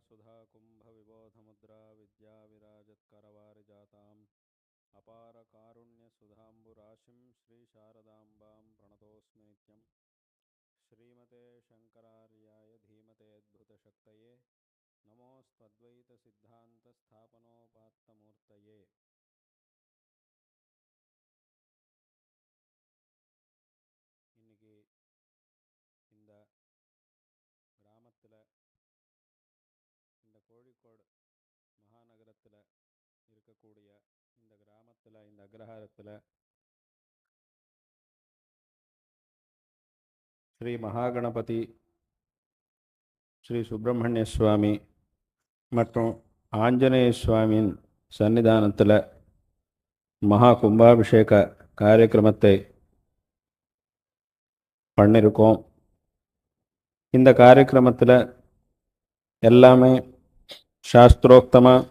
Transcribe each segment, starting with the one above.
सुधाकुम्भविबोधमुद्रा विद्याविराजत्करवारिजाताम् अपारकारुण्यसुधाम्बुराशिं श्रीशारदाम्बां प्रणतोऽस्मि नित्यम्। श्रीमते शङ्करार्याय धीमतेऽद्भुतशक्तये नमोऽस्त्वद्वैतसिद्धान्तस्थापनोपात्तमूर्तये। இன்னைக்கு இந்த கிராமத்தில், இந்த கோழிக்கோடு மகாநகரத்தில் இருக்கக்கூடிய இந்த கிராமத்தில், இந்த அக்ரஹாரத்தில் ஸ்ரீ மகாகணபதி, ஸ்ரீ சுப்பிரமணிய சுவாமி மற்றும் ஆஞ்சநேய சுவாமியின் சன்னிதானத்தில் மகா கும்பாபிஷேக காரியக்கிரமத்தை பண்ணியிருக்கோம். இந்த காரியக்கிரமத்தில் எல்லாமே சாஸ்திரோக்தமாக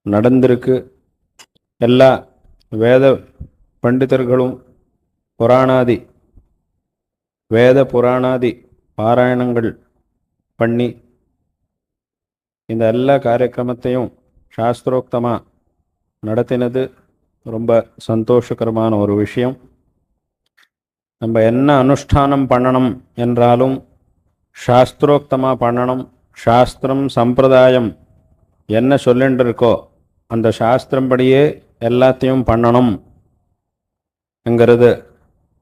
நடந்திருக்கு. எல்லா வேத பண்டிதர்களும் வேத புராணாதி பாராயணங்கள் பண்ணி இந்த எல்லா காரியக்கிரமத்தையும் சாஸ்திரோக்தமாக நடத்தினது ரொம்ப சந்தோஷகரமான ஒரு விஷயம். நம்ம என்ன அனுஷ்டானம் பண்ணணும் என்றாலும் சாஸ்திரோக்தமாக பண்ணணும். சாஸ்திரம் சம்பிரதாயம் என்ன சொல்லிட்டு இருக்கோ அந்த சாஸ்திரம்படியே எல்லாத்தையும் பண்ணணும் என்கிறது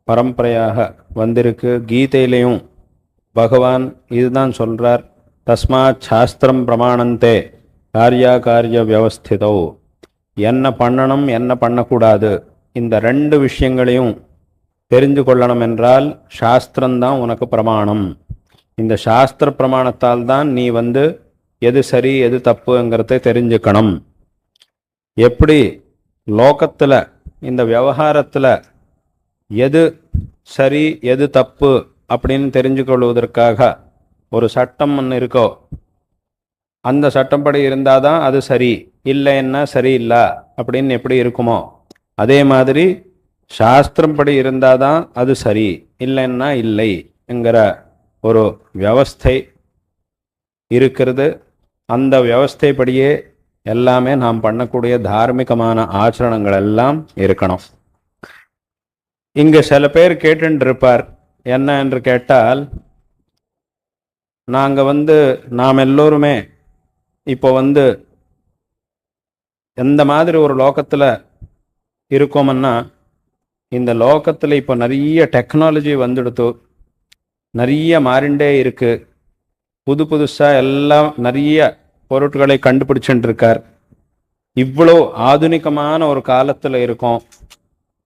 பரம்பரையாக வந்திருக்கு. கீதையிலையும் பகவான் இதுதான் சொல்கிறார், தஸ்மாத் சாஸ்திரம் பிரமாணந்தே காரிய வியவஸ்திதோ. என்ன பண்ணணும் என்ன பண்ணக்கூடாது இந்த ரெண்டு விஷயங்களையும் தெரிஞ்சு கொள்ளணும் என்றால் சாஸ்திரம்தான் உனக்கு பிரமாணம். இந்த சாஸ்திர பிரமாணத்தால் தான் நீ எது சரி எது தப்புங்கிறத தெரிஞ்சுக்கணும். எப்படி லோகத்தில் இந்த விவகாரத்தில் எது சரி எது தப்பு அப்படின்னு தெரிஞ்சு கொள்வதற்காக ஒரு சட்டம் ஒன்று இருக்கோ, அந்த சட்டப்படி இருந்தால் தான் அது சரி, இல்லைன்னா சரியில்லை அப்படின்னு எப்படி இருக்குமோ அதே மாதிரி சாஸ்திரம் படி இருந்தால் தான் அது சரி, இல்லைன்னா இல்லை என்கிற ஒரு வியவஸ்தை இருக்கிறது. அந்த வியவஸ்தைப்படியே எல்லாமே நாம் பண்ணக்கூடிய தார்மீகமான ஆச்சரணங்கள் எல்லாம் இருக்கணும். இங்கே சில பேர் கேட்டுட்டு இருப்பார், என்ன என்று கேட்டால், நாங்கள் நாம் எல்லோருமே இப்போ எந்த மாதிரி ஒரு லோகத்தில் இருக்கோம்னா, இந்த லோகத்தில் இப்போ நிறைய டெக்னாலஜி வந்துடுத்து, நிறைய மாறிண்டே இருக்கு. புதுசாக எல்லாம் நிறைய பொருட்களை கண்டுபிடிச்சுட்டு இருக்கார். இவ்வளோ ஆதுனிகமான ஒரு காலத்தில் இருக்கோம்.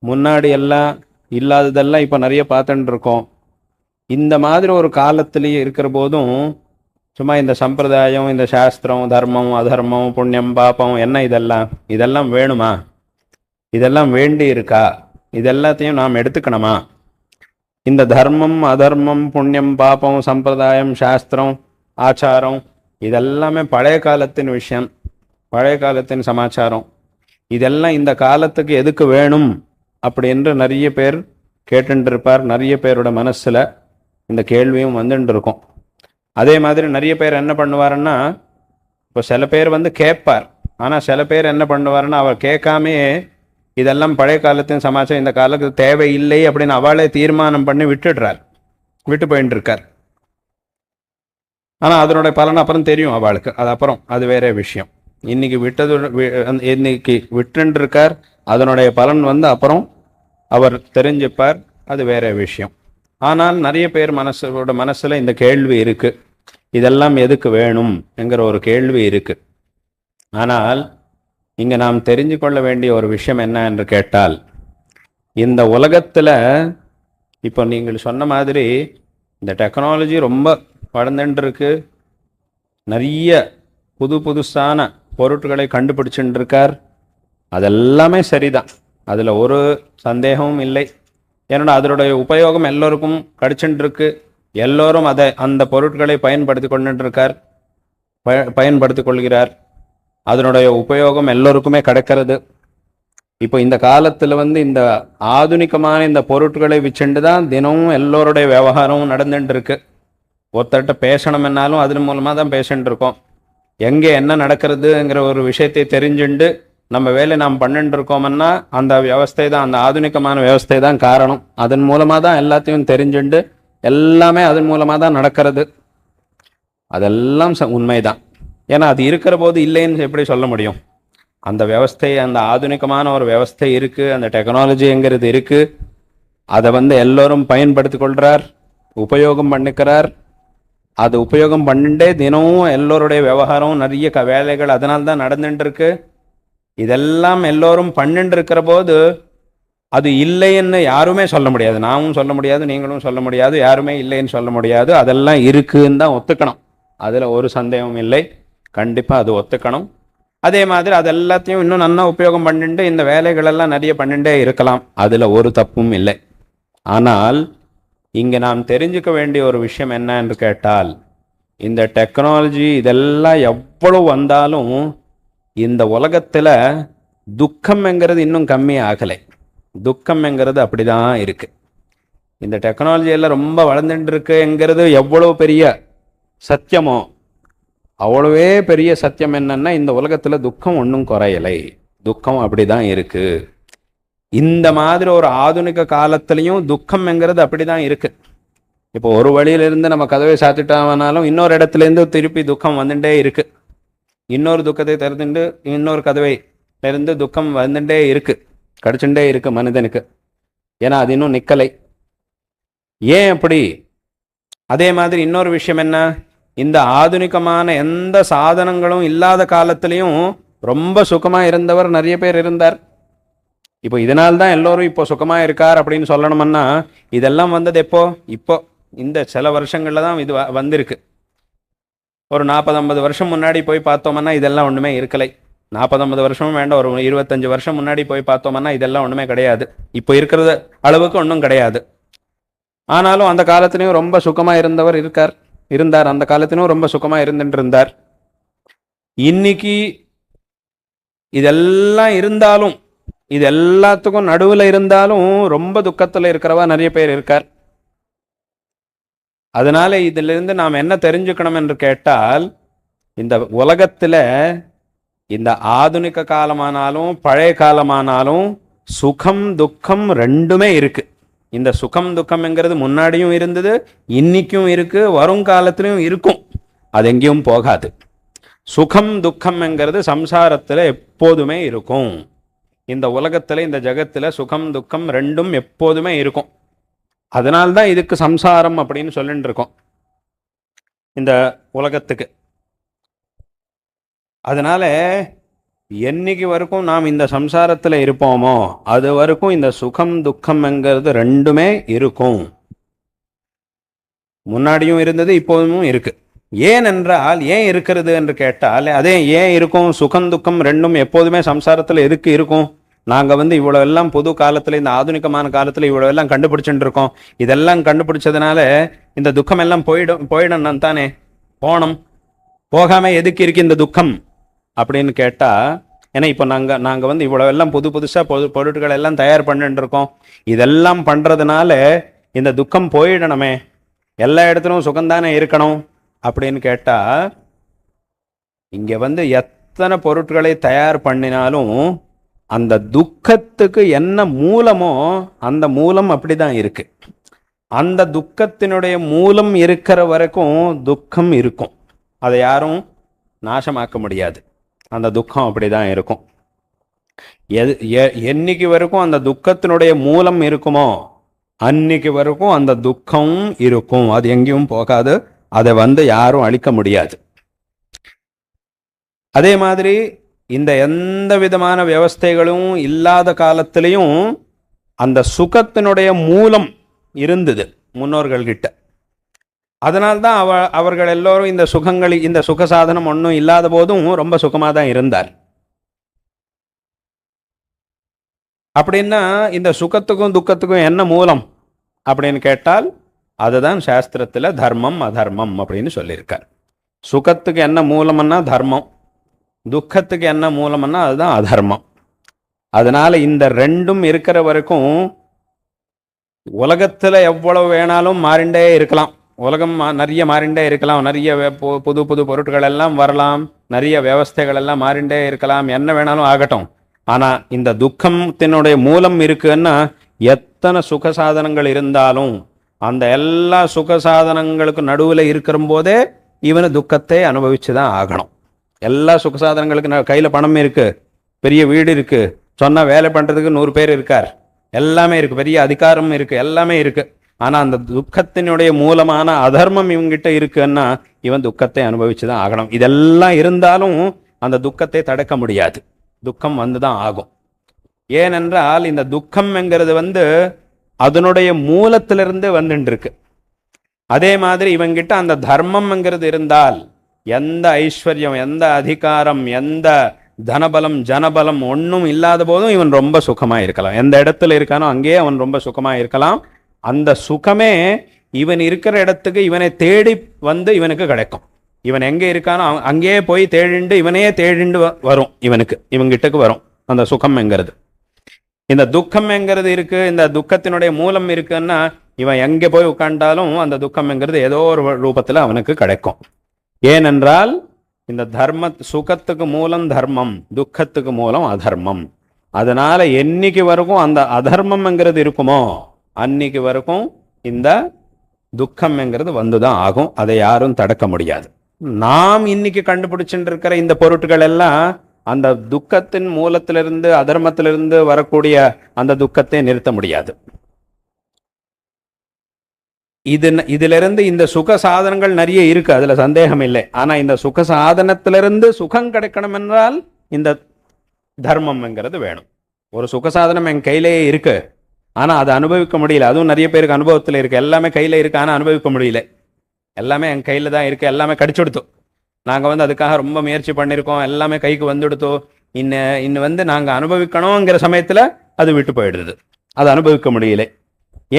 முன்னாடி எல்லாம் இல்லாததெல்லாம் இப்போ நிறைய பார்த்துட்டு இருக்கோம். இந்த மாதிரி ஒரு காலத்திலேயே இருக்கிற போதும் சும்மா இந்த சம்பிரதாயம், இந்த சாஸ்திரம், தர்மம் அதர்மம், புண்ணியம் பாப்பம் என்ன இதெல்லாம் வேணுமா? இதெல்லாம் வேண்டி இருக்கா? இதெல்லாத்தையும் நாம் எடுத்துக்கணுமா? இந்த தர்மம் அதர்மம் புண்ணியம் பாப்பம் சம்பிரதாயம் சாஸ்திரம் ஆச்சாரம் இதெல்லாமே பழைய காலத்தின் விஷயம், பழைய காலத்தின் சமாச்சாரம். இதெல்லாம் இந்த காலத்துக்கு எதுக்கு வேணும் அப்படின்னு நிறைய பேர் கேட்டுட்டு இருப்பார். நிறைய பேரோட மனசில் இந்த கேள்வியும் வந்துட்டு இருக்கும். அதே மாதிரி நிறைய பேர் என்ன பண்ணுவாருன்னா, இப்போ சில பேர் கேட்பார், ஆனால் சில பேர் என்ன பண்ணுவாருன்னா அவர் கேட்காமே இதெல்லாம் பழைய காலத்தின் சமாச்சாரம், இந்த காலத்துக்கு தேவையில்லை அப்படின்னு அவளே தீர்மானம் பண்ணி விட்டு போயிட்டு இருக்கார். ஆனால் அதனுடைய பலன் அப்புறம் தெரியும் அவளுக்கு, அது அப்புறம் அது வேற விஷயம். இன்னைக்கு விட்டுன்னு இருக்கார், அதனுடைய பலன் அப்புறம் அவர் தெரிஞ்சுப்பார், அது வேற விஷயம். ஆனால் நிறைய பேர் மனசுல இந்த கேள்வி இருக்கு, இதெல்லாம் எதுக்கு வேணும் என்கிற ஒரு கேள்வி இருக்கு. ஆனால் இங்க நாம் தெரிஞ்சு கொள்ள வேண்டிய ஒரு விஷயம் என்ன என்று கேட்டால், இந்த உலகத்துல இப்போ நீங்கள் சொன்ன மாதிரி இந்த டெக்னாலஜி ரொம்ப வளர்ந்துட்டு இருக்கு. நிறைய புதுசான பொருட்களை கண்டுபிடிச்சுட்டு இருக்கார். அதெல்லாமே சரிதான், அதில் ஒரு சந்தேகமும் இல்லை. ஏன்னா அதனுடைய உபயோகம் எல்லோருக்கும் கிடைச்சுட்டு இருக்கு. எல்லோரும் அந்த பொருட்களை பயன்படுத்தி கொள்கிறார். அதனுடைய உபயோகம் எல்லோருக்குமே கிடைக்கிறது. இப்போ இந்த காலத்தில் இந்த ஆதுனிகமான இந்த பொருட்களை வச்சுட்டு தான் தினமும் எல்லோருடைய விவகாரமும் நடந்துட்டு இருக்கு. ஒருத்தர்கிட்ட பேசணும்னாலும் அதன் மூலமாக தான் பேசிட்டு இருக்கோம். எங்கே என்ன நடக்கிறதுங்கிற ஒரு விஷயத்தை தெரிஞ்சுண்டு நம்ம வேலை நாம் பண்ணிட்டு இருக்கோம்னா அந்த வியவஸ்தை தான், அந்த ஆதுனிகமான வியவஸ்தை தான் காரணம். அதன் மூலமாக தான் எல்லாத்தையும் தெரிஞ்சுண்டு எல்லாமே அதன் மூலமாக தான் நடக்கிறது. அதெல்லாம் உண்மைதான். ஏன்னா அது இருக்கிற போது இல்லைன்னு எப்படி சொல்ல முடியும்? அந்த வியவஸ்தை, அந்த ஆதுனிகமான ஒரு வியவஸ்தை இருக்கு, அந்த டெக்னாலஜிங்கிறது இருக்கு. அதை எல்லோரும் பயன்படுத்தி கொள்றார், உபயோகம் பண்ணிக்கிறார். அது உபயோகம் பண்ணிட்டே தினமும் எல்லோருடைய விவகாரம் நிறைய வேலைகள் அதனால தான் நடந்துட்டு இருக்கு. இதெல்லாம் எல்லோரும் பண்ணிட்டு இருக்கிற போது அது இல்லைன்னு யாருமே சொல்ல முடியாது. நாமும் சொல்ல முடியாது, நீங்களும் சொல்ல முடியாது, யாருமே இல்லைன்னு சொல்ல முடியாது. அதெல்லாம் இருக்குன்னு தான் ஒத்துக்கணும். அதில் ஒரு சந்தேகமும் இல்லை. கண்டிப்பாக அது ஒத்துக்கணும். அதே மாதிரி அது எல்லாத்தையும் இன்னும் நல்லா உபயோகம் பண்ணிட்டு இந்த வேலைகளெல்லாம் நிறைய பண்ணிட்டே இருக்கலாம். அதில் ஒரு தப்பும் இல்லை. ஆனால் இங்கே நாம் தெரிஞ்சுக்க வேண்டிய ஒரு விஷயம் என்ன என்று கேட்டால், இந்த டெக்னாலஜி இதெல்லாம் எவ்வளவு வந்தாலும் இந்த உலகத்தில் துக்கம்ங்கிறது இன்னும் கம்மி ஆகலை. துக்கம்ங்கிறது அப்படிதான் இருக்கு. இந்த டெக்னாலஜி எல்லாம் ரொம்ப வளர்ந்துட்டு இருக்குங்கிறது எவ்வளவு பெரிய சத்தியமோ அவ்வளவே பெரிய சத்தியம் என்னன்னா, இந்த உலகத்தில் துக்கம் ஒன்றும் குறையலை. துக்கம் அப்படிதான் இருக்கு. இந்த மாதிரி ஒரு ஆதுனிக காலத்திலையும் துக்கம்ங்கிறது அப்படிதான் இருக்கு. இப்போ ஒரு வழியிலிருந்து நம்ம கதவை சாத்திட்டாங்கனாலும் இன்னொரு இடத்துல இருந்து திருப்பி துக்கம் வந்துட்டே இருக்கு. இன்னொரு துக்கத்தை திறந்துட்டு இன்னொரு கதவை இருந்து துக்கம் வந்துட்டே இருக்கு, கடிச்சுட்டே இருக்கு மனிதனுக்கு. ஏன்னா அது இன்னும் நிக்கலை. ஏன் அப்படி? அதே மாதிரி இன்னொரு விஷயம் என்ன, இந்த ஆதுனிகமான எந்த சாதனங்களும் இல்லாத காலத்திலையும் ரொம்ப சுகமா இருந்தவர் நிறைய பேர் இருந்தார். இப்போ இதனால்தான் எல்லோரும் இப்போ சுகமா இருக்கார் அப்படின்னு சொல்லணும்னா, இதெல்லாம் வந்தது எப்போ? இப்போ இந்த சில வருஷங்கள்ல தான் இது வந்திருக்கு. ஒரு 40-50 வருஷம் முன்னாடி போய் பார்த்தோம்னா இதெல்லாம் ஒண்ணுமே இருக்கலை. 40-50 வருஷமும் வேண்டாம், ஒரு 25 வருஷம் முன்னாடி போய் பார்த்தோம்னா இதெல்லாம் ஒண்ணுமே கிடையாது. இப்போ இருக்கிறது அளவுக்கு ஒன்றும் கிடையாது. ஆனாலும் அந்த காலத்திலையும் ரொம்ப சுகமா இருந்தவர் இருந்தார். அந்த காலத்திலும் ரொம்ப சுகமா இருந்துட்டு இருந்தார். இன்னைக்கு இதெல்லாம் இருந்தாலும், இது எல்லாத்துக்கும் நடுவில் இருந்தாலும் ரொம்ப துக்கத்தில் இருக்கிறவா நிறைய பேர் இருக்கார். அதனால இதிலிருந்து நாம் என்ன தெரிஞ்சுக்கணும் என்று கேட்டால், இந்த உலகத்துல இந்த ஆதுனிக காலமானாலும் பழைய காலமானாலும் சுகம் துக்கம் ரெண்டுமே இருக்கு. இந்த சுகம் துக்கம்ங்கிறது முன்னாடியும் இருந்தது, இன்னைக்கும் இருக்கு, வருங்காலத்திலும் இருக்கும். அது எங்கேயும் போகாது. சுகம் துக்கம்ங்கிறது சம்சாரத்துல எப்போதுமே இருக்கும். இந்த உலகத்துல இந்த ஜகத்துல சுகம் துக்கம் ரெண்டும் எப்போதுமே இருக்கும். அதனால்தான் இதுக்கு சம்சாரம் அப்படின்னு சொல்லிட்டு இருக்கோம் இந்த உலகத்துக்கு. அதனால என்னைக்கு வரைக்கும் நாம் இந்த சம்சாரத்துல இருப்போமோ அது வரைக்கும் இந்த சுகம் துக்கம்ங்கிறது ரெண்டுமே இருக்கும். முன்னாடியும் இருந்தது, இப்போதும் இருக்கு. ஏனென்றால் ஏன் இருக்கிறது என்று கேட்டால், அதே ஏன் இருக்கும்? சுகம் துக்கம் ரெண்டும் எப்போதுமே சம்சாரத்துல எதுக்கு இருக்கும்? நாங்க இவ்வளவு எல்லாம் புது காலத்துல, இந்த ஆதுனிகமான காலத்துல இவ்வளவு எல்லாம் கண்டுபிடிச்சுட்டு இருக்கோம். இதெல்லாம் கண்டுபிடிச்சதுனால இந்த துக்கம் எல்லாம் போயிடணும் தானே. போனோம், போகாம எதுக்கு இருக்கு இந்த துக்கம் அப்படின்னு கேட்டா, ஏன்னா இப்போ நாங்க இவ்வளவு எல்லாம் புதுசா பொருட்கள் எல்லாம் தயார் பண்ணிட்டு இருக்கோம். இதெல்லாம் பண்றதுனால இந்த துக்கம் போயிடணுமே, எல்லா இடத்துலும் சுகம்தானே இருக்கணும் அப்படின்னு கேட்டா, இங்க எத்தனை பொருட்களை தயார் பண்ணினாலும் அந்த துக்கத்துக்கு என்ன மூலமோ அந்த மூலம் அப்படிதான் இருக்கு. அந்த துக்கத்தினுடைய மூலம் இருக்கிற வரைக்கும் துக்கம் இருக்கும். அதை யாரும் நாசமாக்க முடியாது. அந்த துக்கம் அப்படிதான் இருக்கும். என்னைக்கு வரைக்கும் அந்த துக்கத்தினுடைய மூலம் இருக்குமோ அன்னைக்கு வரைக்கும் அந்த துக்கம் இருக்கும். அது எங்கேயும் போகாது. அதை யாரும் அழிக்க முடியாது. அதே மாதிரி இந்த எந்த விதமான வியவஸ்தைகளும் இல்லாத காலத்திலையும் அந்த சுகத்தினுடைய மூலம் இருந்தது முன்னோர்கள் கிட்ட. அதனால்தான் அவர்கள் எல்லோரும் இந்த சுக சாதனம் ஒன்றும் இல்லாத போதும் ரொம்ப சுகமாக தான் இருந்தார். அப்படின்னா இந்த சுகத்துக்கும் துக்கத்துக்கும் என்ன மூலம் அப்படின்னு கேட்டால், அதுதான் சாஸ்திரத்துல தர்மம் அதர்மம் அப்படின்னு சொல்லியிருக்கார். சுகத்துக்கு என்ன மூலம்னா தர்மம், துக்கத்துக்கு என்ன மூலம்னா அதுதான் அதர்மம். அதனால இந்த ரெண்டும் இருக்கிற வரைக்கும் உலகத்துல எவ்வளவு வேணாலும் மாறிண்டே இருக்கலாம். உலகம் நிறைய மாறிண்டே இருக்கலாம், நிறைய புது புது பொருட்கள் எல்லாம் வரலாம், நிறைய வியவஸ்தைகள் எல்லாம் மாறிண்டே இருக்கலாம், என்ன வேணாலும் ஆகட்டும். ஆனா இந்த துக்கத்தினுடைய மூலம் இருக்குன்னா எத்தனை சுக சாதனங்கள் இருந்தாலும் அந்த எல்லா சுக சாதனங்களுக்கு நடுவில் இருக்கிற போதே இவனு துக்கத்தை அனுபவிச்சுதான் ஆகணும். எல்லா சுக சாதனங்களுக்கு கையில பணம் இருக்கு, பெரிய வீடு இருக்கு, சொன்னா வேலை பண்றதுக்கு 100 பேர் இருக்கார், எல்லாமே இருக்கு, பெரிய அதிகாரம் இருக்கு, எல்லாமே இருக்கு. ஆனா அந்த துக்கத்தினுடைய மூலமான அதர்மம் இவங்கிட்ட இருக்குன்னா இவன் துக்கத்தை அனுபவிச்சுதான் ஆகணும். இதெல்லாம் இருந்தாலும் அந்த துக்கத்தை தடுக்க முடியாது, துக்கம் வந்துதான் ஆகும். ஏனென்றால் இந்த துக்கம் என்கிறது அதனுடைய மூலத்திலிருந்து வந்துட்டு இருக்கு. அதே மாதிரி இவங்கிட்ட அந்த தர்மம்ங்கிறது இருந்தால் எந்த ஐஸ்வர்யம், எந்த அதிகாரம், எந்த தனபலம் ஜனபலம் ஒன்றும் இல்லாத போதும் இவன் ரொம்ப சுகமா இருக்கலாம். எந்த இடத்துல இருக்கானோ அங்கேயே அவன் ரொம்ப சுகமா இருக்கலாம். அந்த சுகமே இவன் இருக்கிற இடத்துக்கு இவனை தேடி இவனுக்கு கிடைக்கும். இவன் எங்க இருக்கானோ அங்கேயே போய் தேடிண்டு இவனையே தேடிண்டு வரும், இவங்கிட்டக்கு வரும் அந்த சுகம் என்கிறது. இந்த துக்கம் என்கிறது இருக்கு, இந்த துக்கத்தினுடைய மூலம் இருக்குன்னா இவன் எங்கே போய் உட்காண்டாலும் அந்த துக்கம் என்கிறது ஏதோ ஒரு ரூபத்தில் அவனுக்கு கிடைக்கும். ஏனென்றால் இந்த சுகத்துக்கு மூலம் தர்மம், துக்கத்துக்கு மூலம் அதர்மம். அதனால என்னைக்கு வரைக்கும் அந்த அதர்மம் என்கிறது இருக்குமோ அன்னைக்கு வரைக்கும் இந்த துக்கம் என்கிறது வந்துதான் ஆகும். அதை யாரும் தடுக்க முடியாது. நாம் இன்னைக்கு கண்டுபிடிச்சுட்டு இருக்கிற இந்த பொருட்கள் எல்லாம் அந்த துக்கத்தின் மூலத்திலிருந்து அதர்மத்திலிருந்து வரக்கூடிய அந்த துக்கத்தை நிறுத்த முடியாது. இதிலிருந்து இந்த சுக சாதனங்கள் நிறைய இருக்கு, அதுல சந்தேகம் இல்லை. ஆனா இந்த சுக சாதனத்திலிருந்து சுகம் கிடைக்கணும் என்றால் இந்த தர்மம் என்கிறது வேணும். ஒரு சுக சாதனம் என் கையிலேயே இருக்கு, ஆனா அதை அனுபவிக்க முடியல. அதுவும் நிறைய பேருக்கு அனுபவத்தில் இருக்கு. எல்லாமே கையில இருக்கு, ஆனா அனுபவிக்க முடியல. எல்லாமே என் கையில தான் இருக்கு, எல்லாமே கடிச்சுடுத்தோம். நாங்க அதுக்காக ரொம்ப முயற்சி பண்ணியிருக்கோம், எல்லாமே கைக்கு வந்துடுத்தோம். இன்னும் நாங்க அனுபவிக்கணுங்கிற சமயத்துல அது விட்டு போயிடுது, அதை அனுபவிக்க முடியல.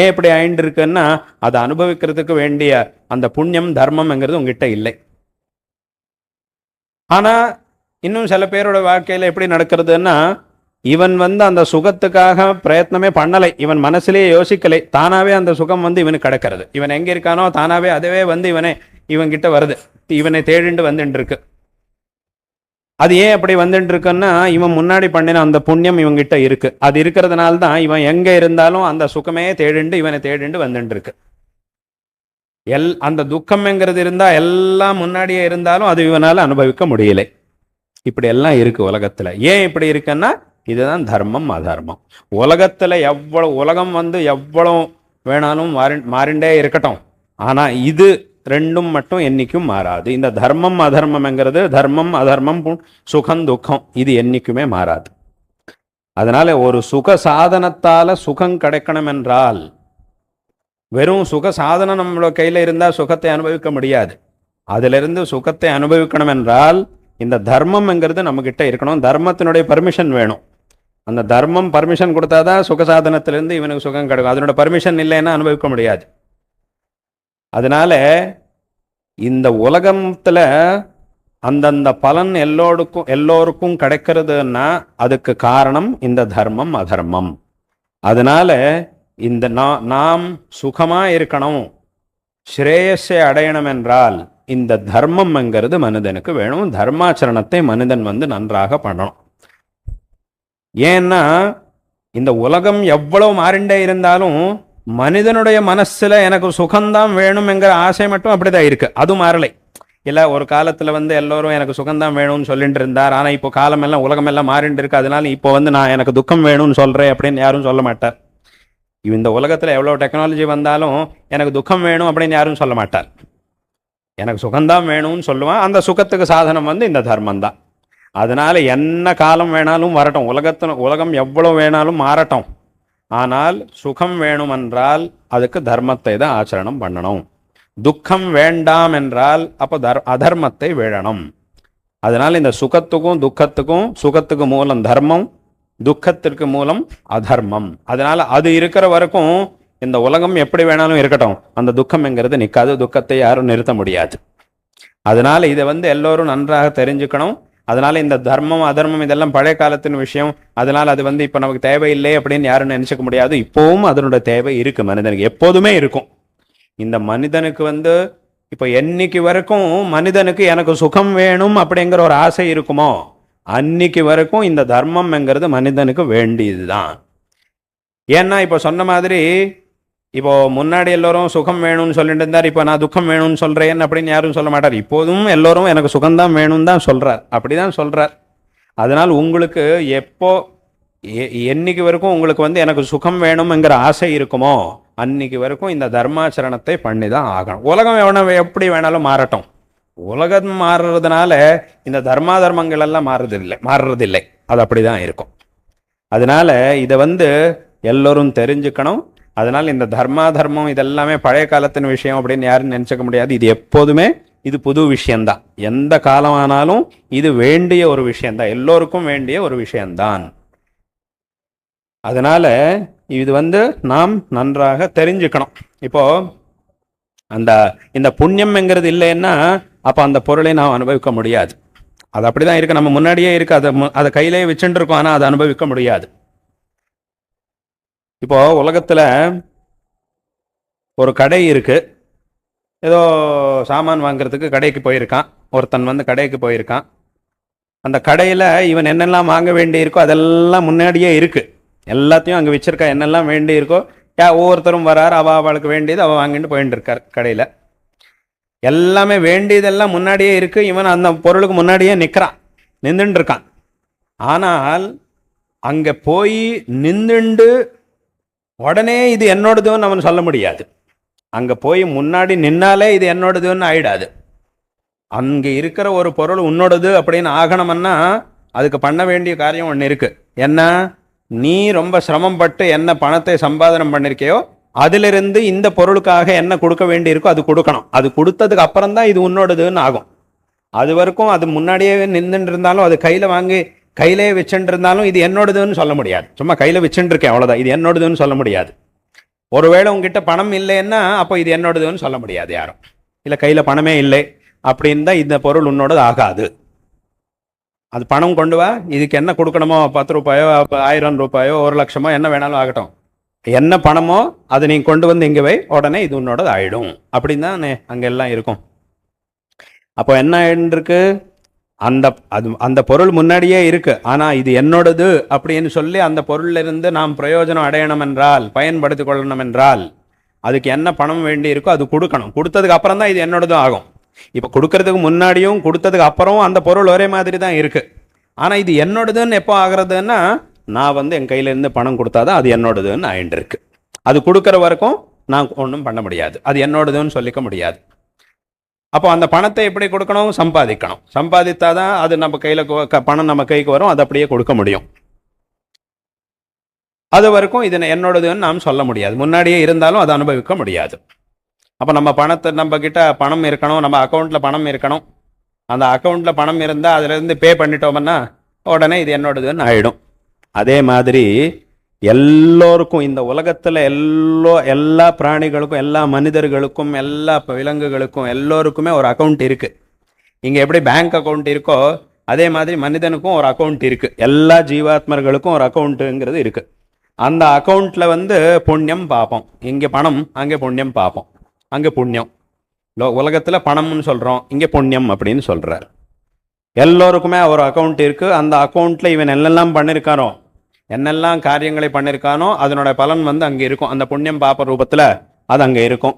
ஏன் இப்படி ஆயிட்டு இருக்குன்னா அதை அனுபவிக்கிறதுக்கு வேண்டிய அந்த புண்ணியம் தர்மம்ங்கிறது உங்ககிட்ட இல்லை. ஆனா இன்னும் சில பேரோட வாழ்க்கையில எப்படி நடக்கிறதுன்னா இவன் அந்த சுகத்துக்காக பிரயத்னமே பண்ணலை, இவன் மனசுலேயே யோசிக்கலை, தானாவே அந்த சுகம் இவனுக்கு கிடைக்கிறது. இவன் எங்க இருக்கானோ தானாவே அதுவே இவன்கிட்ட வருது, இவனை தேடிண்டு வந்துட்டு இருக்கு. அது ஏன் அப்படி வந்துட்டு இருக்குன்னா இவன் முன்னாடி பண்ணின அந்த புண்ணியம் இவங்கிட்ட இருக்கு. அது இருக்கிறதுனால தான் இவன் எங்க இருந்தாலும் அந்த சுகமே இவனை தேடிண்டு வந்துட்டு இருக்கு. அந்த துக்கம்ங்கிறது இருந்தா எல்லாம் முன்னாடியே இருந்தாலும் அது இவனால அனுபவிக்க முடியலை. இப்படி எல்லாம் இருக்கு உலகத்துல. ஏன் இப்படி இருக்குன்னா இதுதான் தர்மம் அதர்மம். உலகத்துல உலகம் எவ்வளவு வேணாலும் மாறிண்டே இருக்கட்டும், ஆனா இது ரெண்டும் மட்டும் என்னைக்கும் மாறாது. இந்த தர்மம் அதர்மம்ங்கிறது, தர்மம் அதர்மம் சுகம் துக்கம், இது என்னைக்குமே மாறாது. அதனால ஒரு சுக சாதனத்தால சுகம் கிடைக்கணும் என்றால் வெறும் சுக சாதனம் நம்மளோட கையில இருந்தா சுகத்தை அனுபவிக்க முடியாது. அதுல இருந்து சுகத்தை அனுபவிக்கணும் என்றால் இந்த தர்மம்ங்கிறது நம்ம கிட்ட இருக்கணும். தர்மத்தினுடைய பர்மிஷன் வேணும். அந்த தர்மம் பர்மிஷன் கொடுத்தாதான் சுகசாதனத்திலிருந்து இவனுக்கு சுகம் கிடைக்கும். அதனோட பர்மிஷன் இல்லைன்னா அனுபவிக்க முடியாது. அதனால இந்த உலகத்துல அந்தந்த பலன் எல்லோருக்கும் கிடைக்கிறதுன்னா அதுக்கு காரணம் இந்த தர்மம் அதர்மம். அதனால இந்த நாம் சுகமா இருக்கணும், ஸ்ரேயஸை அடையணும் என்றால் இந்த தர்மம்ங்கிறது மனிதனுக்கு வேணும். தர்மாச்சரணத்தை மனிதன் நன்றாக பண்ணணும். ஏன்னா இந்த உலகம் எவ்வளவு மாறிண்டே இருந்தாலும் மனிதனுடைய மனசுல எனக்கு சுகம்தான் வேணும் என்கிற ஆசை மட்டும் அப்படிதான் இருக்கு, அது மாறலை. இல்ல ஒரு காலத்துல எல்லோரும் எனக்கு சுகம்தான் வேணும்னு சொல்லிட்டு இருந்தார். ஆனா இப்போ காலம் எல்லாம் உலகம் எல்லாம் மாறிண்டு இருக்கு, அதனால இப்போ நான் எனக்கு துக்கம் வேணும்னு சொல்றேன் அப்படின்னு யாரும் சொல்ல மாட்டார். இந்த உலகத்துல எவ்வளவு டெக்னாலஜி வந்தாலும் எனக்கு துக்கம் வேணும் அப்படின்னு யாரும் சொல்ல மாட்டார். எனக்கு சுகம்தான் வேணும்னு சொல்லுவான். அந்த சுகத்துக்கு சாதனம் இந்த தர்மம் தான். அதனால என்ன காலம் வேணாலும் வரட்டும், உலகம் எவ்வளவு வேணாலும் மாறட்டும், ஆனால் சுகம் வேணும் என்றால் அதுக்கு தர்மத்தை தான் ஆச்சரணம் பண்ணணும். துக்கம் வேண்டாம் என்றால் அப்போ அதர்மத்தை வேழணும். அதனால இந்த சுகத்துக்கும் துக்கத்துக்கும், சுகத்துக்கு மூலம் தர்மம், துக்கத்திற்கு மூலம் அதர்மம். அதனால அது இருக்கிற வரைக்கும் இந்த உலகம் எப்படி வேணாலும் இருக்கட்டும், அந்த துக்கம்ங்கிறது நிற்காது, துக்கத்தை யாரும் நிறுத்த முடியாது. அதனால இதை எல்லோரும் நன்றாக தெரிஞ்சுக்கணும். அதனால இந்த தர்மம் அதர்மம் இதெல்லாம் பழைய காலத்தின் விஷயம். அதனால அது இப்ப நமக்கு தேவையில்லை அப்படின்னு யாரும் நினைச்சுக்க முடியாது. இப்பவும் அதனோட தேவை இருக்கு, மனிதனுக்கு எப்போதுமே இருக்கும். இந்த மனிதனுக்கு வந்து இப்போ என்னைக்கு வரைக்கும் மனிதனுக்கு எனக்கு சுகம் வேணும் அப்படிங்கிற ஒரு ஆசை இருக்குமோ அன்னைக்கு வரைக்கும் இந்த தர்மம்ங்கிறது மனிதனுக்கு வேண்டியதுதான். ஏன்னா இப்போ சொன்ன மாதிரி இப்போ முன்னாடி எல்லோரும் சுகம் வேணும்னு சொல்லிட்டு இருந்தார், இப்போ நான் துக்கம் வேணும்னு சொல்றேன் அப்படின்னு யாரும் சொல்ல மாட்டார். இப்போதும் எல்லோரும் எனக்கு சுகம்தான் வேணும்னு தான் சொல்றார், அப்படிதான் சொல்றார். அதனால் உங்களுக்கு எப்போ என்னைக்கு வரைக்கும் உங்களுக்கு வந்து எனக்கு சுகம் வேணும்ங்கிற ஆசை இருக்குமோ அன்னைக்கு வரைக்கும் இந்த தர்மாச்சரணத்தை பண்ணி தான் ஆகணும். உலகம் எப்படி வேணாலும் மாறட்டும், உலகம் மாறுறதுனால இந்த தர்மங்கள் எல்லாம் மாறுறதில்லை, அது அப்படிதான் இருக்கும். அதனால இதை வந்து எல்லோரும் தெரிஞ்சுக்கணும். அதனால் இந்த தர்மம் இதெல்லாமே பழைய காலத்தின் விஷயம் அப்படின்னு யாரும் நினைச்சுக்க முடியாது. இது எப்போதுமே இது புது விஷயம்தான். எந்த காலமானாலும் இது வேண்டிய ஒரு விஷயம்தான், எல்லோருக்கும் வேண்டிய ஒரு விஷயம்தான். அதனால இது வந்து நாம் நன்றாக தெரிஞ்சுக்கணும். இப்போ இந்த புண்ணியம்ங்கிறது இல்லைன்னா அப்ப அந்த பொருளை நாம் அனுபவிக்க முடியாது. அது அப்படிதான் இருக்கு, நம்ம முன்னாடியே இருக்கு, அதை கையிலே வச்சுட்டு இருக்கோம், ஆனா அதை அனுபவிக்க முடியாது. இப்போ உலகத்துல ஒரு கடை இருக்கு, ஏதோ சாமான் வாங்குறதுக்கு கடைக்கு போயிருக்கான் ஒருத்தன், வந்து கடைக்கு போயிருக்கான். அந்த கடையில இவன் என்னெல்லாம் வாங்க வேண்டி இருக்கோ அதெல்லாம் முன்னாடியே இருக்கு, எல்லாத்தையும் அங்கே வச்சிருக்கா. என்னெல்லாம் வேண்டி இருக்கோ ஒவ்வொருத்தரும் வரார், அவளுக்கு வேண்டியது அவள் வாங்கிட்டு போயிட்டு இருக்கார் கடையில். எல்லாமே வேண்டியதெல்லாம் முன்னாடியே இருக்கு, இவன் அந்த பொருளுக்கு முன்னாடியே நின்றுட்டு இருக்கான். ஆனால் அங்கே போய் நின்றுண்டு உடனே இது என்னோடதுன்னு அவன் சொல்ல முடியாது. அங்கே போய் முன்னாடி நின்னாலே இது என்னோடதுன்னு ஆயிடாது. அங்கே இருக்கிற ஒரு பொருள் உன்னோடது அப்படின்னு ஆகணும்னா அதுக்கு பண்ண வேண்டிய காரியம் ஒன்று இருக்கு. என்ன, நீ ரொம்ப சிரமப்பட்டு என்ன பணத்தை சம்பாதனம் பண்ணிருக்கையோ அதிலிருந்து இந்த பொருளுக்காக என்ன கொடுக்க வேண்டி இருக்கோ அது கொடுக்கணும். அது கொடுத்ததுக்கு அப்புறம் தான் இது உன்னோடதுன்னு ஆகும். அது வரைக்கும் அது முன்னாடியே நின்றுட்டு இருந்தாலும் அது கையில வாங்கி கையிலே வச்சுட்டு இருந்தாலும் இது என்னோடதுன்னு சொல்ல முடியாது. சும்மா கையில வச்சுட்டு இருக்கேன் அவ்வளவுதான், இது என்னோடதுன்னு சொல்ல முடியாது. ஒருவேளை உங்ககிட்ட பணம் இல்லைன்னா அப்போ இது என்னோடதுன்னு சொல்ல முடியாது யாரும். இல்லை கையில பணமே இல்லை அப்படின்னு தான் இந்த பொருள் உன்னோடது ஆகாது. அது பணம் கொண்டு வா, இதுக்கு என்ன கொடுக்கணுமோ 10 ரூபாயோ 1000 ரூபாயோ 1,00,000 என்ன வேணாலும் ஆகட்டும், என்ன பணமோ அதை நீ கொண்டு வந்து இங்கே வை, உடனே இது உன்னோடது ஆயிடும் அப்படின்னு தான் அங்கெல்லாம் இருக்கும். அப்போ என்ன ஆயிருக்கு, அந்த பொருள் முன்னாடியே இருக்கு, ஆனா இது என்னோடது அப்படின்னு சொல்லி அந்த பொருள்ல இருந்து நாம் பிரயோஜனம் அடையணும் என்றால், பயன்படுத்திக் கொள்ளணும் என்றால் அதுக்கு என்ன பணம் வேண்டி இருக்கோ அது கொடுக்கணும். கொடுத்ததுக்கு அப்புறம் தான் இது என்னோடதும் ஆகும். இப்ப கொடுக்கறதுக்கு முன்னாடியும் கொடுத்ததுக்கு அப்புறமும் அந்த பொருள் ஒரே மாதிரி தான் இருக்கு. ஆனா இது என்னோடதுன்னு எப்போ ஆகுறதுன்னா, நான் வந்து என் கையில இருந்து பணம் கொடுத்தாதான் அது என்னோடதுன்னு ஆயிட்டு இருக்கு. அது கொடுக்கற வரைக்கும் நான் ஒன்றும் பண்ண முடியாது, அது என்னோடதுன்னு சொல்லிக்க முடியாது. அப்போ அந்த பணத்தை எப்படி கொடுக்கணும், சம்பாதிக்கணும். சம்பாதித்தாதான் அது நம்ம கையில பணம் நம்ம கைக்கு வரும், அது அப்படியே கொடுக்க முடியும். அது வரைக்கும் இது என்னோடதுன்னு நாம் சொல்ல முடியாது, முன்னாடியே இருந்தாலும் அதை அனுபவிக்க முடியாது. அப்போ நம்ம பணத்தை, நம்ம கிட்ட பணம் இருக்கணும், நம்ம அக்கௌண்ட்ல பணம் இருக்கணும். அந்த அக்கௌண்ட்ல பணம் இருந்தால் அதுல இருந்து பே பண்ணிட்டோம்னா உடனே இது என்னோடதுன்னு ஆயிடும். அதே மாதிரி எல்லோருக்கும் இந்த உலகத்துல எல்லா பிராணிகளுக்கும், எல்லா மனிதர்களுக்கும், எல்லா விலங்குகளுக்கும் எல்லோருக்குமே ஒரு அக்கௌண்ட் இருக்கு. இங்க எப்படி பேங்க் அக்கௌண்ட் இருக்கோ அதே மாதிரி மனிதனுக்கும் ஒரு அக்கௌண்ட் இருக்கு. எல்லா ஜீவாத்மர்களுக்கும் ஒரு அக்கௌண்ட்டுங்கிறது இருக்கு. அந்த அக்கௌண்ட்ல வந்து புண்ணியம் பார்ப்போம், இங்க பணம், அங்கே புண்ணியம் பார்ப்போம். அங்க புண்ணியம், உலகத்துல பணம்னு சொல்றோம், இங்க புண்ணியம் அப்படின்னு சொல்றாரு. எல்லோருக்குமே ஒரு அக்கௌண்ட் இருக்கு. அந்த அக்கௌண்ட்ல இவன் என்னெல்லாம் பண்ணிருக்கானோ, என்னெல்லாம் காரியங்களை பண்ணிருக்கானோ அதனோட பலன் வந்து அங்க இருக்கும். அந்த புண்ணியம் பாப்ப ரூபத்துல அது அங்க இருக்கும்.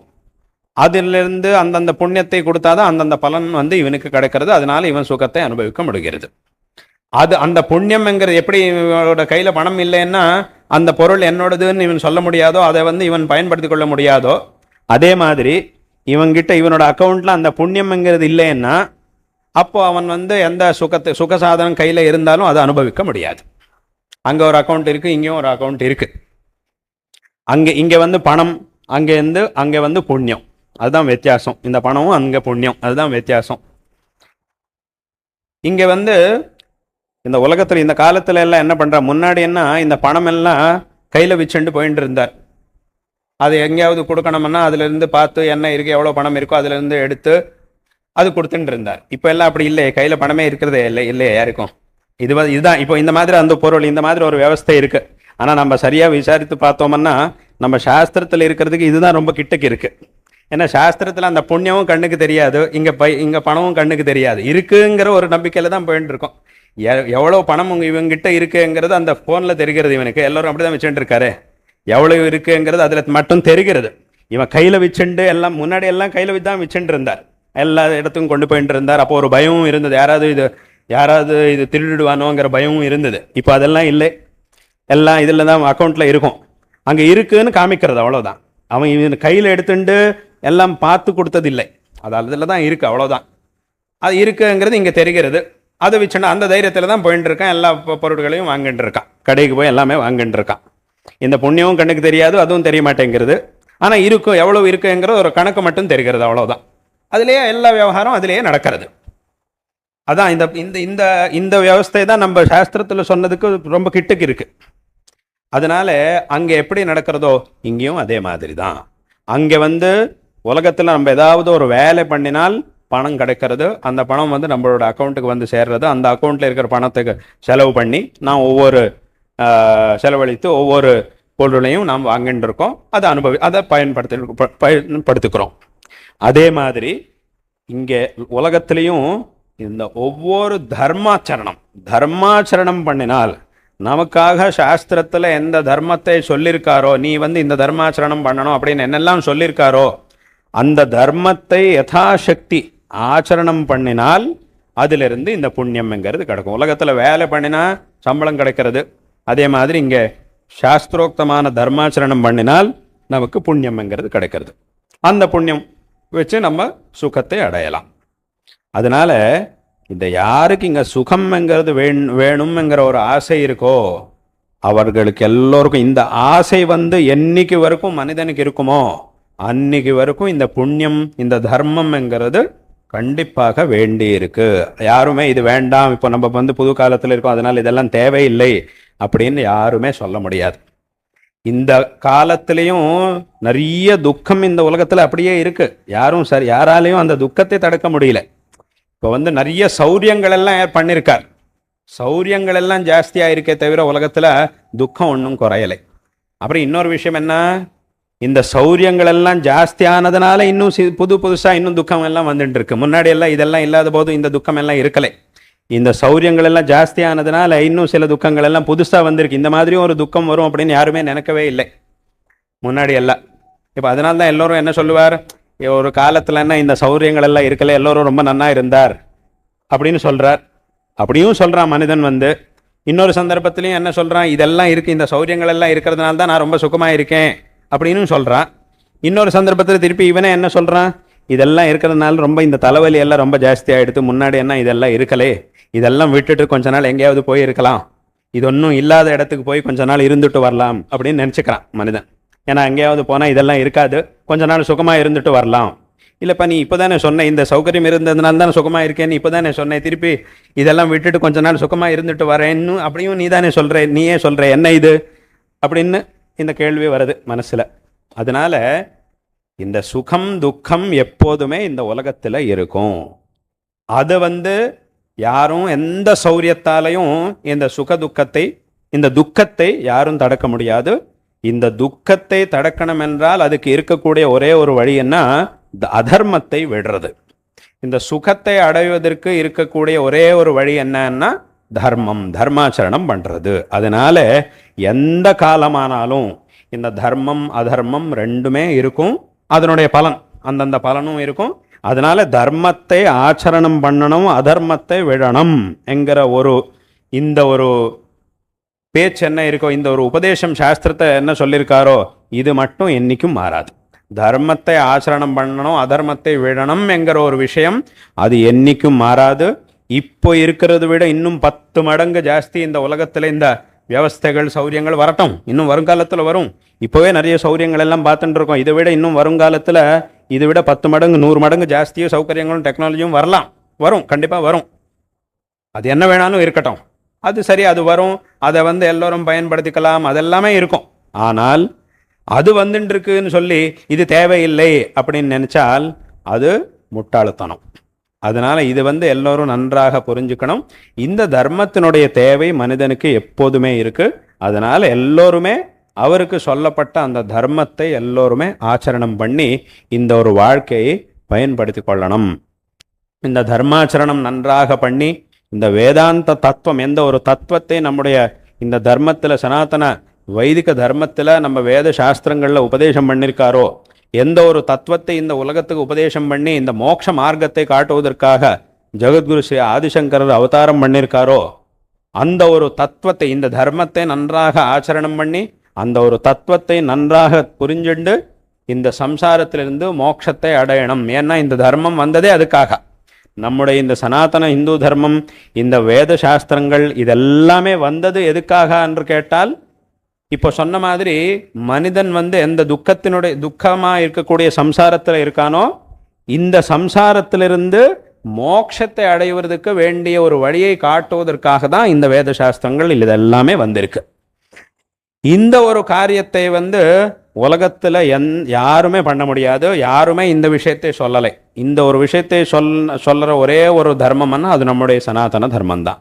அதிலிருந்து அந்தந்த புண்ணியத்தை கொடுத்தாதான் அந்தந்த பலன் வந்து இவனுக்கு கிடைக்கிறது. அதனால இவன் சுகத்தை அனுபவிக்க முடிகிறது. அது அந்த புண்ணியம்ங்கிறது எப்படி இவனோட கையில பணம் இல்லைன்னா அந்த பொருள் என்னோடதுன்னு இவன் சொல்ல முடியாதோ, அதை வந்து இவன் பயன்படுத்தி கொள்ள முடியாதோ, அதே மாதிரி இவன்கிட்ட இவனோட அக்கௌண்ட்ல அந்த புண்ணியம்ங்கிறது இல்லைன்னா அப்போ அவன் வந்து எந்த சுக சாதனம் கையில இருந்தாலும் அதை அனுபவிக்க முடியாது. அங்க ஒரு அக்கௌண்ட் இருக்கு, இங்கேயும் ஒரு அக்கௌண்ட் இருக்கு. இங்க வந்து பணம், அங்க வந்து புண்ணியம், அதுதான் வித்தியாசம். இந்த பணமும் அங்க புண்ணியம், அதுதான் வித்தியாசம். இங்க வந்து இந்த உலகத்துல இந்த காலத்துல எல்லாம் என்ன பண்றா, முன்னாடி என்ன இந்த பணம் எல்லாம் கையில வச்சுட்டு போயிட்டு இருந்தார். அது எங்கேயாவது கொடுக்கணும்னா அதுல இருந்து பார்த்து என்ன இருக்கு, எவ்வளவு பணம் இருக்கோ அதுல இருந்து எடுத்து அது கொடுத்துட்டு இருந்தார். இப்ப எல்லாம் அப்படி இல்லை, கையில பணமே இருக்கிறதே இல்லையே யாருக்கும். இதுதான் இப்போ இந்த மாதிரி அந்த பொருள், இந்த மாதிரி ஒரு வியவஸ்தை இருக்கு. ஆனா நம்ம சரியா விசாரித்து பார்த்தோம்னா நம்ம சாஸ்திரத்துல இருக்கிறதுக்கு இதுதான் ரொம்ப கிட்டக்கு இருக்கு. ஏன்னா சாஸ்திரத்தில் அந்த புண்ணியமும் கண்ணுக்கு தெரியாது, இங்கே பணமும் கண்ணுக்கு தெரியாது, இருக்குங்கிற ஒரு நம்பிக்கையில் தான் போயிட்டு இருக்கோம். எவ்வளோ பணம் இவங்கிட்ட இருக்குங்கிறது அந்த ஃபோனில் தெரிகிறது. இவனுக்கு எல்லோரும் அப்படி தான் வச்சுட்டு இருக்காரு. எவ்வளவு இருக்குங்கிறது அதில் மட்டும் தெரிகிறது. இவன் கையில் வச்சுண்டு எல்லாம் முன்னாடி எல்லாம் கையில் வச்சு தான் வச்சுட்டு இருந்தார், எல்லா இடத்துக்கும் கொண்டு போயிட்டு இருந்தார். அப்போ ஒரு பயமும் இருந்தது, யாராவது இது திருடிடுவானோங்கிற பயமும் இருந்தது. இப்போ அதெல்லாம் இல்லை, எல்லாம் இதில் தான் அக்கௌண்ட்டில் இருக்கும். அங்கே இருக்குன்னு காமிக்கிறது, அவ்வளோதான். அவன் இவன் கையில் எடுத்துட்டு எல்லாம் பார்த்து கொடுத்ததில்லை, அது அதில் தான் இருக்குது, அவ்வளோதான். அது இருக்குங்கிறது இங்கே தெரிகிறது. அதை வச்சுன்னா அந்த தைரியத்தில் தான் போயிட்டு இருக்கான், எல்லா பொருட்களையும் வாங்கிட்டு இருக்கான், கடைக்கு போய் எல்லாமே வாங்கிட்டு இருக்கான். இந்த புண்ணியமும் கண்ணுக்கு தெரியாது, அதுவும் தெரிய மாட்டேங்கிறது. ஆனால் இருக்கும், எவ்வளோ இருக்குங்கிற ஒரு கணக்கு மட்டும் தெரிகிறது, அவ்வளோதான். அதுலேயே எல்லா விவகாரம் அதிலேயே நடக்கிறது. அதான் இந்த இந்த இந்த வியவஸ்தை தான் நம்ம சாஸ்திரத்தில் சொன்னதுக்கு ரொம்ப கிட்டுக்கு இருக்கு. அதனால அங்கே எப்படி நடக்கிறதோ இங்கேயும் அதே மாதிரி தான். அங்கே உலகத்தில் நம்ம ஏதாவது ஒரு வேலை பண்ணினால் பணம் கிடைக்கிறது, அந்த பணம் நம்மளோட அக்கௌண்ட்டுக்கு சேர்றது. அந்த அக்கௌண்ட்டில் இருக்கிற பணத்துக்கு செலவு பண்ணி நாம் ஒவ்வொரு செலவழித்து ஒவ்வொரு பொருளையும் நாம் வாங்கிட்டு இருக்கோம், அதை பயன்படுத்திக்கிறோம். அதே மாதிரி இங்கே உலகத்திலையும் இந்த ஒவ்வொரு தர்மாச்சரணம் பண்ணினால், நமக்காக சாஸ்திரத்தில் எந்த தர்மத்தை சொல்லியிருக்காரோ, நீ இந்த தர்மாச்சரணம் பண்ணணும் அப்படின்னு என்னெல்லாம் சொல்லியிருக்காரோ, அந்த தர்மத்தை யதாசக்தி ஆச்சரணம் பண்ணினால் அதிலிருந்து இந்த புண்ணியம்ங்கிறது கிடைக்கும். உலகத்தில் வேலை பண்ணினா சம்பளம் கிடைக்கிறது, அதே மாதிரி இங்கே சாஸ்திரோக்தமான தர்மாச்சரணம் பண்ணினால் நமக்கு புண்ணியம்ங்கிறது கிடைக்கிறது. அந்த புண்ணியம் வச்சு நம்ம சுகத்தை அடையலாம். அதனால இந்த யாருக்கு இங்கே சுகம்ங்கிறது வேணும்ங்கிற ஒரு ஆசை இருக்கோ, அவர்களுக்கு எல்லோருக்கும் இந்த ஆசை என்னைக்கு வரைக்கும் மனிதனுக்கு இருக்குமோ அன்னைக்கு வரைக்கும் இந்த புண்ணியம், இந்த தர்மம்ங்கிறது கண்டிப்பாக வேண்டி இருக்கு. யாருமே இது வேண்டாம், இப்போ நம்ம புது காலத்தில் இருக்கோம் அதனால் இதெல்லாம் தேவையில்லை அப்படின்னு யாருமே சொல்ல முடியாது. இந்த காலத்திலையும் நிறைய துக்கம் இந்த உலகத்தில் அப்படியே இருக்கு. யாராலையும் அந்த துக்கத்தை தடுக்க முடியல. இப்போ நிறைய சௌரியங்கள் எல்லாம் பண்ணியிருக்கார், சௌரியங்கள் எல்லாம் ஜாஸ்தியாக இருக்கே தவிர உலகத்தில் துக்கம் ஒன்றும் குறையலை. அப்புறம் இன்னொரு விஷயம் என்ன, இந்த சௌரியங்கள் எல்லாம் ஜாஸ்தி ஆனதுனால இன்னும் புதுசாக இன்னும் துக்கம் எல்லாம் வந்துட்டு இருக்கு. முன்னாடி எல்லாம் இதெல்லாம் இல்லாத போது இந்த துக்கம் எல்லாம் இருக்கலை. இந்த சௌரியங்கள் எல்லாம் ஜாஸ்தி ஆனதுனால இன்னும் சில துக்கங்கள் எல்லாம் புதுசாக வந்திருக்கு. இந்த மாதிரியும் ஒரு துக்கம் வரும் அப்படின்னு யாருமே நினைக்கவே இல்லை முன்னாடி எல்லாம். இப்போ அதனால தான் எல்லோரும் என்ன சொல்லுவார், ஒரு காலத்தில் இந்த சௌரியங்கள் எல்லாம் இருக்கல, எல்லோரும் ரொம்ப நன்னா இருந்தார் அப்படின்னு சொல்கிறார். அப்படியும் சொல்கிறான் மனிதன். இன்னொரு சந்தர்ப்பத்திலையும் என்ன சொல்கிறான், இதெல்லாம் இருக்குது, இந்த சௌரியங்கள் எல்லாம் இருக்கிறதுனால தான் நான் ரொம்ப சுகமாக இருக்கேன் அப்படின்னு சொல்கிறான். இன்னொரு சந்தர்ப்பத்தில் திருப்பி இவனே என்ன சொல்கிறான், இதெல்லாம் இருக்கிறதுனால ரொம்ப இந்த தலைவலி எல்லாம் ரொம்ப ஜாஸ்தி ஆகிடுது, முன்னாடி என்ன இதெல்லாம் இருக்கலே, இதெல்லாம் விட்டுட்டு கொஞ்ச நாள் எங்கேயாவது போய் இருக்கலாம், இது ஒன்றும் இல்லாத இடத்துக்கு போய் கொஞ்ச நாள் இருந்துட்டு வரலாம் அப்படின்னு நினச்சிக்கிறான் மனிதன். ஏன்னா எங்கேயாவது போனால் இதெல்லாம் இருக்காது, கொஞ்ச நாள் சுகமாக இருந்துட்டு வரலாம். இல்லைப்பா நீ இப்போ தானே சொன்ன இந்த சௌகரியம் இருந்ததுனால தானே சுகமாக இருக்கேன்னு இப்போ தானே சொன்னேன், திருப்பி இதெல்லாம் விட்டுட்டு கொஞ்ச நாள் சுகமாக இருந்துட்டு வரேன்னு அப்படியும் நீ தானே சொல்கிற, நீயே சொல்கிற, என்ன இது அப்படின்னு இந்த கேள்வி வருது மனசில். அதனால இந்த சுகம் துக்கம் எப்போதுமே இந்த உலகத்தில் இருக்கும். அது யாரும் எந்த சௌரியத்தாலையும் இந்த சுக துக்கத்தை, இந்த துக்கத்தை யாரும் தடுக்க முடியாது. இந்த துக்கத்தை தடுக்கணும் என்றால் அதுக்கு இருக்கக்கூடிய ஒரே ஒரு வழி என்ன, அதர்மத்தை விடுறது. இந்த சுகத்தை அடைவதற்கு இருக்கக்கூடிய ஒரே ஒரு வழி என்னன்னா தர்மாச்சரணம் பண்றது. அதனால எந்த காலமானாலும் இந்த தர்மம் அதர்மம் ரெண்டுமே இருக்கும், அதனுடைய பலன் அந்தந்த பலனும் இருக்கும். அதனால தர்மத்தை ஆச்சரணம் பண்ணணும், அதர்மத்தை விடணும் என்கிற இந்த ஒரு பேச்சு என்ன இருக்கோ, இந்த ஒரு உபதேசம் சாஸ்திரத்தை என்ன சொல்லியிருக்காரோ இது மட்டும் என்னைக்கும் மாறாது. தர்மத்தை ஆச்சரணம் பண்ணணும், அதர்மத்தை விடணும் என்கிற ஒரு விஷயம் அது என்னைக்கும் மாறாது. இப்போ இருக்கிறத விட இன்னும் 10 மடங்கு ஜாஸ்தி இந்த உலகத்தில் இந்த வியவஸ்தைகள் சௌரியங்கள் வரட்டும், இன்னும் வருங்காலத்தில் வரும். இப்போவே நிறைய சௌரியங்கள் எல்லாம் பார்த்துட்டு இருக்கோம். இதை விட இன்னும் வருங்காலத்தில் இதை விட 10 மடங்கு 100 மடங்கு ஜாஸ்தியும் சௌகரியங்களும் டெக்னாலஜியும் வரும், கண்டிப்பாக வரும். அது என்ன வேணாலும் இருக்கட்டும், அது சரி, அது வரும், அதை எல்லோரும் பயன்படுத்திக்கலாம், அதெல்லாமே இருக்கும். ஆனால் அது வந்துட்டு இருக்குன்னு சொல்லி இது தேவையில்லை அப்படின்னு நினைச்சால் அது முட்டாள்தனம். அதனால இது எல்லோரும் நன்றாக புரிஞ்சுக்கணும். இந்த தர்மத்தினுடைய தேவை மனிதனுக்கு எப்போதுமே இருக்கு. அதனால எல்லோருமே அவருக்கு சொல்லப்பட்ட அந்த தர்மத்தை எல்லோருமே ஆச்சரணம் பண்ணி இந்த ஒரு வாழ்க்கையை பயன்படுத்தி கொள்ளணும். இந்த தர்மாச்சரணம் நன்றாக பண்ணி இந்த வேதாந்த தத்துவம், எந்த ஒரு தத்துவத்தை நம்முடைய இந்த தர்மத்தில், சனாதன வைதிக தர்மத்தில் நம்ம வேத சாஸ்திரங்களில் உபதேசம் பண்ணியிருக்காரோ, எந்த ஒரு தத்துவத்தை இந்த உலகத்துக்கு உபதேசம் பண்ணி இந்த மோட்ச மார்க்கத்தை காட்டுவதற்காக ஜெகத்குரு ஸ்ரீ ஆதிசங்கரர் அவதாரம் பண்ணியிருக்காரோ, அந்த ஒரு தத்துவத்தை, இந்த தர்மத்தை நன்றாக ஆச்சரணம் பண்ணி அந்த ஒரு தத்துவத்தை நன்றாக புரிஞ்சுண்டு இந்த சம்சாரத்திலிருந்து மோட்சத்தை அடையணும். ஏன்னா இந்த தர்மம் வந்ததே அதுக்காக. நம்முடைய இந்த சனாதன இந்து தர்மம், இந்த வேத சாஸ்திரங்கள் இதெல்லாமே வந்தது எதுக்காக என்று கேட்டால், இப்போ சொன்ன மாதிரி மனிதன் எந்த துக்கமாக இருக்கக்கூடிய சம்சாரத்தில் இருக்கானோ, இந்த சம்சாரத்திலிருந்து மோட்சத்தை அடைவதற்கு வேண்டிய ஒரு வழியை காட்டுவதற்காக தான் இந்த வேத சாஸ்திரங்கள் இதெல்லாமே வந்திருக்கு. இந்த ஒரு காரியத்தை உலகத்தில் யாருமே பண்ண முடியாது. யாருமே இந்த விஷயத்தை சொல்லலை. இந்த ஒரு விஷயத்தை சொல்கிற ஒரே ஒரு தர்மம்னா அது நம்முடைய சனாதன தர்மம் தான்.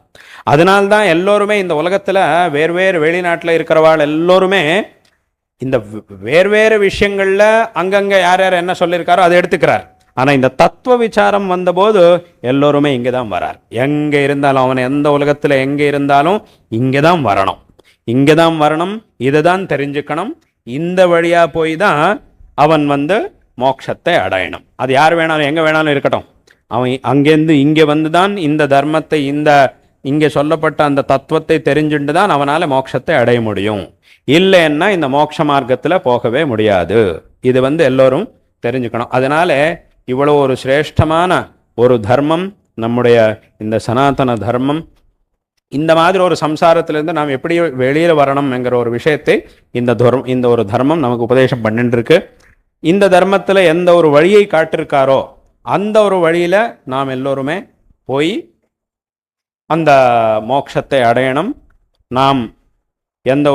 அதனால்தான் எல்லோருமே இந்த உலகத்தில் வேறு வெளிநாட்டில் இருக்கிறவாள் எல்லோருமே இந்த வேறு விஷயங்களில் அங்கங்கே யார் யார் என்ன சொல்லியிருக்காரோ அதை எடுத்துக்கிறார். ஆனால் இந்த தத்துவ விசாரம் வந்தபோது எல்லோருமே இங்கே தான் வரார். எங்கே இருந்தாலும், அவன் எந்த உலகத்தில் எங்கே இருந்தாலும் இங்கே தான் வரணும், இங்கே தான் வரணும், இதை தான் தெரிஞ்சுக்கணும். இந்த வழியாக போய் தான் அவன் மோட்சத்தை அடையணும். அது யார் வேணாலும் எங்கே வேணாலும் இருக்கட்டும், அவன் அங்கேருந்து இங்கே தான் இந்த தர்மத்தை, இங்கே சொல்லப்பட்ட அந்த தத்துவத்தை தெரிஞ்சுட்டு தான் அவனால் மோட்சத்தை அடைய முடியும். இல்லைன்னா இந்த மோட்ச மார்க்கத்தில் போகவே முடியாது. இது எல்லோரும் தெரிஞ்சுக்கணும். அதனால இவ்வளோ ஒரு சிரேஷ்டமான ஒரு தர்மம் நம்முடைய இந்த சனாதன தர்மம். இந்த மாதிரி ஒரு சம்சாரத்திலேருந்து நாம் எப்படி வெளியில் வரணும் என்கிற ஒரு விஷயத்தை இந்த ஒரு தர்மம் நமக்கு உபதேசம் பண்ணிட்டுருக்கு. இந்த தர்மத்தில் எந்த ஒரு வழியை காட்டிருக்காரோ அந்த ஒரு வழியில் நாம் எல்லோருமே போய் அந்த மோட்சத்தை அடையணும். நாம் எந்த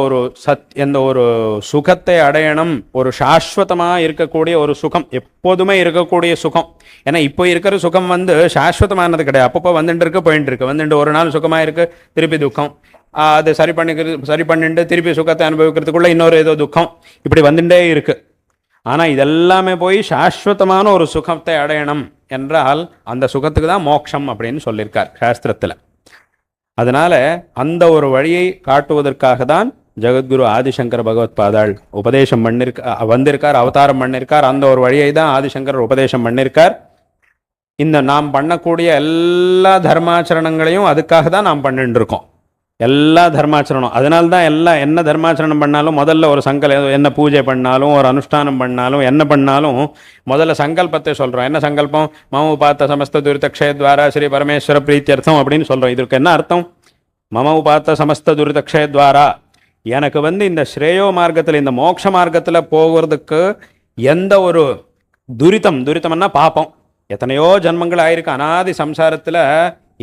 ஒரு சுகத்தை அடையணும், ஒரு சாஸ்வதமாக இருக்கக்கூடிய ஒரு சுகம், எப்போதுமே இருக்கக்கூடிய சுகம். ஏன்னா இப்போ இருக்கிற சுகம் சாஸ்வதமானது கிடையாது. அப்பப்போ வந்துட்டு இருக்கு, போயிட்டு இருக்கு. வந்துட்டு ஒரு நாள் சுகமாக இருக்கு, திருப்பி துக்கம். அது சரி பண்ணிட்டு திருப்பி சுகத்தை அனுபவிக்கிறதுக்குள்ள இன்னொரு ஏதோ துக்கம், இப்படி வந்துட்டே இருக்கு. ஆனால் இதெல்லாமே போய் சாஸ்வதமான ஒரு சுகத்தை அடையணும் என்றால் அந்த சுகத்துக்கு தான் மோட்சம் அப்படின்னு சொல்லியிருக்கார் சாஸ்திரத்தில். அதனால அந்த ஒரு வழியை காட்டுவதற்காக தான் ஜெகத்குரு ஆதிசங்கர பகவத் பாதாள் உபதேசம் வந்திருக்கார், அவதாரம் பண்ணியிருக்கார். அந்த ஒரு வழியை தான் ஆதிசங்கரர் உபதேசம் பண்ணியிருக்கார். இந்த நாம் பண்ணக்கூடிய எல்லா தர்மாச்சரணங்களையும் அதுக்காக தான் நாம் பண்ணிட்டு இருக்கோம். எல்லா தர்மாச்சரணம் அதனால்தான் என்ன தர்மாச்சரணம் பண்ணாலும் முதல்ல ஒரு என்ன பூஜை பண்ணாலும், ஒரு அனுஷ்டானம் பண்ணாலும், என்ன பண்ணாலும் முதல்ல சங்கல்பத்தை சொல்கிறோம். என்ன சங்கல்பம்? மம உபாத்த சமஸ்த துரிதக்ஷயத்வாரா ஸ்ரீ பரமேஸ்வர பிரீத்தியர்த்தம் அப்படின்னு சொல்கிறோம். இதற்கு என்ன அர்த்தம்? மம உபாத்த சமஸ்த துரிதக்ஷயத்வாரா, எனக்கு இந்த ஸ்ரேயோ மார்க்கத்தில், இந்த மோட்ச மார்க்கத்தில் போகிறதுக்கு எந்த ஒரு துரிதம்னா பாப்பம், எத்தனையோ ஜன்மங்கள் ஆயிருக்கு. அனாதி சம்சாரத்தில்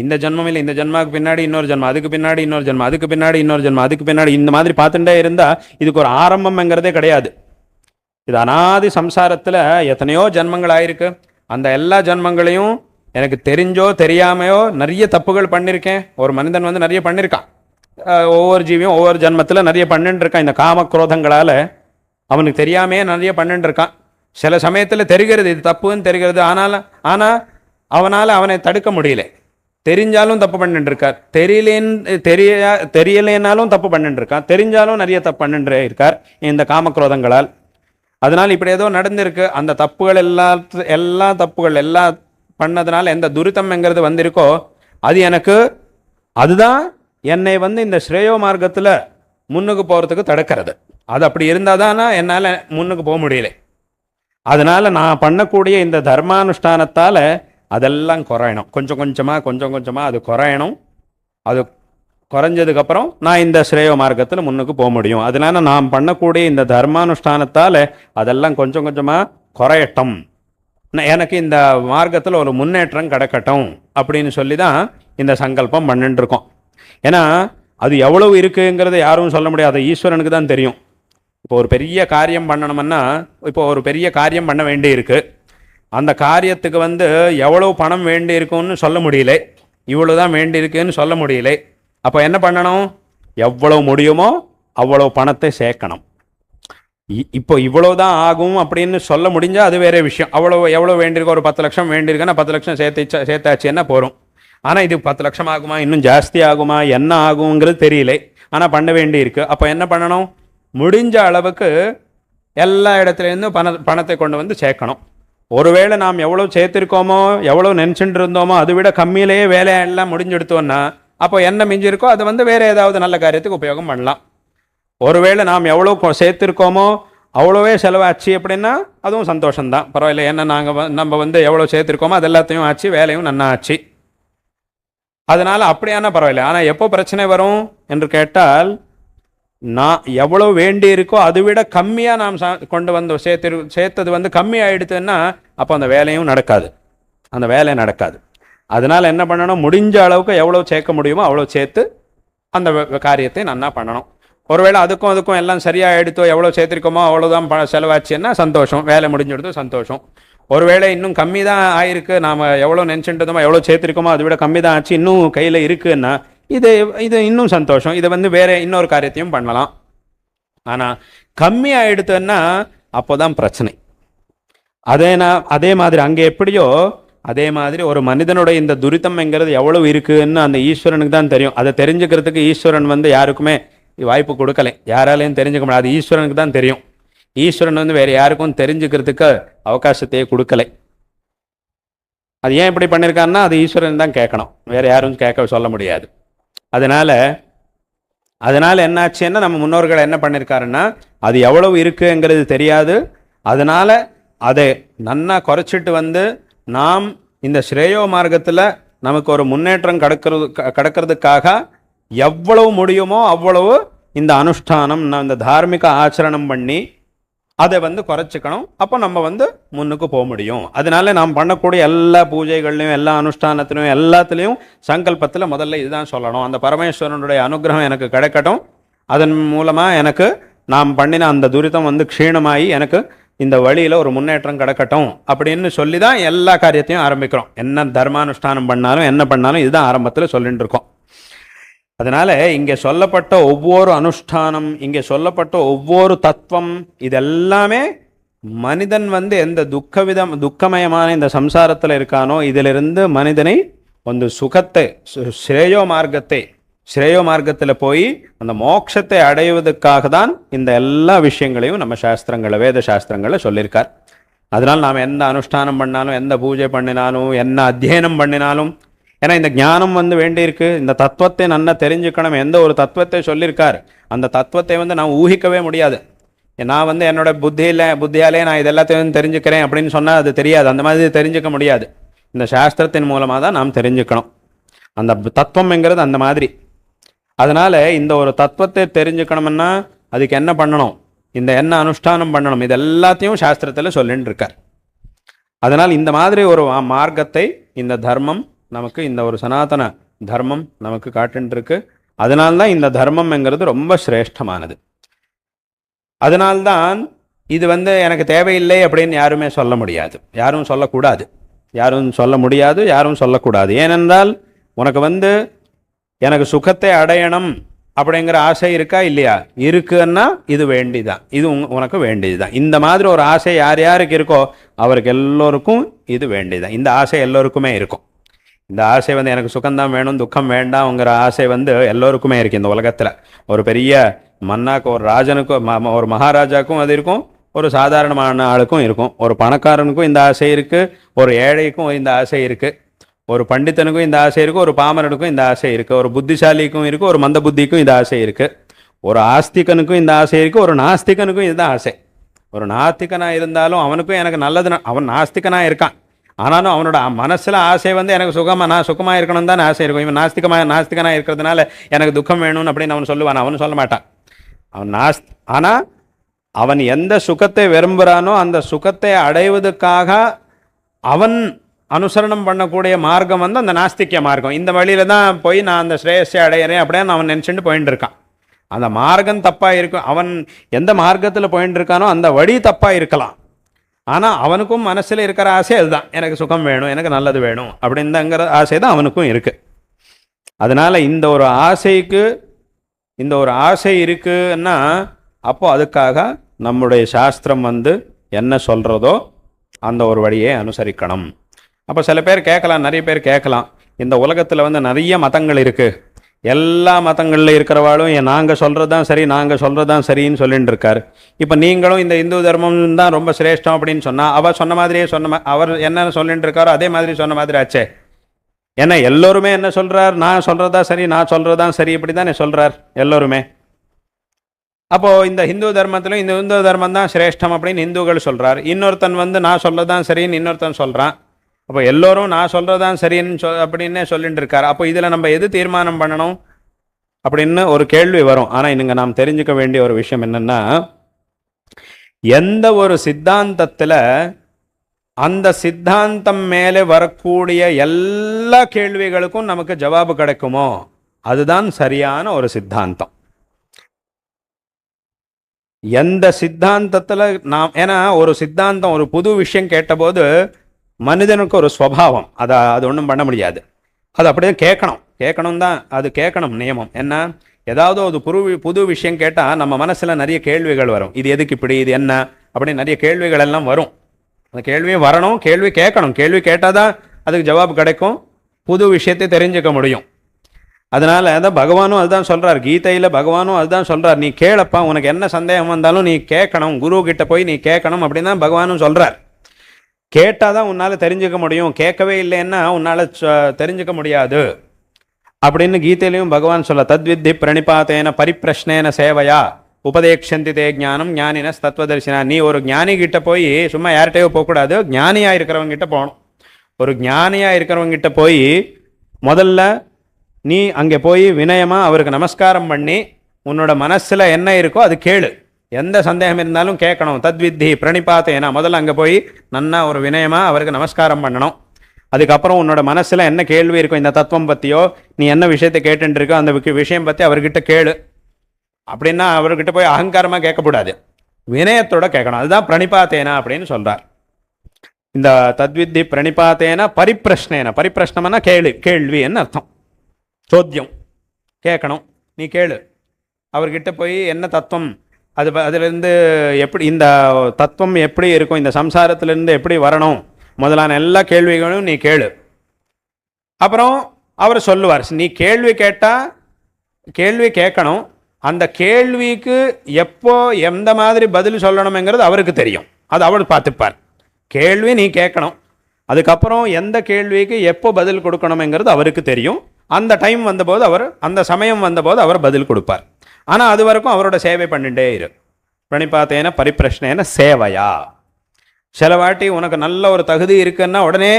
இந்த ஜென்மம் இல்லை, இந்த ஜென்மாவுக்கு பின்னாடி இன்னொரு ஜென்மம், அதுக்கு பின்னாடி இன்னொரு ஜென்மம், அதுக்கு பின்னாடி இன்னொரு ஜென்மம், அதுக்கு பின்னாடி இந்த மாதிரி பார்த்துட்டே இருந்தால் இதுக்கு ஒரு ஆரம்பம்ங்கிறதே கிடையாது. இது அனாதி சம்சாரத்தில் எத்தனையோ ஜென்மங்கள் ஆயிருக்கு. அந்த எல்லா ஜென்மங்களையும் எனக்கு தெரிஞ்சோ தெரியாமையோ நிறைய தப்புகள் பண்ணியிருக்கேன். ஒரு மனிதன் நிறைய பண்ணியிருக்கான். ஒவ்வொரு ஜீவியும் ஒவ்வொரு ஜென்மத்தில் நிறைய பண்ணிட்டு இருக்கான். இந்த காமக்ரோதங்களால் அவனுக்கு தெரியாமையே நிறைய பண்ணிட்டு இருக்கான். சில சமயத்தில் தெரிகிறது, இது தப்புன்னு தெரிகிறது. ஆனால் அவனால் அவனை தடுக்க முடியல. தெரிஞ்சாலும் தப்பு பண்ணிட்டு இருக்கார், தெரியலேனாலும் தப்பு பண்ணிட்டு இருக்கான், தெரிஞ்சாலும் நிறைய தப்பு பண்ணிட்டு இருக்கார் இந்த காமக்ரோதங்களால். அதனால் இப்படி ஏதோ நடந்திருக்கு. அந்த தப்புகள் எல்லா தப்புகள் எல்லாம் பண்ணதுனால எந்த துரிதம்ங்கிறது வந்திருக்கோ அதுதான் என்னை இந்த ஸ்ரேயோ மார்க்கத்தில் முன்னுக்கு போகிறதுக்கு தடுக்கிறது. அது அப்படி இருந்தால் தானே என்னால் முன்னுக்கு போக முடியல. அதனால் நான் பண்ணக்கூடிய இந்த தர்மானுஷ்டானத்தால் அதெல்லாம் குறையணும். கொஞ்சம் கொஞ்சமாக அது குறையணும். அது குறைஞ்சதுக்கப்புறம் நான் இந்த ஸ்ரேயோ மார்க்கத்தில் முன்னுக்கு போக முடியும். அதனால நாம் பண்ணக்கூடிய இந்த தர்மானுஷ்டானத்தால் அதெல்லாம் கொஞ்சம் கொஞ்சமாக குறையட்டும், எனக்கு இந்த மார்க்கத்தில் ஒரு முன்னேற்றம் கிடைக்கட்டும் அப்படின்னு சொல்லி தான் இந்த சங்கல்பம் பண்ணிட்டு இருக்கோம். ஏன்னா அது எவ்வளவு இருக்குங்கிறத யாரும் சொல்ல முடியாது, ஈஸ்வரனுக்கு தான் தெரியும். இப்போ ஒரு பெரிய காரியம் பண்ணணும்னா, இப்போ ஒரு பெரிய காரியம் பண்ண வேண்டி இருக்கு. அந்த காரியத்துக்கு எவ்வளவு பணம் வேண்டி இருக்குன்னு சொல்ல முடியல, இவ்வளவுதான் வேண்டி இருக்குன்னு சொல்ல முடியல. அப்போ என்ன பண்ணணும்? எவ்வளவு முடியுமோ அவ்வளவு பணத்தை சேர்க்கணும். இப்போ இவ்வளோதான் ஆகும் அப்படின்னு சொல்ல முடிஞ்சால் அது வேற விஷயம். எவ்வளோ வேண்டியிருக்கோ, ஒரு 10 லட்சம் வேண்டியிருக்குன்னா 10 லட்சம் சேர்த்தாச்சுன்னா போகிறோம். ஆனால் இது 10 லட்சம் ஆகுமா, இன்னும் ஜாஸ்தி ஆகுமா, என்ன ஆகுங்கிறது தெரியல. ஆனால் பண்ண வேண்டி இருக்கு. அப்போ என்ன பண்ணணும்? முடிஞ்ச அளவுக்கு எல்லா இடத்துலேருந்தும் பணத்தை கொண்டு வந்து சேர்க்கணும். ஒருவேளை நாம் எவ்வளோ சேர்த்திருக்கோமோ, எவ்வளோ நினச்சிட்டு இருந்தோமோ அதை விட கம்மியிலேயே வேலையெல்லாம் முடிஞ்செடுத்தோன்னா அப்போ என்ன மிஞ்சிருக்கோ அதை வந்து வேறு ஏதாவது நல்ல காரியத்துக்கு உபயோகம் பண்ணலாம். ஒருவேளை நாம் எவ்வளோ சேர்த்திருக்கோமோ அவ்வளோவே செலவாச்சு அப்படின்னா அதுவும் சந்தோஷம்தான், பரவாயில்ல. ஏன்னா நம்ம வந்து எவ்வளோ சேர்த்திருக்கோமோ அது எல்லாத்தையும் ஆச்சு, வேலையும் நன்னா ஆச்சு. அதனால் அப்படியான பரவாயில்ல. ஆனால் எப்போ பிரச்சனை வரும் என்று கேட்டால், நான் எவ்வளோ வேண்டி இருக்கோ அதை விட கம்மியாக நாம் கொண்டு வந்து சேர்த்தது வந்து கம்மி ஆகிடுதுன்னா அப்போ அந்த வேலையும் நடக்காது, அந்த வேலை நடக்காது. அதனால் என்ன பண்ணணும்? முடிஞ்ச அளவுக்கு எவ்வளோ சேர்க்க முடியுமோ அவ்வளோ சேர்த்து அந்த காரியத்தை நன்னா பண்ணணும். ஒருவேளை அதுக்கும் எல்லாம் சரியாக எடுத்தோ, எவ்வளோ சேர்த்திருக்கோமோ அவ்வளோதான் செலவாச்சுன்னா சந்தோஷம், வேலை முடிஞ்சிடுதோ சந்தோஷம். ஒருவேளை இன்னும் கம்மி தான் ஆயிருக்கு, நாம் எவ்வளோ நினச்சிட்டுருந்தோமோ எவ்வளோ சேர்த்திருக்கோமோ அதை விட கம்மி தான் ஆச்சு, இன்னும் கையில் இருக்குன்னா இது இன்னும் சந்தோஷம். இதை வந்து வேற இன்னொரு காரியத்தையும் பண்ணலாம். ஆனால் கம்மி ஆயிடுத்துன்னா அப்போ தான் பிரச்சனை. அதே மாதிரி அங்கே எப்படியோ அதே மாதிரி ஒரு மனிதனுடைய இந்த துரிதம்ங்கிறது எவ்வளவு இருக்குன்னு அந்த ஈஸ்வரனுக்கு தான் தெரியும். அதை தெரிஞ்சுக்கிறதுக்கு ஈஸ்வரன் வந்து யாருக்குமே வாய்ப்பு கொடுக்கலை, யாராலையும் தெரிஞ்சுக்க முடியாது. அது ஈஸ்வரனுக்கு தான் தெரியும். ஈஸ்வரன் வந்து வேற யாருக்கும் தெரிஞ்சுக்கிறதுக்கு அவகாசத்தையே கொடுக்கலை. அது ஏன் இப்படி பண்ணியிருக்காருன்னா அது ஈஸ்வரன் தான் கேட்கணும், வேற யாரும் கேட்க சொல்ல முடியாது. அதனால என்னாச்சுன்னா நம்ம முன்னோர்கள் என்ன பண்ணியிருக்காருன்னா அது எவ்வளவு இருக்குங்கிறது தெரியாது. அதனால அதை நன்னா குறைச்சிட்டு வந்து நாம் இந்த ஸ்ரேயோ மார்க்கத்தில் நமக்கு ஒரு முன்னேற்றம் கடக்கிறதுக்காக எவ்வளவு முடியுமோ அவ்வளவு இந்த அனுஷ்டானம், இந்த தார்மிக ஆச்சரணம் பண்ணி அதை வந்து குறைச்சிக்கணும். அப்போ நம்ம வந்து முன்னுக்கு போக முடியும். அதனால நாம் பண்ணக்கூடிய எல்லா பூஜைகள்லையும் எல்லா அனுஷ்டானத்திலையும் எல்லாத்துலேயும் சங்கல்பத்தில் முதல்ல இதுதான் சொல்லணும், அந்த பரமேஸ்வரனுடைய அனுகிரகம் எனக்கு கிடைக்கட்டும், அதன் மூலமாக எனக்கு நாம் பண்ணின அந்த துரிதம் வந்து க்ஷீணமாகி எனக்கு இந்த வழியில் ஒரு முன்னேற்றம் கிடக்கட்டும் அப்படின்னு சொல்லி தான் எல்லா காரியத்தையும் ஆரம்பிக்கிறோம். என்ன தர்மானுஷ்டானம் பண்ணாலும் என்ன பண்ணாலும் இதுதான் ஆரம்பத்தில் சொல்லிட்டு இருக்கோம். அதனால இங்கே சொல்லப்பட்ட ஒவ்வொரு அனுஷ்டானம், இங்கே சொல்லப்பட்ட ஒவ்வொரு தத்துவம், இதெல்லாமே மனிதன் வந்து எந்த துக்கமயமான இந்த சம்சாரத்தில் இருக்கானோ இதிலிருந்து மனிதனை வந்து சுகத்தை, ஸ்ரேயோ மார்க்கத்தில் போய் அந்த மோட்சத்தை அடைவதற்காக தான் இந்த எல்லா விஷயங்களையும் நம்ம சாஸ்திரங்களை, வேத சாஸ்திரங்களை சொல்லியிருக்கார். அதனால் நாம் எந்த அனுஷ்டானம் பண்ணாலும், எந்த பூஜை பண்ணினாலும், என்ன அத்தியனம் பண்ணினாலும், ஏன்னா இந்த ஞானம் வந்து வேண்டியிருக்கு, இந்த தத்துவத்தை நல்லா தெரிஞ்சுக்கணும். எந்த ஒரு தத்துவத்தை சொல்லியிருக்கார் அந்த தத்துவத்தை வந்து நான் ஊகிக்கவே முடியாது. நான் வந்து என்னோட புத்தியாலே நான் இதெல்லாத்தையும் தெரிஞ்சுக்கிறேன் அப்படின்னு சொன்னால் அது தெரியாது, அந்த மாதிரி தெரிஞ்சுக்க முடியாது. இந்த சாஸ்திரத்தின் மூலமாக தான் நாம் தெரிஞ்சுக்கணும். அந்த தத்துவம்ங்கிறது அந்த மாதிரி. அதனால இந்த ஒரு தத்துவத்தை தெரிஞ்சுக்கணும்னா அதுக்கு என்ன பண்ணணும், இந்த என்ன அனுஷ்டானம் பண்ணணும், இது எல்லாத்தையும் சாஸ்திரத்தில் சொல்லிட்டு இருக்கார். அதனால் இந்த மாதிரி ஒரு மார்க்கத்தை இந்த தர்மம் நமக்கு, இந்த ஒரு சனாதன தர்மம் நமக்கு காட்டுன்னு இருக்கு. அதனால்தான் இந்த தர்மம்ங்கிறது ரொம்ப சிரேஷ்டமானது. அதனால்தான் இது வந்து எனக்கு தேவையில்லை அப்படின்னு யாருமே சொல்ல முடியாது, யாரும் சொல்லக்கூடாது, யாரும் சொல்லக்கூடாது. ஏனென்றால் உனக்கு வந்து எனக்கு சுகத்தை அடையணும் அப்படிங்கிற ஆசை இருக்கா இல்லையா? இருக்குன்னா இது வேண்டிதான், இது உனக்கு வேண்டியதுதான். இந்த மாதிரி ஒரு ஆசை யார் யாருக்கு இருக்கோ அவருக்கு எல்லோருக்கும் இது வேண்டியதான். இந்த ஆசை எல்லோருக்குமே இருக்கும். இந்த ஆசை வந்து எனக்கு சுகம்தான் வேணும், துக்கம் வேண்டாம்ங்கிற ஆசை வந்து எல்லோருக்குமே இருக்கு இந்த உலகத்தில். ஒரு பெரிய மன்னாக்கு, ஒரு ராஜனுக்கும், ஒரு மகாராஜாக்கும் அது இருக்கும், ஒரு சாதாரணமான ஆளுக்கும் இருக்கும். ஒரு பணக்காரனுக்கும் இந்த ஆசை இருக்கு, ஒரு ஏழைக்கும் இந்த ஆசை இருக்கு, ஒரு பண்டிதனுக்கும் இந்த ஆசை இருக்கு, ஒரு பாமரனுக்கும் இந்த ஆசை இருக்கு, ஒரு புத்திசாலிக்கும் இருக்கு, ஒரு மந்த புத்திக்கும் இந்த ஆசை இருக்கு, ஒரு ஆஸ்திகனுக்கும் இந்த ஆசை இருக்கு, ஒரு நாஸ்திகனுக்கும் இதுதான் ஆசை. ஒரு நாஸ்திகனா இருந்தாலும் அவனுக்கும் எனக்கு நல்லது, அவன் நாஸ்திகனா இருக்கான், ஆனாலும் அவனோட மனசுல ஆசை வந்து எனக்கு நான் சுகமா இருக்கணும் தான் ஆசை இருக்கும். இவன் நாஸ்திகனா இருக்கிறதுனால எனக்கு துக்கம் வேணும்னு அப்படின்னு அவன் சொல்லுவான், அவனு சொல்ல மாட்டான். அவன் ஆனா அவன் எந்த சுகத்தை விரும்புகிறானோ அந்த சுகத்தை அடைவதற்காக அவன் அனுசரணம் பண்ணக்கூடிய மார்க்கம் வந்து அந்த நாஸ்திக மார்க்கம். இந்த வழியில தான் போய் நான் அந்த ஸ்ரேயஸை அடையிறேன் அப்படின்னு அவன் நினச்சிட்டு போயிட்டு இருக்கான். அந்த மார்க்கம் தப்பாக இருக்கும். அவன் எந்த மார்க்கத்தில் போயிட்டு இருக்கானோ அந்த வழி தப்பாக இருக்கலாம், ஆனால் அவனுக்கும் மனசில் இருக்கிற ஆசை அதுதான், எனக்கு சுகம் வேணும், எனக்கு நல்லது வேணும் அப்படிங்கிற ஆசை தான் அவனுக்கும் இருக்குது. அதனால் இந்த ஒரு ஆசை இருக்குன்னா அப்போ அதுக்காக நம்முடைய சாஸ்திரம் என்ன சொல்கிறதோ அந்த ஒரு வழியை அனுசரிக்கணும். அப்போ சில பேர் கேட்கலாம், நிறைய பேர் கேட்கலாம், இந்த உலகத்தில் நிறைய மதங்கள் இருக்குது, எல்லா மதங்களில் இருக்கிறவாளும் நாங்கள் சொல்கிறது தான் சரி, நாங்கள் சொல்கிறது தான் சரின்னு சொல்லிட்டு இருக்கார். இப்போ நீங்களும் இந்த இந்து தர்மம் தான் ரொம்ப சிரேஷ்டம் அப்படின்னு சொன்னால், அவர் சொன்ன மாதிரியே அவர் என்ன சொல்லிட்டு இருக்காரோ அதே மாதிரி சொன்ன மாதிரி ஆச்சே. ஏன்னா எல்லோருமே என்ன சொல்கிறார், நான் சொல்கிறதா சரி, நான் சொல்கிறதான் சரி, இப்படி தானே சொல்கிறார் எல்லோருமே. அப்போது இந்த ஹிந்து தர்மத்திலும் இந்த இந்து தர்மம் தான் சிரேஷ்டம் அப்படின்னு இந்துக்கள் சொல்கிறார். இன்னொருத்தன் நான் சொல்கிறதான் சரின்னு இன்னொருத்தன் சொல்கிறான். அப்போ எல்லோரும் நான் சொல்கிறதான் சரின்னு அப்படின்னே சொல்லிட்டு இருக்கார். அப்போ இதில் நம்ம எது தீர்மானம் பண்ணணும் அப்படின்னு ஒரு கேள்வி வரும். ஆனால் இங்கே நாம் தெரிஞ்சுக்க வேண்டிய ஒரு விஷயம் என்னென்னா, எந்த ஒரு சித்தாந்தத்தில் அந்த சித்தாந்தம் மேலே வரக்கூடிய எல்லா கேள்விகளுக்கும் நமக்கு ஜவாபு கிடைக்குமோ அதுதான் சரியான ஒரு சித்தாந்தம். எந்த சித்தாந்தத்தில் ஏன்னா ஒரு சித்தாந்தம், ஒரு புது விஷயம் கேட்டபோது மனிதனுக்கு ஒரு ஸ்வபாவம், அது ஒன்றும் பண்ண முடியாது, அது அப்படியே கேட்கணும் தான், அது கேட்கணும் நியமம். என்ன, ஏதாவது ஒரு புது விஷயம் கேட்டால் நம்ம மனசில் நிறைய கேள்விகள் வரும். இது எதுக்கு இப்படி, இது என்ன அப்படின்னு நிறைய கேள்விகள் எல்லாம் வரும். அந்த கேள்வி வரணும், கேள்வி கேட்கணும், கேள்வி கேட்டால் தான் அதுக்கு ஜவாப் கிடைக்கும், புது விஷயத்தை தெரிஞ்சுக்க முடியும். அதனால அதான் பகவானும் அதுதான் சொல்கிறார், கீதையில் பகவானும் அதுதான் சொல்கிறார், நீ கேளப்பா, உனக்கு என்ன சந்தேகம் வந்தாலும் நீ கேட்கணும், குரு கிட்ட போய் நீ கேட்கணும் அப்படின்னு தான் பகவானும் சொல்கிறார். கேட்டால் தான் உன்னால் தெரிஞ்சுக்க முடியும், கேட்கவே இல்லைன்னா உன்னால் தெரிஞ்சுக்க முடியாது அப்படின்னு கீதையிலையும் பகவான் சொல்ல, தத்வித்தி பிரணிபாத்தேன பரிப்பிரஷ்னேன சேவையா உபதேக்ஷந்தி தே ஞானம் ஞானின தத்துவதர்சினா. நீ ஒரு ஞானி கிட்ட போய் சும்மா யார்கிட்டயோ போகக்கூடாது, ஞானியாக இருக்கிறவங்க கிட்ட போகணும். ஒரு ஞானியாக இருக்கிறவங்க கிட்ட போய் முதல்ல நீ அங்கே போய் வினயமாக அவருக்கு நமஸ்காரம் பண்ணி உன்னோட மனசில் என்ன இருக்கோ அது கேளு, எந்த சந்தேகம் இருந்தாலும் கேட்கணும். தத்வித்தி பிரணிபாத்தேனா, முதல்ல அங்கே போய் நன்னா ஒரு வினயமாக அவருக்கு நமஸ்காரம் பண்ணணும். அதுக்கப்புறம் உன்னோட மனசில் என்ன கேள்வி இருக்கோ, இந்த தத்துவம் பற்றியோ நீ என்ன விஷயத்தை கேட்டுருக்கோ அந்த விஷயம் பற்றி அவர்கிட்ட கேளு. அப்படின்னா அவர்கிட்ட போய் அகங்காரமாக கேட்கக்கூடாது, வினயத்தோட கேட்கணும். அதுதான் பிரணிபாத்தேனா அப்படின்னு சொல்கிறார். இந்த தத்வித்தி பிரணிபாத்தேன பரிப்பிரஷ்னேன, பரிப்பிரஷ்னம்னா கேள்வின்னு அர்த்தம், சோத்தியம் கேட்கணும், நீ கேளு. அவர்கிட்ட போய் என்ன தத்துவம், அதுலேருந்து எப்படி இந்த தத்துவம் எப்படி இருக்கும், இந்த சம்சாரத்திலேருந்து எப்படி வரணும் முதலான எல்லா கேள்விகளும் நீ கேளு. அப்புறம் அவர் சொல்லுவார், நீ கேள்வி கேட்டால் கேள்வி கேட்கணும், அந்த கேள்விக்கு எப்போ எந்த மாதிரி பதில் சொல்லணுங்கிறது அவருக்கு தெரியும், அது அவர் பார்த்துப்பார். கேள்வி நீ கேட்கணும், அதுக்கப்புறம் எந்த கேள்விக்கு எப்போ பதில் கொடுக்கணுங்கிறது அவருக்கு தெரியும். அந்த டைம் வந்தபோது அவர், அந்த சமயம் வந்தபோது அவர் பதில் கொடுப்பார். ஆனால் அது வரைக்கும் அவரோட சேவை பண்ணிட்டே இரு. பிரணிபாத்தேன பரிப்பிரஷ்னேன சேவையா. சில வாட்டி உனக்கு நல்ல ஒரு தகுதி இருக்குன்னா உடனே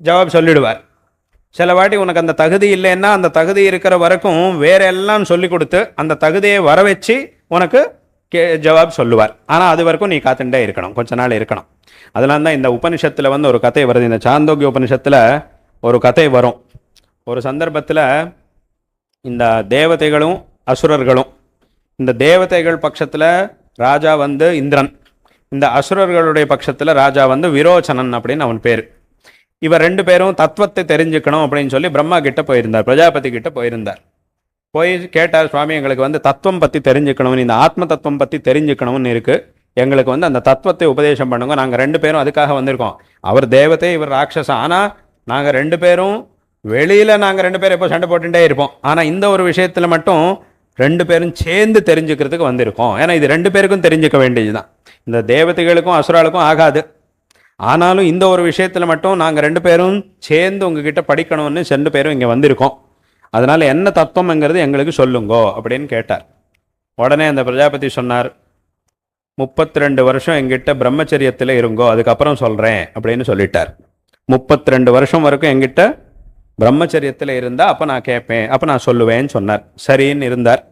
ஜவாப் சொல்லிடுவார். சில வாட்டி உனக்கு அந்த தகுதி இல்லைன்னா அந்த தகுதி இருக்கிற வரைக்கும் வேற எல்லாம் சொல்லி கொடுத்து அந்த தகுதியை வர வச்சு உனக்கு ஜவாப் சொல்லுவார். ஆனால் அது வரைக்கும் நீ காத்துட்டே இருக்கணும், கொஞ்ச நாள் இருக்கணும். அதெல்லாம் தான் இந்த உபனிஷத்தில் ஒரு கதை வருது. இந்த சாந்தோக்கிய உபனிஷத்தில் ஒரு கதை வரும். ஒரு சந்தர்ப்பத்தில் இந்த தேவதைகளும் அசுரர்களும், இந்த தேவதைகள் பட்சத்தில் ராஜா இந்திரன், இந்த அசுரர்களுடைய பட்சத்தில் ராஜா விரோச்சனன் அப்படின்னு அவன் பேர். இவர் ரெண்டு பேரும் தத்துவத்தை தெரிஞ்சுக்கணும் அப்படின்னு சொல்லி பிரம்மா கிட்ட போயிருந்தார், பிரஜாபதி கிட்ட போயிருந்தார். போய் கேட்டார், சுவாமி எங்களுக்கு தத்துவம் பற்றி தெரிஞ்சுக்கணும்னு, இந்த ஆத்ம தத்துவம் பற்றி தெரிஞ்சுக்கணும்னு இருக்குது, எங்களுக்கு அந்த தத்துவத்தை உபதேசம் பண்ணுங்க, நாங்கள் ரெண்டு பேரும் அதுக்காக வந்திருக்கோம். அவர் தேவதை, இவர் ராட்சசம். ஆனால் நாங்கள் ரெண்டு பேரும் வெளியில் நாங்கள் ரெண்டு பேரும் எப்போ சண்டை போட்டுட்டே இருப்போம், ஆனால் இந்த ஒரு விஷயத்தில் மட்டும் ரெண்டு பேரும் சேர்ந்து தெரிஞ்சுக்கிறதுக்கு வந்திருக்கோம். ஏன்னா இது ரெண்டு பேருக்கும் தெரிஞ்சுக்க வேண்டியது தான், இந்த தேவதைகளுக்கும் அசுராளுக்கும் ஆகாது. ஆனாலும் இந்த ஒரு விஷயத்தில் மட்டும் நாங்கள் ரெண்டு பேரும் சேர்ந்து உங்ககிட்ட படிக்கணும்னு ரெண்டு பேரும் இங்கே வந்திருக்கோம், அதனால் என்ன தத்துவம்ங்கிறது எங்களுக்கு சொல்லுங்கோ அப்படின்னு கேட்டார். உடனே அந்த பிரஜாபதி சொன்னார், 32 வருஷம் எங்கிட்ட பிரம்மச்சரியத்தில் இருங்கோ, அதுக்கப்புறம் சொல்கிறேன் அப்படின்னு சொல்லிட்டார். 32 வருஷம் வரைக்கும் எங்கிட்ட பிரம்மச்சரியத்தில் இருந்தால் அப்போ நான் கேட்பேன், அப்போ நான் சொல்லுவேன்னு சொன்னார். சரின்னு இருந்தார்.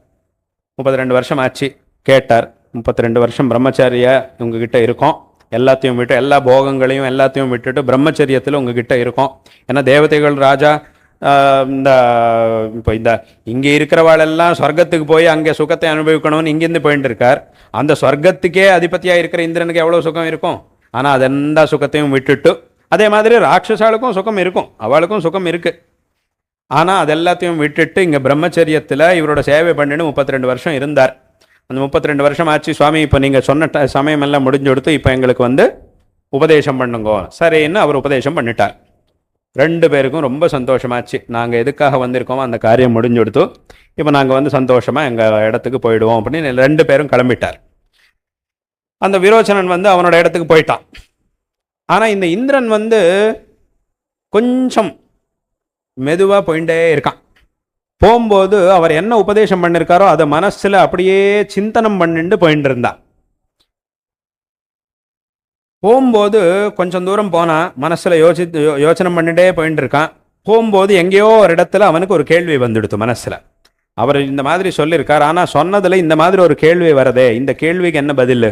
32 வருஷம் ஆச்சு. கேட்டார், 32 வருஷம் பிரம்மச்சாரியா உங்ககிட்ட இருக்கோம், எல்லாத்தையும் விட்டு எல்லா போகங்களையும் எல்லாத்தையும் விட்டுட்டு பிரம்மச்சரியத்தில் உங்ககிட்ட இருக்கோம். ஏன்னா தேவதைகள் ராஜா இப்போ இந்த இங்கே இருக்கிறவாளெல்லாம் சொர்க்கத்துக்கு போய் அங்கே சுகத்தை அனுபவிக்கணும்னு இங்கேருந்து போயிட்டு இருக்கார். அந்த சொர்க்கத்துக்கே அதிபதியாக இருக்கிற இந்திரனுக்கு எவ்வளோ சுகம் இருக்கும். ஆனால் அது எந்த சுகத்தையும் விட்டுட்டு, அதே மாதிரி ராட்சசாளுக்கும் சுகம் இருக்கும், அவளுக்கும் சுகம் இருக்கு. ஆனால் அது எல்லாத்தையும் விட்டுட்டு இங்கே பிரம்மச்சரியத்தில் இவரோட சேவை பண்ணிட்டு 32 வருஷம் இருந்தார். அந்த 32 வருஷம் ஆச்சு சுவாமி, இப்போ நீங்கள் சொன்ன சமயம் எல்லாம் முடிஞ்சு கொடுத்து இப்போ எங்களுக்கு உபதேசம் பண்ணுங்கோ. சரின்னு அவர் உபதேசம் பண்ணிட்டார். 2 பேருக்கும் ரொம்ப சந்தோஷமாச்சு. நாங்கள் எதுக்காக வந்திருக்கோமோ அந்த காரியம் முடிஞ்சு கொடுத்து இப்போ நாங்கள் சந்தோஷமாக எங்கள் இடத்துக்கு போயிடுவோம் அப்படின்னு 2 பேரும் கிளம்பிட்டார். அந்த விரோச்சனன் அவனோட இடத்துக்கு போயிட்டான். ஆனால் இந்த இந்திரன் கொஞ்சம் மெதுவாக போயிட்டே இருக்கான். போகும்போது அவர் என்ன உபதேசம் பண்ணியிருக்காரோ அதை மனசில் அப்படியே சிந்தனம் பண்ணிட்டு போயிட்டு இருந்தான். போகும்போது கொஞ்சம் தூரம் போனால் மனசில் யோசனை பண்ணிட்டே போயிட்டு இருக்கான். போகும்போது எங்கேயோ ஒரு இடத்துல அவனுக்கு ஒரு கேள்வி வந்துடுத்து மனசில். அவர் இந்த மாதிரி சொல்லியிருக்கார், ஆனால் சொன்னதில் இந்த மாதிரி ஒரு கேள்வி வரதே, இந்த கேள்விக்கு என்ன பதில்?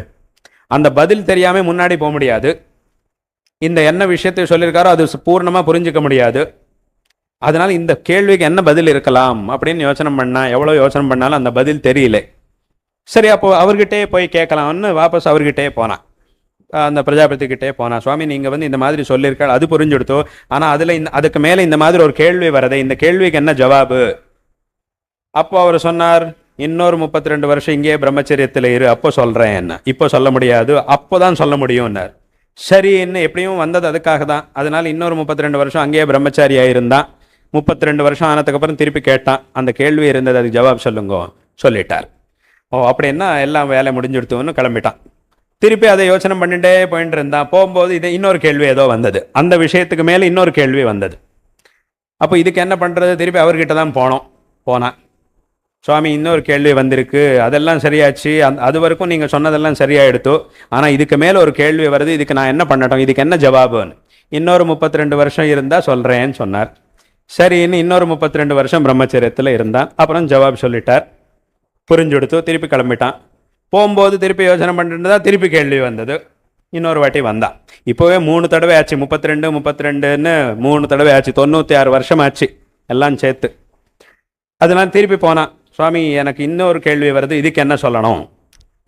அந்த பதில் தெரியாமல் முன்னாடி போக முடியாது. இந்த என்ன விஷயத்தை சொல்லியிருக்காரோ அது பூர்ணமாக புரிஞ்சிக்க முடியாது. அதனால் இந்த கேள்விக்கு என்ன பதில் இருக்கலாம் அப்படின்னு யோசனை பண்ணால் எவ்வளோ யோசனை பண்ணாலும் அந்த பதில் தெரியல. சரி, அப்போ அவர்கிட்டே போய் கேட்கலாம்னு வாபஸ் அவர்கிட்டே போனான். அந்த பிரஜாபதிக்கிட்டே போனான். சுவாமி, நீங்கள் இந்த மாதிரி சொல்லியிருக்காள், அது புரிஞ்சுடுத்தோ, ஆனால் அதுக்கு மேலே இந்த மாதிரி ஒரு கேள்வி வரதே, இந்த கேள்விக்கு என்ன ஜவாபு? அப்போ அவர் சொன்னார், இன்னொரு 32 வருஷம் இங்கே பிரம்மச்சரியத்தில் இரு, அப்போ சொல்கிறேன். என்ன இப்போ சொல்ல முடியாது, அப்போ தான் சொல்ல முடியும்னார். சரி, என்ன எப்படியும் வந்தது அதுக்காக தான். அதனால் இன்னொரு 32 வருஷம் அங்கேயே பிரம்மச்சாரியாக இருந்தான். 32 வருஷம் ஆனதுக்கப்புறம் திருப்பி கேட்டான். அந்த கேள்வி இருந்தது, அதுக்கு ஜவாப் சொல்லுங்க சொல்லிட்டார். அப்படின்னா எல்லாம் வேலை முடிஞ்சுடுத்துன்னு கிளம்பிட்டான். திருப்பி அதை யோசனை பண்ணிட்டே போயிட்டு இருந்தான். போகும்போது இன்னொரு கேள்வி ஏதோ வந்தது. அந்த விஷயத்துக்கு மேலே இன்னொரு கேள்வி வந்தது. அப்போ இதுக்கு என்ன பண்ணுறது? திருப்பி அவர்கிட்ட தான் போனான். சுவாமி, இன்னொரு கேள்வி வந்திருக்கு, அதெல்லாம் சரியாச்சு, அது வரைக்கும் நீங்கள் சொன்னதெல்லாம் சரியாக எடுத்தோ, ஆனால் இதுக்கு மேலே ஒரு கேள்வி வருது, இதுக்கு நான் என்ன பண்ணட்டும், இதுக்கு என்ன ஜவாபுன்னு. இன்னொரு 32 வருஷம் இருந்தால் சொல்கிறேன்னு சொன்னார். சரின்னு இன்னொரு 32 வருஷம் பிரம்மச்சரியத்தில் இருந்தான். அப்புறம் ஜவாப் சொல்லிட்டார், புரிஞ்சுடுத்து திருப்பி கிளம்பிட்டான். போகும்போது திருப்பி யோசனை பண்ணிட்டு தான் திருப்பி கேள்வி வந்தது. இன்னொரு வாட்டி வந்தான். இப்போவே 3 தடவை ஆச்சு, 32ன்னு 3 தடவை ஆச்சு, 96 வருஷம் ஆச்சு எல்லாம் சேர்த்து. அதெல்லாம் திருப்பி போனான். சுவாமி, எனக்கு இன்னொரு கேள்வி வருது, இதுக்கு என்ன சொல்லணும்?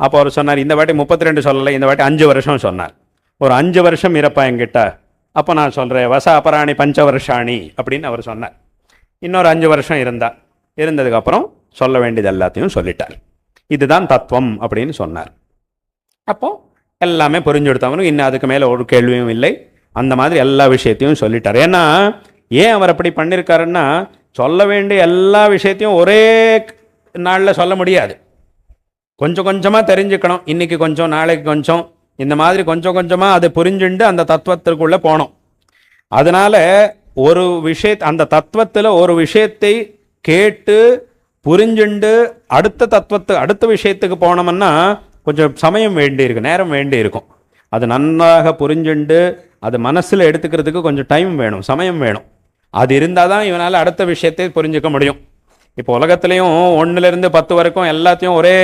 அப்போ அவர் சொன்னார், இந்த வாட்டி 32 சொல்லலை, இந்த வாட்டி 5 வருஷம் சொன்னார். ஒரு 5 வருஷம் இருப்பா என்கிட்ட, அப்போ நான் சொல்கிறேன், வச அபராணி 5 வருஷாணி அப்படின்னு அவர் சொன்னார். இன்னொரு 5 வருஷம் இருந்ததுக்கப்புறம் சொல்ல வேண்டியது எல்லாத்தையும் சொல்லிட்டார். இதுதான் தத்துவம் அப்படின்னு சொன்னார். அப்போ எல்லாமே புரிஞ்சு கொடுத்தவனுக்கு இன்னும் அதுக்கு மேலே ஒரு கேள்வியும் இல்லை. அந்த மாதிரி எல்லா விஷயத்தையும் சொல்லிட்டார். ஏன்னா ஏன் அவர் அப்படி பண்ணியிருக்காருன்னா, சொல்ல வேண்டிய எல்லா விஷயத்தையும் ஒரே நாளில் சொல்ல முடியாது. கொஞ்சம் கொஞ்சமாக தெரிஞ்சுக்கணும். இன்றைக்கி கொஞ்சம், நாளைக்கு கொஞ்சம், இந்த மாதிரி கொஞ்சம் கொஞ்சமாக அதை புரிஞ்சுண்டு அந்த தத்துவத்திற்குள்ளே போனோம். அதனால் அந்த தத்துவத்தில் ஒரு விஷயத்தை கேட்டு புரிஞ்சுண்டு அடுத்த விஷயத்துக்கு போனோம்னா கொஞ்சம் சமயம் வேண்டியிருக்கு, நேரம் வேண்டி இருக்கும். அது நன்றாக புரிஞ்சுண்டு அது மனசில் எடுத்துக்கிறதுக்கு கொஞ்சம் டைம் வேணும், சமயம் வேணும். அது இருந்தால் தான் இவனால் அடுத்த விஷயத்தை புரிஞ்சுக்க முடியும். இப்போ உலகத்துலேயும் 1லேருந்து 10 வரைக்கும் எல்லாத்தையும் ஒரே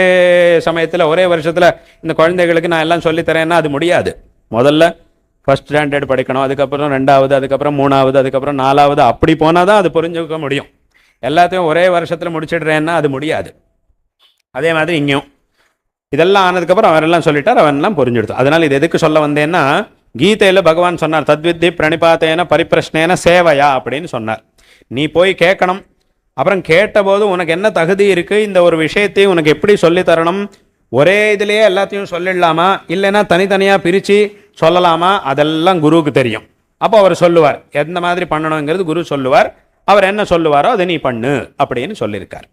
சமயத்தில் ஒரே வருஷத்தில் இந்த குழந்தைகளுக்கு நான் எல்லாம் சொல்லித்தரேன்னா அது முடியாது. முதல்ல ஃபர்ஸ்ட் ஸ்டாண்டர்ட் படிக்கணும், அதுக்கப்புறம் 2வது, அதுக்கப்புறம் 3வது, அதுக்கப்புறம் 4வது, அப்படி போனால் தான் அது புரிஞ்சுக்க முடியும். எல்லாத்தையும் ஒரே வருஷத்தில் முடிச்சிடுறேன்னா அது முடியாது. அதே மாதிரி இங்கேயும் இதெல்லாம் ஆனதுக்கப்புறம் அவரெல்லாம் சொல்லிட்டார், அவனெல்லாம் புரிஞ்சுடுத்து. அதனால் இது எதுக்கு சொல்ல வந்தேன்னா, கீதையில் பகவான் சொன்னார், தத்வித்தி பிரணிபாத்தேன பரிப்பிரஷ்னேன சேவையா அப்படின்னு சொன்னார். நீ போய் கேட்கணும். அப்புறம் கேட்டபோது உனக்கு என்ன தகுதி இருக்குது, இந்த ஒரு விஷயத்தையும் உனக்கு எப்படி சொல்லித்தரணும், ஒரே இதிலேயே எல்லாத்தையும் சொல்லிடலாமா, இல்லைன்னா தனித்தனியாக பிரித்து சொல்லலாமா, அதெல்லாம் குருவுக்கு தெரியும். அப்போ அவர் சொல்லுவார் எந்த மாதிரி பண்ணணுங்கிறது குரு சொல்லுவார். அவர் என்ன சொல்லுவாரோ அதை நீ பண்ணு அப்படின்னு சொல்லியிருக்கார்.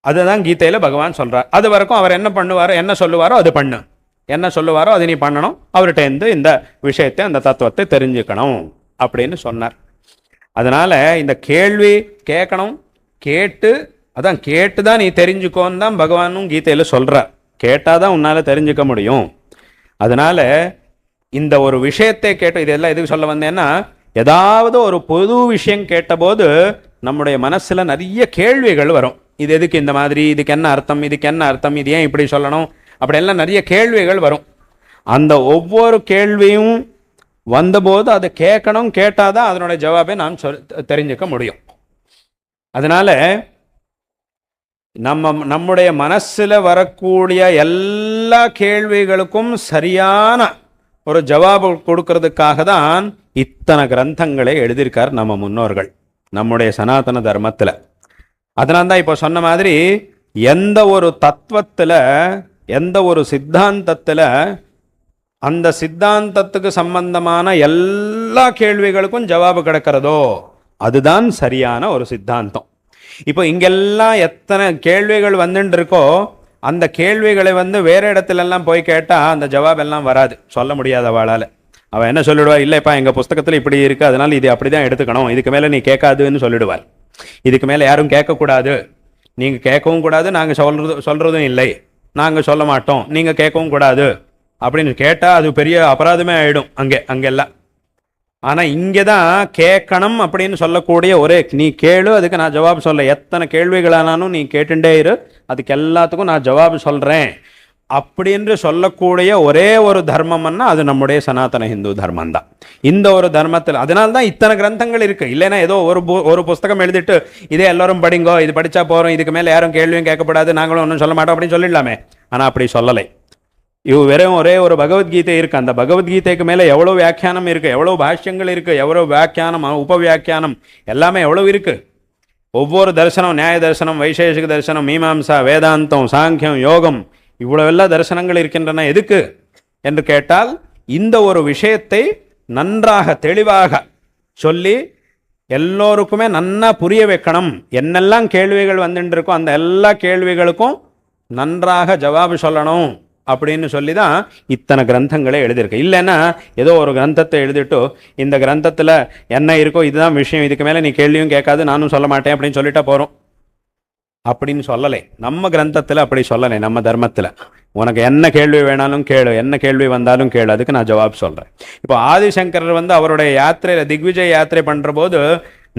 அதுதான் கீதையில் பகவான் சொல்கிறார். அது வரைக்கும் அவர் என்ன பண்ணுவாரோ, என்ன சொல்லுவாரோ அது பண்ணு, என்ன சொல்லுவாரோ அது நீ பண்ணணும், அவர்கிட்ட இந்த விஷயத்தை, அந்த தத்துவத்தை தெரிஞ்சுக்கணும் அப்படின்னு சொன்னார். அதனால் இந்த கேள்வி கேட்கணும், கேட்டு தான் நீ தெரிஞ்சுக்கோன்னு தான் பகவானும் கீதையில் சொல்கிறார். கேட்டால் தான் உன்னால் தெரிஞ்சுக்க முடியும். அதனால் இந்த ஒரு விஷயத்தை கேட்டு, இதெல்லாம் எதுக்கு சொல்ல வந்தேன்னா, ஏதாவது ஒரு பொது விஷயம் கேட்டபோது நம்முடைய மனசில் நிறைய கேள்விகள் வரும். இது எதுக்கு இந்த மாதிரி, இதுக்கு என்ன அர்த்தம், இதுக்கு என்ன அர்த்தம், இது ஏன் இப்படி சொல்லணும், அப்படியெல்லாம் நிறைய கேள்விகள் வரும். அந்த ஒவ்வொரு கேள்வியும் வந்தபோது அதை கேட்கணும், கேட்டாதான் அதனுடைய ஜவாபை நாம் தெரிஞ்சுக்க முடியும். அதனால் நம்முடைய மனசில் வரக்கூடிய எல்லா கேள்விகளுக்கும் சரியான ஒரு ஜவாபு கொடுக்கறதுக்காக தான் இத்தனை கிரந்தங்களை எழுதியிருக்கார் நம்ம முன்னோர்கள் நம்முடைய சனாதன தர்மத்தில். அதனால்தான் இப்போ சொன்ன மாதிரி எந்த ஒரு தத்துவத்தில், எந்த ஒரு சித்தாந்தத்தில் அந்த சித்தாந்தத்துக்கு சம்பந்தமான எல்லா கேள்விகளுக்கும் ஜவாபு கிடைக்கிறதோ அதுதான் சரியான ஒரு சித்தாந்தம். இப்போ இங்கெல்லாம் எத்தனை கேள்விகள் வந்துட்டு இருக்கோ, அந்த கேள்விகளை வேற இடத்துலலாம் போய் கேட்டால் அந்த ஜவாபெல்லாம் வராது, சொல்ல முடியாத அவளால். அவள் என்ன சொல்லிடுவா, இல்லைப்பா எங்கள் புஸ்தகத்தில் இப்படி இருக்குது, அதனால் இது அப்படி தான் எடுத்துக்கணும், இதுக்கு மேலே நீ கேட்காதுன்னு சொல்லிடுவாள். இதுக்கு மேலே யாரும் கேட்கக்கூடாது, நீங்கள் கேட்கவும் கூடாது, நாங்கள் சொல்கிறதும் இல்லை, நாங்கள் சொல்ல மாட்டோம், நீங்கள் கேட்கவும் கூடாது அப்படின்னு கேட்டால் அது பெரிய அபராதமே ஆகிடும் அங்கெல்லாம். ஆனால் இங்கே தான் கேட்கணும் அப்படின்னு சொல்லக்கூடிய ஒரே, நீ கேளு அதுக்கு நான் ஜவாப் சொல்ல, எத்தனை கேள்விகளானாலும் நீ கேட்டுட்டே இரு, அதுக்கு எல்லாத்துக்கும் நான் ஜவாப் சொல்கிறேன் அப்படின்னு சொல்லக்கூடிய ஒரே ஒரு தர்மம்னா அது நம்முடைய சனாதன ஹிந்து தர்மம் தான். இந்த ஒரு தர்மத்தில் அதனால்தான் இத்தனை கிரந்தங்கள் இருக்கு. இல்லைன்னா ஏதோ ஒரு புஸ்தகம் எழுதிட்டு இதே எல்லாரும் படிங்கோ, இது படிச்சா போறோம், இதுக்கு மேலே யாரும் கேள்வியும் கேட்கப்படாது, நாங்களும் ஒன்றும் சொல்ல மாட்டோம் அப்படின்னு சொல்லிடலாமே. ஆனால் அப்படி சொல்லலை. வெறும் ஒரே ஒரு பகவத்கீதை இருக்கு. அந்த பகவத்கீதைக்கு மேலே எவ்வளோ வியாக்கியானம் இருக்கு, எவ்வளோ பாஷ்யங்கள் இருக்கு, எவ்வளோ வியாக்கியானம், உபவியாக்கியானம் எல்லாமே எவ்வளோ இருக்கு. ஒவ்வொரு தரிசனம், நியாய தரிசனம், வைசேஷிக தரிசனம், மீமாம்சா, வேதாந்தம், சாங்கியம், யோகம், இவ்வளவெல்லாம் தரிசனங்கள் இருக்கின்றன. எதுக்கு என்று கேட்டால் இந்த ஒரு விஷயத்தை நன்றாக தெளிவாக சொல்லி எல்லோருக்குமே நன்னா புரிய வைக்கணும். என்னெல்லாம் கேள்விகள் வந்துட்டு இருக்கோ அந்த எல்லா கேள்விகளுக்கும் நன்றாக ஜவாபு சொல்லணும் அப்படின்னு சொல்லி தான் இத்தனை கிரந்தங்களை எழுதியிருக்கு. இல்லைன்னா ஏதோ ஒரு கிரந்தத்தை எழுதிட்டு இந்த கிரந்தத்தில் என்ன இருக்கோ இதுதான் விஷயம், இதுக்கு மேலே நீ கேள்வியும் கேட்காது, நானும் சொல்ல மாட்டேன் அப்படின்னு சொல்லிட்டா போகிறோம் அப்படின்னு சொல்லலை. நம்ம கிரந்தத்தில் அப்படி சொல்லலை. நம்ம தர்மத்தில் உனக்கு என்ன கேள்வி வேணாலும் கேளு, என்ன கேள்வி வந்தாலும் கேளு, அதுக்கு நான் ஜவாப் சொல்கிறேன். இப்போ ஆதிசங்கரர் அவருடைய யாத்திரையில் திக்விஜய யாத்திரை பண்ணுற போது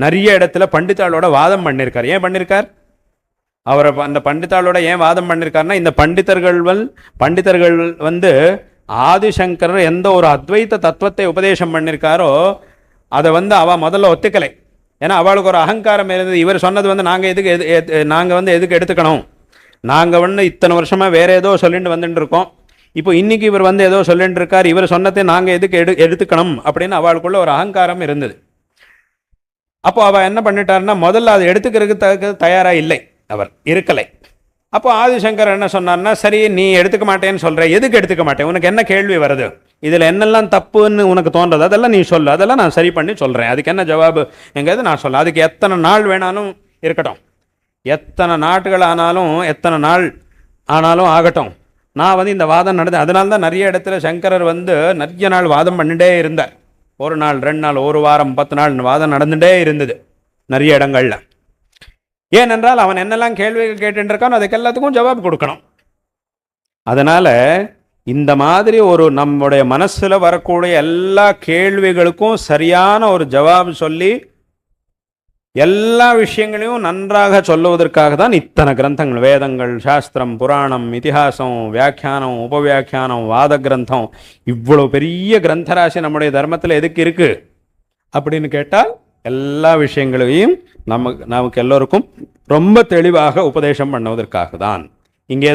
நிறைய இடத்துல பண்டிதாளோட வாதம் பண்ணியிருக்கார். ஏன் பண்ணியிருக்கார்? அவரை அந்த பண்டிதாளோட ஏன் வாதம் பண்ணியிருக்காருன்னா, இந்த பண்டிதர்கள் ஆதிசங்கரர் எந்த ஒரு அத்வைத்த தத்துவத்தை உபதேசம் பண்ணியிருக்காரோ அதை அவ முதல்ல ஒத்துக்கலை. ஏன்னா அவளுக்கு ஒரு அகங்காரம் இருந்தது. இவர் சொன்னது நாங்கள் எதுக்கு எடுத்துக்கணும், நாங்கள் இத்தனை வருஷமாக வேற ஏதோ சொல்லிட்டு வந்துட்டு இருக்கோம், இப்போ இன்னைக்கு இவர் ஏதோ சொல்லிட்டு இருக்கார், இவர் சொன்னதை நாங்கள் எதுக்கு எடுத்துக்கணும் அப்படின்னு அவளுக்குள்ள ஒரு அகங்காரம் இருந்தது. அப்போ அவள் என்ன பண்ணிட்டாருன்னா, முதல்ல அதை எடுத்துக்கிறதுக்கு தயாராக இல்லை, அவர் இருக்கலை. அப்போ ஆதிசங்கர் என்ன சொன்னார்னா, சரி நீ எடுத்துக்க மாட்டேன்னு சொல்கிற, எதுக்கு எடுத்துக்க மாட்டேன், உனக்கு என்ன கேள்வி வருது, இதில் என்னெல்லாம் தப்புன்னு உனக்கு தோன்றது அதெல்லாம் நீ சொல்லு, அதெல்லாம் நான் சரி பண்ணி சொல்கிறேன், அதுக்கு என்ன ஜவாபு எங்கேயாவது நான் சொல்ல, அதுக்கு எத்தனை நாள் வேணாலும் இருக்கட்டும், எத்தனை நாட்கள் ஆனாலும் எத்தனை நாள் ஆனாலும் ஆகட்டும், நான் இந்த வாதம் நடந்தேன். அதனால தான் நிறைய இடத்துல சங்கரர் நிறைய நாள் வாதம் பண்ணிட்டே இருந்தார். ஒரு நாள், 2 நாள், ஒரு வாரம், 10 நாள் வாதம் நடந்துகிட்டே இருந்தது நிறைய இடங்கள்ல. ஏனென்றால் அவன் என்னெல்லாம் கேள்விகள் கேட்டுருக்கானோ அதுக்கு எல்லாத்துக்கும் ஜவாப் கொடுக்கணும். அதனால இந்த மாதிரி ஒரு நம்முடைய மனசுல வரக்கூடிய எல்லா கேள்விகளுக்கும் சரியான ஒரு ஜவாப் சொல்லி எல்லா விஷயங்களையும் நன்றாக சொல்லுவதற்காக தான் இத்தனை கிரந்தங்கள், வேதங்கள், சாஸ்திரம், புராணம், இதிகாசம், வியாக்கியானம், உபவியாக்கியானம், வாத கிரந்தம், இவ்வளவு பெரிய கிரந்தராசி நம்முடைய தர்மத்தில் எதுக்கு இருக்கு அப்படின்னு கேட்டால் எல்லா விஷயங்களையும் நமக்கு எல்லோருக்கும் ரொம்ப தெளிவாக உபதேசம் பண்ணுவதற்காக தான். இங்கே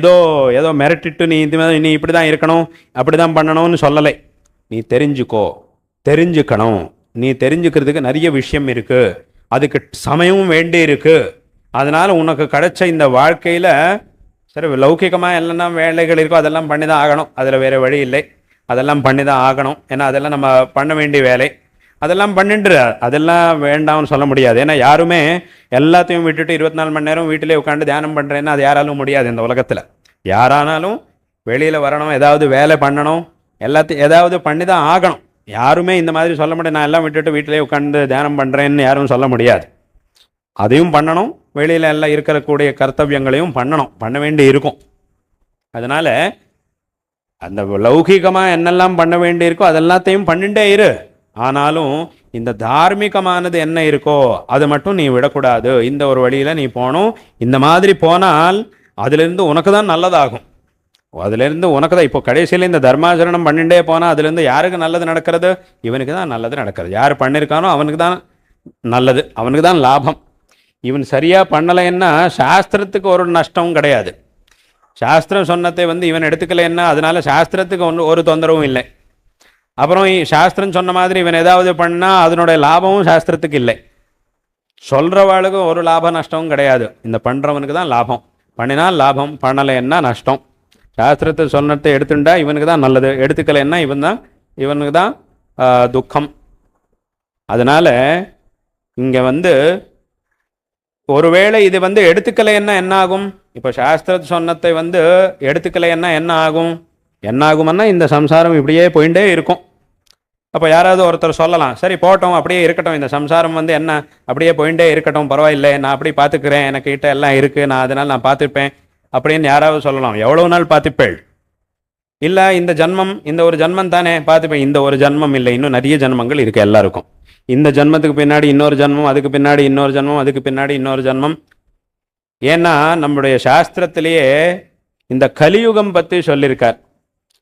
ஏதோ மிரட்டிட்டு நீ இப்படி தான் இருக்கணும், அப்படி தான் பண்ணணும்னு சொல்லலை. நீ தெரிஞ்சுக்கணும், நீ தெரிஞ்சுக்கிறதுக்கு நிறைய விஷயம் இருக்கு, அதுக்கு சமயமும் வேண்டி இருக்கு. அதனால உனக்கு கிடைச்ச இந்த வாழ்க்கையில் சரி லௌகிகமாக எல்லாம் வேலைகள் இருக்கோ அதெல்லாம் பண்ணி தான் ஆகணும், அதில் வேறு வழி இல்லை, அதெல்லாம் பண்ணி தான் ஆகணும். ஏன்னா அதெல்லாம் நம்ம பண்ண வேண்டிய வேலை, அதெல்லாம் பண்ணிட்டு அதெல்லாம் வேண்டாம்னு சொல்ல முடியாது. ஏன்னா யாருமே எல்லாத்தையும் விட்டுட்டு 24 மணி நேரம் வீட்டிலே உட்காந்து தியானம் பண்ணுறேன்னா அது யாராலும் முடியாது. இந்த உலகத்தில் யாரானாலும் வெளியில் வரணும், ஏதாவது வேலை பண்ணணும், ஏதாவது பண்ணி தான் ஆகணும். யாருமே இந்த மாதிரி சொல்ல முடியாது, நான் எல்லாம் விட்டுட்டு வீட்டிலே உட்காந்து தியானம் பண்ணுறேன்னு யாரும் சொல்ல முடியாது. அதையும் பண்ணணும், வெளியில் எல்லாம் இருக்கக்கூடிய கர்த்தவியங்களையும் பண்ண வேண்டி இருக்கும். அதனால் அந்த லௌகிகமாக என்னெல்லாம் பண்ண வேண்டி இருக்கோ அதெல்லாத்தையும் பண்ணிட்டே இரு. ஆனாலும் இந்த தார்மீகமானது என்ன இருக்கோ அதை மட்டும் நீ விடக்கூடாது. இந்த ஒரு வழியில் நீ போகணும். இந்த மாதிரி போனால் அதிலிருந்து உனக்கு தான் நல்லதாகும். அதிலிருந்து உனக்கு தான் இப்போ கடைசியில் இந்த தர்மாச்சரணம் பண்ணிட்டே போனால் அதுலேருந்து யாருக்கு நல்லது நடக்கிறது? இவனுக்கு தான் நல்லது நடக்கிறது. யார் பண்ணியிருக்கானோ அவனுக்கு தான் நல்லது, அவனுக்கு தான் லாபம். இவன் சரியாக பண்ணலைன்னா சாஸ்திரத்துக்கு ஒரு நஷ்டமும் கிடையாது. சாஸ்திரம் சொன்னதை இவன் எடுத்துக்கலைன்னா அதனால சாஸ்திரத்துக்கு ஒரு தொந்தரவும் இல்லை. அப்புறம் சாஸ்திரம் சொன்ன மாதிரி இவன் ஏதாவது பண்ணால் அதனுடைய லாபமும் சாஸ்திரத்துக்கு இல்லை. சொல்கிறவாளுக்கு ஒரு லாப நஷ்டமும் கிடையாது, இந்த பண்ணுறவனுக்கு தான் லாபம். பண்ணினால் லாபம், பண்ணலைன்னா நஷ்டம். சாஸ்திரத்தை சொன்னதை எடுத்துட்டா இவனுக்கு தான் நல்லது, எடுத்துக்கலைன்னா இவனுக்கு தான் துக்கம். அதனால் இங்கே ஒருவேளை இது எடுத்துக்கலைன்னா என்ன ஆகும்? இப்போ சாஸ்திரத்தை சொன்னதை எடுத்துக்கலைன்னா என்ன ஆகும்? என்ன ஆகும்னா இந்த சம்சாரம் இப்படியே போயிட்டே இருக்கும். அப்போ யாராவது ஒருத்தர் சொல்லலாம், சரி போட்டோம் அப்படியே இருக்கட்டும், இந்த சம்சாரம் என்ன அப்படியே போயிட்டே இருக்கட்டும், பரவாயில்லை, நான் அப்படி பார்த்துக்கிறேன், எனக்கு கிட்ட எல்லாம் இருக்குது, நான் அதனால் நான் பார்த்துப்பேன் அப்படின்னு யாராவது சொல்லலாம். எவ்வளோ நாள் பார்த்துப்பேள்? இல்லை இந்த ஜன்மம், இந்த ஒரு ஜன்மம் தானே பார்த்துப்பேன். இந்த ஒரு ஜன்மம் இல்லை, இன்னும் நிறைய ஜன்மங்கள் இருக்குது எல்லாருக்கும். இந்த ஜன்மத்துக்கு பின்னாடி இன்னொரு ஜன்மம், அதுக்கு பின்னாடி இன்னொரு ஜன்மம், அதுக்கு பின்னாடி இன்னொரு ஜன்மம். ஏன்னா நம்முடைய சாஸ்திரத்திலேயே இந்த கலியுகம் பற்றி சொல்லியிருக்கார்.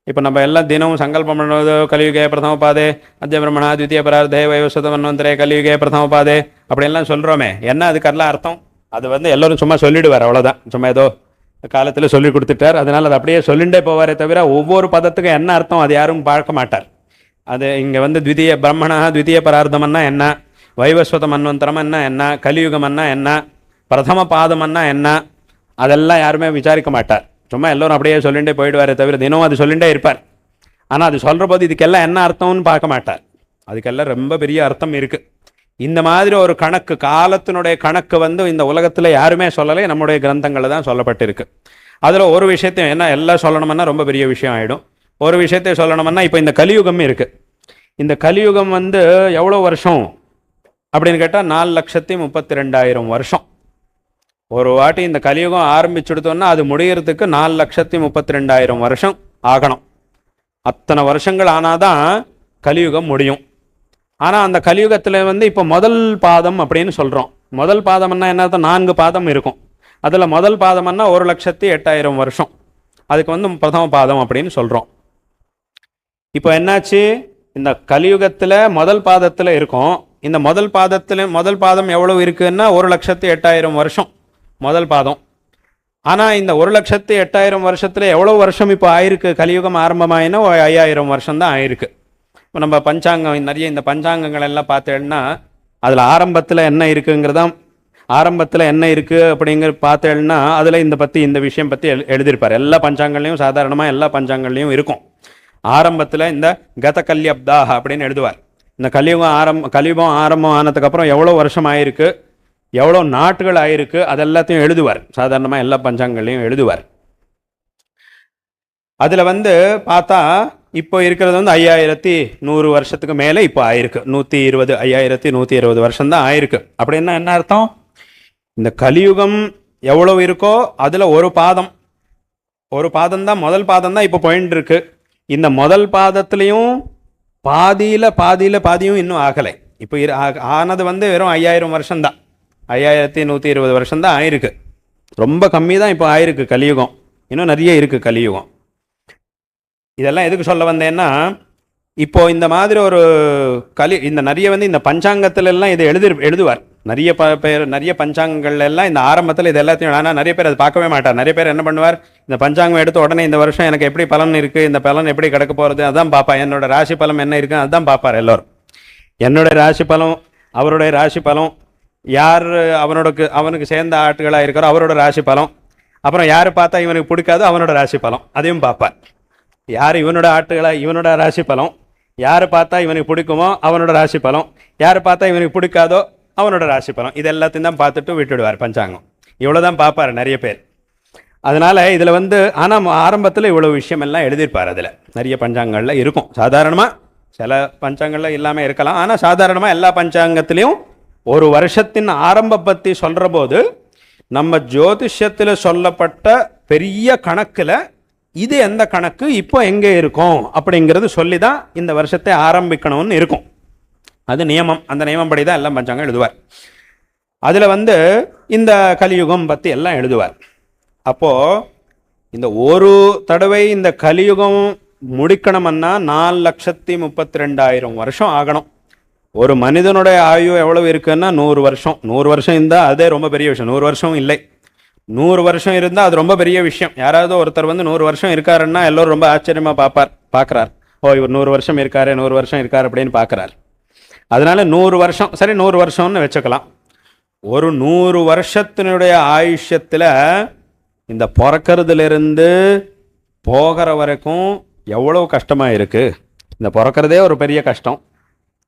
இப்போ நம்ம எல்லாம் தினமும் சங்கல்பம் பண்ணுவது கலியுகே பிரதம பாதே, அத்ய பிரம்மணா த்விதீய பரார்த்தே வைவஸ்வத மன்வந்தரே கலியுகே பிரதம பாதே அப்படியெல்லாம் சொல்கிறோமே, என்ன அதுக்கெல்லாம் அர்த்தம்? அது எல்லோரும் சும்மா சொல்லிவிடுவார், அவ்வளோதான். சும்மா ஏதோ காலத்தில் சொல்லி கொடுத்துட்டார், அதனால் அது அப்படியே சொல்லிண்டே போவாரே தவிர ஒவ்வொரு பதத்துக்கும் என்ன அர்த்தம் அது யாரும் பார்க்க மாட்டார். அது இங்கே த்விதீய பிரம்மணா த்விதீய பரார்த்தம்னா என்ன, வைவஸ்வத மன்வந்தரம்னா என்ன, கலியுகம்னா என்ன, பிரதம பாதம்னா என்ன, அதெல்லாம் யாருமே விசாரிக்க மாட்டார். சும்மா எல்லோரும் அப்படியே சொல்லிகிட்டே போயிடுவாரே தவிர தினமும் அது சொல்லிகிட்டே இருப்பார். ஆனால் அது சொல்கிற போது இதுக்கெல்லாம் என்ன அர்த்தம்னு பார்க்க மாட்டார். அதுக்கெல்லாம் ரொம்ப பெரிய அர்த்தம் இருக்குது. இந்த மாதிரி ஒரு கணக்கு, காலத்தினுடைய கணக்கு இந்த உலகத்தில் யாருமே சொல்லலை, நம்முடைய கிரந்தங்களில் தான் சொல்லப்பட்டிருக்கு. அதில் ஒரு விஷயத்தையும் என்ன எல்லாம் சொல்லணும்னா ரொம்ப பெரிய விஷயம் ஆகிடும். ஒரு விஷயத்தையும் சொல்லணும்னா இப்போ இந்த கலியுகம் இருக்குது. இந்த கலியுகம் எவ்வளோ வருஷம் அப்படின்னு கேட்டால் 4,32,000 வருஷம். ஒரு வாட்டி இந்த கலியுகம் ஆரம்பிச்சுடுத்தோன்னா அது முடிகிறதுக்கு 4,32,000 வருஷம் ஆகணும். அத்தனை வருஷங்கள் ஆனால் தான் கலியுகம் முடியும். ஆனால் அந்த கலியுகத்தில் இப்போ முதல் பாதம் அப்படின்னு சொல்கிறோம். முதல் பாதம்னா என்ன? 4 பாதம் இருக்கும். அதில் முதல் பாதம்னா 1,08,000 வருஷம். அதுக்கு பிரதம பாதம் அப்படின்னு சொல்கிறோம். இப்போ என்னாச்சு? இந்த கலியுகத்தில் முதல் பாதத்தில் இருக்கும். இந்த முதல் பாதம் எவ்வளவு இருக்குன்னா 1,08,000 வருஷம் முதல் பாதம். ஆனால் இந்த 1,08,000 வருஷத்தில் எவ்வளோ வருஷம் இப்போ ஆயிருக்கு? கலியுகம் ஆரம்பமாயினா 5,000 வருஷம் தான் ஆயிருக்கு. இப்போ நம்ம பஞ்சாங்கம் நிறைய இந்த பஞ்சாங்கங்கள் எல்லாம் பார்த்தேன்னா அதில் ஆரம்பத்தில் என்ன இருக்குங்கிறதான், ஆரம்பத்தில் என்ன இருக்குது அப்படிங்கிற பார்த்தேன்னா அதில் இந்த விஷயம் பற்றி எழுதியிருப்பார். எல்லா பஞ்சாங்கங்களையும் சாதாரணமாக எல்லா பஞ்சாங்கங்களையும் இருக்கும். ஆரம்பத்தில் இந்த கத கல்யப்தாக அப்படின்னு எழுதுவார். இந்த கலியுகம் ஆரம்பம் ஆனதுக்கப்புறம் எவ்வளோ வருஷம் ஆயிருக்கு, எவ்வளோ நாட்டுகள் ஆயிருக்கு, அதெல்லாத்தையும் எழுதுவார். சாதாரணமாக எல்லா பஞ்சாங்கங்களையும் எழுதுவார். அதில் பார்த்தா இப்போ இருக்கிறது 5,100 வருஷத்துக்கு மேலே இப்போ ஆயிருக்கு. 5,120 வருஷம்தான் ஆயிருக்கு. அப்படின்னா என்ன அர்த்தம்? இந்த கலியுகம் எவ்வளோ இருக்கோ அதில் ஒரு பாதம் தான், முதல் பாதம் தான் இப்போ போயின்னு இருக்கு. இந்த முதல் பாதத்துலேயும் பாதியும் இன்னும் ஆகலை. இப்போ ஆனது வெறும் 5,000 வருஷம்தான், 5,120 வருஷம்தான் ஆயிருக்கு. ரொம்ப கம்மி தான் இப்போ ஆயிருக்கு கலியுகம். இன்னும் நிறைய இருக்குது கலியுகம். இதெல்லாம் எதுக்கு சொல்ல வந்தேன்னா, இப்போ இந்த மாதிரி ஒரு இந்த நிறைய இந்த பஞ்சாங்கத்துல எல்லாம் இதை எழுதுவார். நிறைய பேர் நிறைய பஞ்சாங்கங்கள்ல எல்லாம் இந்த ஆரம்பத்தில் இது எல்லாத்தையும், ஆனால் நிறைய பேர் அதை பார்க்கவே மாட்டார். நிறைய பேர் என்ன பண்ணுவார், இந்த பஞ்சாங்கம் எடுத்த உடனே இந்த வருஷம் எனக்கு எப்படி பலன் இருக்குது, இந்த பலன் எப்படி கிடக்க போகிறது அதான் பார்ப்பா. என்னோட ராசி பலம் என்ன இருக்குது அதுதான் பார்ப்பார் எல்லோரும். என்னோட ராசி பலம், அவருடைய ராசி பலம், யார் அவனுக்கு சேர்ந்த ஆட்டுகளாக இருக்கிறோ அவரோட ராசி பலம், அப்புறம் யார் பார்த்தா இவனுக்கு பிடிக்காதோ அவனோட ராசி பலம் அதையும் பார்ப்பார். யார் இவனோட ஆட்டுகளாக இவனோட ராசி பலம், யார் பார்த்தா இவனுக்கு பிடிக்குமோ அவனோட ராசி பலம், யார் பார்த்தா இவனுக்கு பிடிக்காதோ அவனோட ராசி பலம், இது எல்லாத்தையும் தான் பார்த்துட்டு விட்டுடுவார் பஞ்சாங்கம். இவ்வளோதான் பார்ப்பார் நிறைய பேர். அதனால் இதில் ஆனால் ஆரம்பத்தில் இவ்வளோ விஷயம் எல்லாம் எழுதியிருப்பார். அதில் நிறைய பஞ்சாங்கங்களில் இருக்கும். சாதாரணமாக சில பஞ்சாங்கங்களில் இல்லாமல் இருக்கலாம், ஆனால் சாதாரணமாக எல்லா பஞ்சாங்கத்திலையும் ஒரு வருஷத்தின் ஆரம்பம் பற்றி சொல்கிற போது நம்ம ஜோதிஷத்தில் சொல்லப்பட்ட பெரிய கணக்கில் இது எந்த கணக்கு இப்போ எங்கே இருக்கும் அப்படிங்கிறது சொல்லி தான் இந்த வருஷத்தை ஆரம்பிக்கணும்னு இருக்கும். அது நியமம். அந்த நியமம் படி தான் எல்லாம் பஞ்சாங்கம் எழுதுவார். அதில் இந்த கலியுகம் பற்றி எல்லாம் எழுதுவார். அப்போது இந்த ஒரு தடவை இந்த கலியுகம் முடிக்கணும்னா 4,32,000 வருஷம் ஆகணும். ஒரு மனிதனுடைய ஆயு எவ்வளவு இருக்குன்னா 100 வருஷம். 100 வருஷம் இருந்தால் அதே ரொம்ப பெரிய விஷயம். 100 வருஷம் இல்லை, 100 வருஷம் இருந்தால் அது ரொம்ப பெரிய விஷயம். யாராவது ஒருத்தர் 100 வருஷம் இருக்காருன்னா எல்லோரும் ரொம்ப ஆச்சரியமாக பார்க்குறார். ஓ இவர் 100 வருஷம் இருக்காரு, 100 வருஷம் இருக்கார் அப்படின்னு பார்க்குறார். அதனால 100 வருஷம், சரி 100 வருஷம்னு வச்சுக்கலாம். ஒரு 100 வருஷத்தினுடைய ஆயுஷ்யத்தில் இந்த பிறக்கிறதுலேருந்து போகிற வரைக்கும் எவ்வளோ கஷ்டமாக இருக்குது. இந்த பிறக்கிறதே ஒரு பெரிய கஷ்டம்.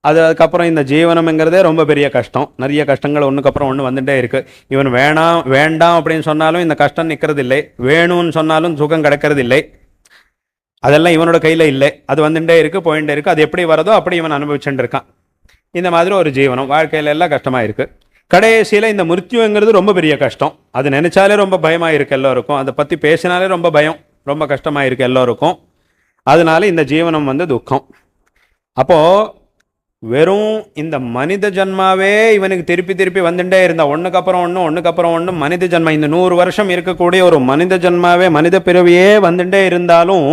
அதுக்கப்புறம் இந்த ஜீவனம்ங்கிறதே ரொம்ப பெரிய கஷ்டம். நிறைய கஷ்டங்கள் ஒன்றுக்கு அப்புறம் ஒன்று வந்துட்டே இருக்குது. இவன் வேணாம் வேண்டாம் அப்படின்னு சொன்னாலும் இந்த கஷ்டம் நிற்கிறது இல்லை, வேணும்னு சொன்னாலும் சுகம் கிடைக்கிறது இல்லை. அதெல்லாம் இவனோட கையில் இல்லை. அது வந்துட்டே இருக்குது, போயிட்டே இருக்குது. அது எப்படி வரதோ அப்படி இவன் அனுபவிச்சுட்டு இருக்கான். இந்த மாதிரி ஒரு ஜீவனம் வாழ்க்கையில எல்லாம் கஷ்டமாக இருக்குது. கடைசியில் இந்த மிருத்யுங்கிறது ரொம்ப பெரிய கஷ்டம். அது நினைச்சாலே ரொம்ப பயமாக இருக்குது எல்லோருக்கும். அதை பற்றி பேசினாலே ரொம்ப பயம், ரொம்ப கஷ்டமாக இருக்குது எல்லோருக்கும். அதனால இந்த ஜீவனம் வந்து துக்கம். அப்போது வெறும் இந்த மனித ஜன்மாவே இவனுக்கு திருப்பி திருப்பி வந்துட்டே இருந்தா, ஒன்றுக்கு அப்புறம் ஒன்று மனித ஜன்மா, இந்த 100 வருஷம் இருக்கக்கூடிய ஒரு மனித ஜன்மாவே, மனித பிறவியே வந்துட்டே இருந்தாலும்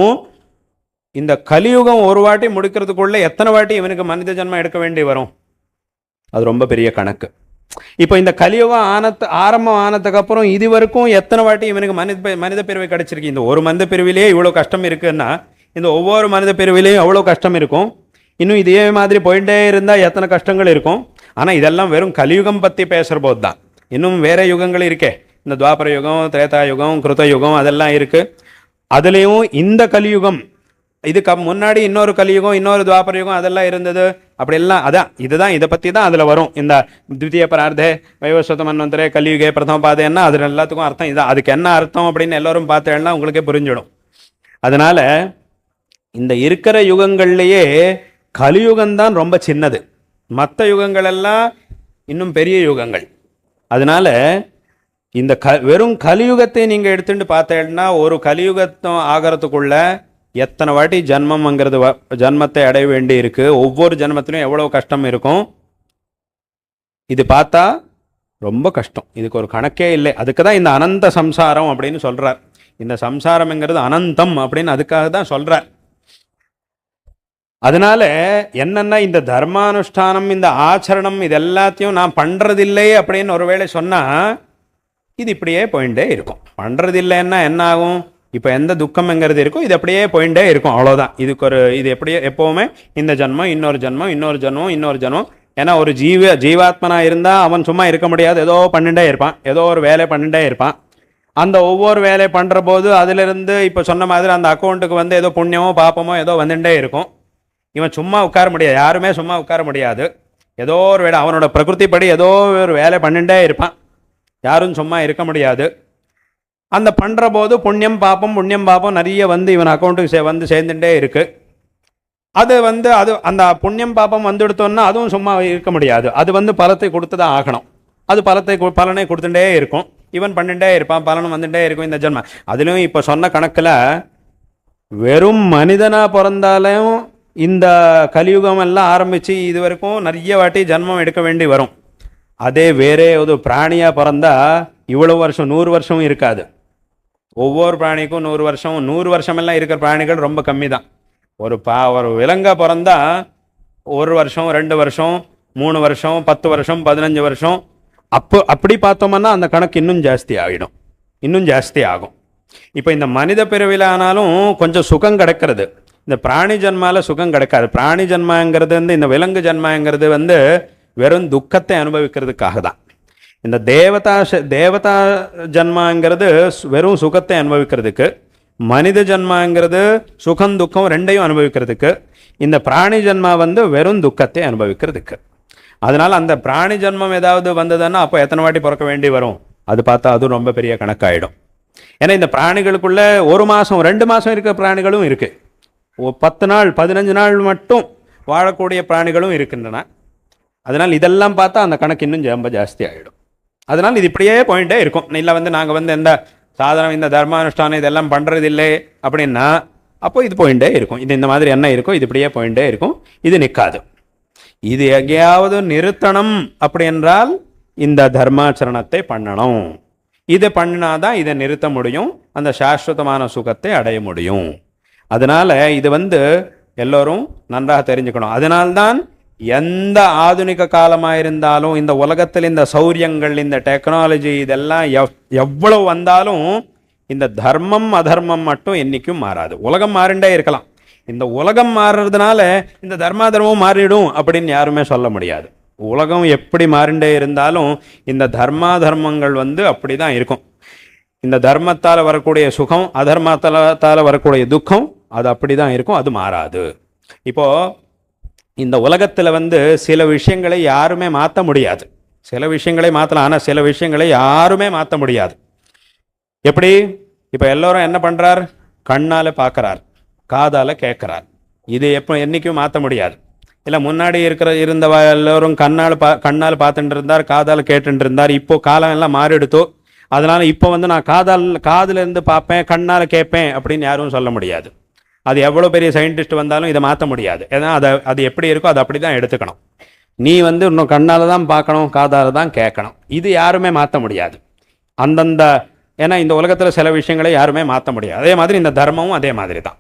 இந்த கலியுகம் ஒரு வாட்டி முடிக்கிறதுக்குள்ள எத்தனை வாட்டி இவனுக்கு மனித ஜன்மா எடுக்க வேண்டி வரும்? அது ரொம்ப பெரிய கணக்கு. இப்போ இந்த கலியுகம் ஆரம்பம் ஆனதுக்கு அப்புறம் இது வரைக்கும் எத்தனை வாட்டி இவனுக்கு மனித பிறவி கிடைச்சிருக்கு? இந்த ஒரு மனித பிறவிலேயே இவ்வளோ கஷ்டம் இருக்குன்னா இந்த ஒவ்வொரு மனித பிறவிலையும் எவ்வளோ கஷ்டம் இருக்கும். இன்னும் இதே மாதிரி போயிட்டே இருந்தால் எத்தனை கஷ்டங்கள் இருக்கும். ஆனால் இதெல்லாம் வெறும் கலியுகம் பற்றி பேசுகிற போது தான். இன்னும் வேற யுகங்கள் இருக்கே, இந்த துவாபர யுகம், திரேதா யுகம், கிருத யுகம், அதெல்லாம் இருக்குது. அதுலேயும் இந்த கலியுகம், இதுக்கு முன்னாடி இன்னொரு கலியுகம், இன்னொரு துவாபர யுகம் அதெல்லாம் இருந்தது. அப்படியெல்லாம் அதான் இதுதான், இதை பற்றி தான் அதில் வரும். இந்த த்விதீய பரார்த்தே வைவஸ்வத மன்வந்தரே கலியுகே பிரதம பாதைன்னா அதில் எல்லாத்துக்கும் அர்த்தம் இதுதான். அதுக்கு என்ன அர்த்தம் அப்படின்னு எல்லோரும் பார்த்தேன்னா உங்களுக்கே புரிஞ்சிடும். அதனால இந்த இருக்கிற யுகங்கள்லேயே கலியுகம்தான் ரொம்ப சின்னது. மற்ற யுகங்கள் எல்லாம் இன்னும் பெரிய யுகங்கள். அதனால இந்த வெறும் கலியுகத்தை நீங்கள் எடுத்துட்டு பார்த்தேன்னா ஒரு கலியுகத்தம் ஆகிறதுக்குள்ள எத்தனை வாட்டி ஜன்மம்ங்கிறது ஜன்மத்தை அடைய வேண்டி இருக்கு. ஒவ்வொரு ஜன்மத்திலும் எவ்வளோ கஷ்டம் இருக்கும். இது பார்த்தா ரொம்ப கஷ்டம். இதுக்கு ஒரு கணக்கே இல்லை. அதுக்கு தான் இந்த அனந்த சம்சாரம் அப்படின்னு சொல்றார். இந்த சம்சாரம்ங்கிறது அனந்தம் அப்படின்னு அதுக்காக தான் சொல்றார். அதனால என்னன்னா இந்த தர்மானுஷ்டானம், இந்த ஆச்சரணம், இது எல்லாத்தையும் நான் பண்றதில்லை அப்படின்னு ஒருவேளை சொன்னா இது இப்படியே போயிட்டே இருக்கும். பண்றதில்லைன்னா என்ன ஆகும்? இப்போ எந்த துக்கம்ங்கிறது இருக்கும், இது அப்படியே போயிட்டே இருக்கும். அவ்வளோதான். இதுக்கு ஒரு இது எப்படியே எப்போவுமே இந்த ஜன்மம், இன்னொரு ஜன்மம், இன்னொரு ஜன்மம், இன்னொரு ஜன்மம். ஏன்னா ஒரு ஜீவாத்மனா இருந்தால் அவன் சும்மா இருக்க முடியாது. ஏதோ பண்ணிட்டே இருப்பான், ஏதோ ஒரு வேலை பண்ணிட்டே இருப்பான். அந்த ஒவ்வொரு வேலை பண்ணுற போது அதிலிருந்து இப்போ சொன்ன மாதிரி அந்த அக்கௌண்ட்டுக்கு வந்து ஏதோ புண்ணியமோ பாப்பமோ ஏதோ வந்துட்டே இருக்கும். இவன் சும்மா உட்கார முடியாது, யாருமே சும்மா உட்கார முடியாது. ஏதோ ஒரு வேலை அவனோட பிரகிருதி படி ஏதோ ஒரு வேலை பண்ணிட்டே இருப்பான். யாரும் சும்மா இருக்க முடியாது. அந்த பண்ணுற போது புண்ணியம் பாப்பம் நிறைய வந்து இவன் அக்கௌண்ட்டுக்கு வந்து சேர்ந்துட்டே இருக்கு. அது வந்து அது அந்த புண்ணியம் பாப்பம் வந்து எடுத்தோன்னா அதுவும் சும்மா இருக்க முடியாது. அது வந்து பலத்தை கொடுத்து தான் ஆகணும். அது பலனை கொடுத்துட்டே இருக்கும். இவன் பண்ணிட்டே இருப்பான், பலனும் வந்துட்டே இருக்கும் இந்த ஜென்மம். அதுலேயும் இப்போ சொன்ன கணக்கில் வெறும் மனிதனாக பிறந்தாலும் இந்த கலியுகம் எல்லாம் ஆரம்பித்து இது வரைக்கும் நிறைய வாட்டி ஜன்மம் எடுக்க வேண்டி வரும். அதே வேறே ஒரு பிராணியாக பிறந்தா இவ்வளோ வருஷம் 100 வருஷம் இருக்காது. ஒவ்வொரு பிராணிக்கும் 100 வருஷம் 100 வருஷமெல்லாம் இருக்கிற பிராணிகள் ரொம்ப கம்மி தான். ஒரு விலங்காக பிறந்தா 1 வருஷம் 2 வருஷம் 3 வருஷம் 10 வருஷம் 15 வருஷம் அப்படி பார்த்தோம்னா அந்த கணக்கு இன்னும் ஜாஸ்தி ஆகிடும், இன்னும் ஜாஸ்தி ஆகும். இப்போ இந்த மனித பிறவில ஆனாலும் கொஞ்சம் சுகம் கிடைக்கிறது. இந்த பிராணி ஜன்மால சுகம் கிடைக்காது. பிராணி ஜன்மாங்கிறது வந்து இந்த விலங்கு ஜன்மாங்கிறது வந்து வெறும் துக்கத்தை அனுபவிக்கிறதுக்காக தான். இந்த தேவதா ஜன்மாங்கிறது வெறும் சுகத்தை அனுபவிக்கிறதுக்கு, மனித ஜன்மாங்கிறது சுகம் துக்கம் ரெண்டையும் அனுபவிக்கிறதுக்கு, இந்த பிராணி ஜன்மா வந்து வெறும் துக்கத்தை அனுபவிக்கிறதுக்கு. அதனால அந்த பிராணி ஜன்மம் ஏதாவது வந்ததுன்னா அப்போ எத்தனை வாட்டி பிறக்க வேண்டி வரும்? அது பார்த்தா அதுவும் ரொம்ப பெரிய கணக்காயிடும். ஏன்னா இந்த பிராணிகளுக்குள்ள 1 மாதம் 2 மாதம் இருக்கிற பிராணிகளும் இருக்கு. 10 நாள் 15 நாள் மட்டும் வாழக்கூடிய பிராணிகளும் இருக்கின்றன. அதனால் இதெல்லாம் பார்த்தா அந்த கணக்கு இன்னும் ரொம்ப ஜாஸ்தி ஆகிடும். அதனால் இது இப்படியே போயிட்டே இருக்கும். இல்லை வந்து நாங்கள் வந்து எந்த சாதாரண இந்த தர்மானுஷ்டானம் இதெல்லாம் பண்ணுறதில்லை அப்படின்னா அப்போ இது போயிட்டே இருக்கும். இது இந்த மாதிரி என்ன இருக்கும், இது இப்படியே போயிட்டே இருக்கும், இது நிற்காது. இது எங்கேயாவது நிறுத்தணும் அப்படி என்றால் இந்த தர்மாச்சரணத்தை பண்ணணும். இதை பண்ணினாதான் இதை நிறுத்த முடியும், அந்த சாஸ்வதமான சுகத்தை அடைய முடியும். அதனால இது வந்து எல்லோரும் நன்றாக தெரிஞ்சுக்கணும். அதனால்தான் எந்த ஆதுனிக காலமாக இருந்தாலும் இந்த உலகத்தில் இந்த சௌரியங்கள், இந்த டெக்னாலஜி இதெல்லாம் எவ்வளவு வந்தாலும் இந்த தர்மம் அதர்மம் மட்டும் என்னைக்கும் மாறாது. உலகம் மாறிண்டே இருக்கலாம். இந்த உலகம் மாறுறதுனால இந்த தர்மம் மாறிடும் அப்படின்னு யாருமே சொல்ல முடியாது. உலகம் எப்படி மாறிண்டே இருந்தாலும் இந்த தர்மங்கள் வந்து அப்படி தான் இருக்கும். இந்த தர்மத்தால் வரக்கூடிய சுகம், அதர்மத்தால் வரக்கூடிய துக்கம் அது அப்படி தான் இருக்கும், அது மாறாது. இப்போ இந்த உலகத்தில் சில விஷயங்களை யாருமே மாற்ற முடியாது. சில விஷயங்களை மாற்றலாம், ஆனால் சில விஷயங்களை யாருமே மாற்ற முடியாது. எப்படி? இப்போ எல்லோரும் என்ன பண்ணுறார்? கண்ணால் பார்க்குறார், காதால் கேட்குறார். இது என்றைக்கும் மாற்ற முடியாது. இல்லை முன்னாடி இருந்த எல்லோரும் கண்ணால் பார்த்துட்டு இருந்தார், காதால் கேட்டுட்டு இருந்தார். இப்போ காலம் எல்லாம் மாறிடுத்தோ, அதனால் இப்போ நான் காதிலிருந்து பார்ப்பேன், கண்ணால் கேட்பேன் அப்படின்னு யாரும் சொல்ல முடியாது. அது எவ்வளோ பெரிய சயின்டிஸ்ட் வந்தாலும் இதை மாற்ற முடியாது. ஏன்னா அது எப்படி இருக்கோ அது அப்படி தான் எடுத்துக்கணும். நீ இன்னும் கண்ணால் தான் பார்க்கணும், காதால் தான் கேட்கணும். இது யாருமே மாற்ற முடியாது. ஏன்னா இந்த உலகத்தில் சில விஷயங்களை யாருமே மாற்ற முடியாது. அதே மாதிரி இந்த தர்மமும் அதே மாதிரி தான்.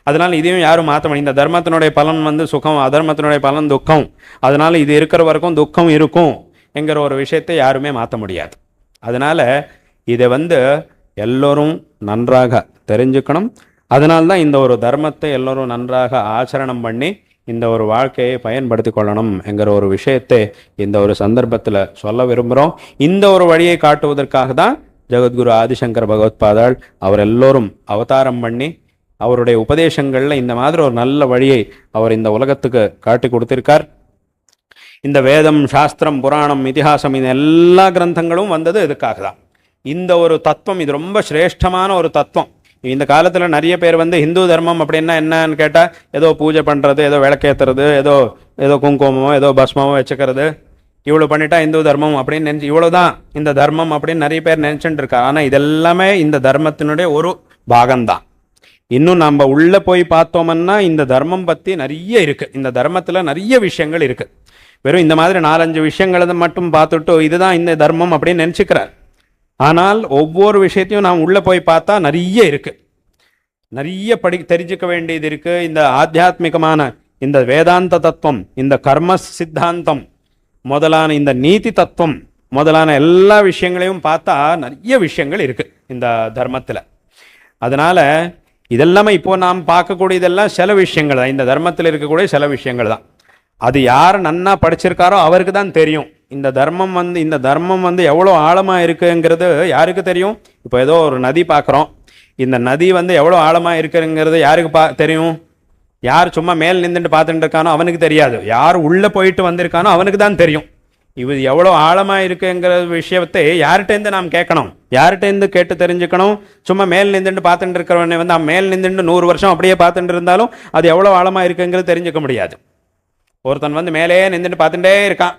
அதனால் இதையும் யாரும் மாற்ற முடியும். இந்த தர்மத்தினுடைய பலன் சுகம், அதர்மத்தினுடைய பலன் துக்கம். அதனால் இது இருக்கிற வரைக்கும் துக்கம் இருக்கும் என்கிற ஒரு விஷயத்தை யாருமே மாற்ற முடியாது. அதனால் இதை எல்லோரும் நன்றாக தெரிஞ்சுக்கணும். அதனால்தான் இந்த ஒரு தர்மத்தை எல்லோரும் நன்றாக ஆச்சரணம் பண்ணி இந்த ஒரு வாழ்க்கையை பயன்படுத்தி கொள்ளணும் என்கிற ஒரு விஷயத்தை இந்த ஒரு சந்தர்ப்பத்தில் சொல்ல விரும்புகிறோம். இந்த ஒரு வழியை காட்டுவதற்காக தான் ஜெகத்குரு ஆதிசங்கர பகவத்பாதாள் அவர் எல்லோரும் அவதாரம் பண்ணி அவருடைய உபதேசங்களில் இந்த மாதிரி ஒரு நல்ல வழியை அவர் இந்த உலகத்துக்கு காட்டி கொடுத்திருக்கார். இந்த வேதம், சாஸ்திரம், புராணம், இதிகாசம், இந்த எல்லா கிரந்தங்களும் வந்தது இதுக்காக தான். இந்த ஒரு தத்துவம் இது ரொம்ப சிரேஷ்டமான ஒரு தத்துவம். இந்த காலத்தில் நிறைய பேர் ஹிந்து தர்மம் அப்படின்னா என்னன்னு கேட்டால் ஏதோ பூஜை பண்ணுறது, ஏதோ விளக்கேற்றுறது, ஏதோ குங்குமமோ ஏதோ பஸ்மமோ வச்சுக்கிறது, இவ்வளோ பண்ணிட்டா இந்து தர்மம் அப்படின்னு நினச்சி இவ்வளோதான் இந்த தர்மம் அப்படின்னு நிறைய பேர் நினச்சிட்டு இருக்கா. ஆனால் இதெல்லாமே இந்த தர்மத்தினுடைய ஒரு பாகம்தான். இன்னும் நம்ம உள்ளே போய் பார்த்தோம்னா இந்த தர்மம் பற்றி நிறைய இருக்குது. இந்த தர்மத்தில் நிறைய விஷயங்கள் இருக்குது. வெறும் இந்த மாதிரி 4-5 விஷயங்களை மட்டும் பார்த்துட்டு இதுதான் இந்த தர்மம் அப்படின்னு நினச்சிக்கிறார். ஆனால் ஒவ்வொரு விஷயத்தையும் நாம் உள்ளே போய் பார்த்தா நிறைய இருக்குது, நிறைய தெரிஞ்சுக்க வேண்டியது இருக்குது. இந்த ஆத்தியாத்மிகமான இந்த வேதாந்த தத்துவம், இந்த கர்ம சித்தாந்தம் முதலான இந்த நீதி தத்துவம் முதலான எல்லா விஷயங்களையும் பார்த்தா நிறைய விஷயங்கள் இருக்குது இந்த தர்மத்தில். அதனால் இதெல்லாமே இப்போ நாம் பார்க்கக்கூடியதெல்லாம் சில விஷயங்கள் தான், இந்த தர்மத்தில் இருக்கக்கூடிய சில விஷயங்கள் தான். அது யார் நன்னா படிச்சிருக்காரோ அவருக்கு தான் தெரியும். இந்த தர்மம் இந்த தர்மம் எவ்வளோ ஆழமாக இருக்குங்கிறது யாருக்கு தெரியும்? இப்போ ஏதோ ஒரு நதி பார்க்குறோம், இந்த நதி எவ்வளோ ஆழமாக இருக்குங்கிறது யாருக்கு தெரியும்? யார் சும்மா மேல் நின்றுட்டு பார்த்துட்டு இருக்கானோ அவனுக்கு தெரியாது. யார் உள்ளே போயிட்டு வந்திருக்கானோ அவனுக்கு தான் தெரியும் இது எவ்வளோ ஆழமாக இருக்குங்கிற விஷயத்தை. யார்கிட்டேருந்து நாம் கேட்கணும், யார்கிட்டேருந்து கேட்டு தெரிஞ்சுக்கணும். சும்மா மேல் நின்றுட்டு பார்த்துட்டு இருக்கிறவனே மேல் நின்றுட்டு 100 வருஷம் அப்படியே பார்த்துட்டு இருந்தாலும் அது எவ்வளோ ஆழமாக இருக்குங்கிறது தெரிஞ்சுக்க முடியாது. ஒருத்தன் மேலே நின்றுட்டு பார்த்துட்டே இருக்கான்,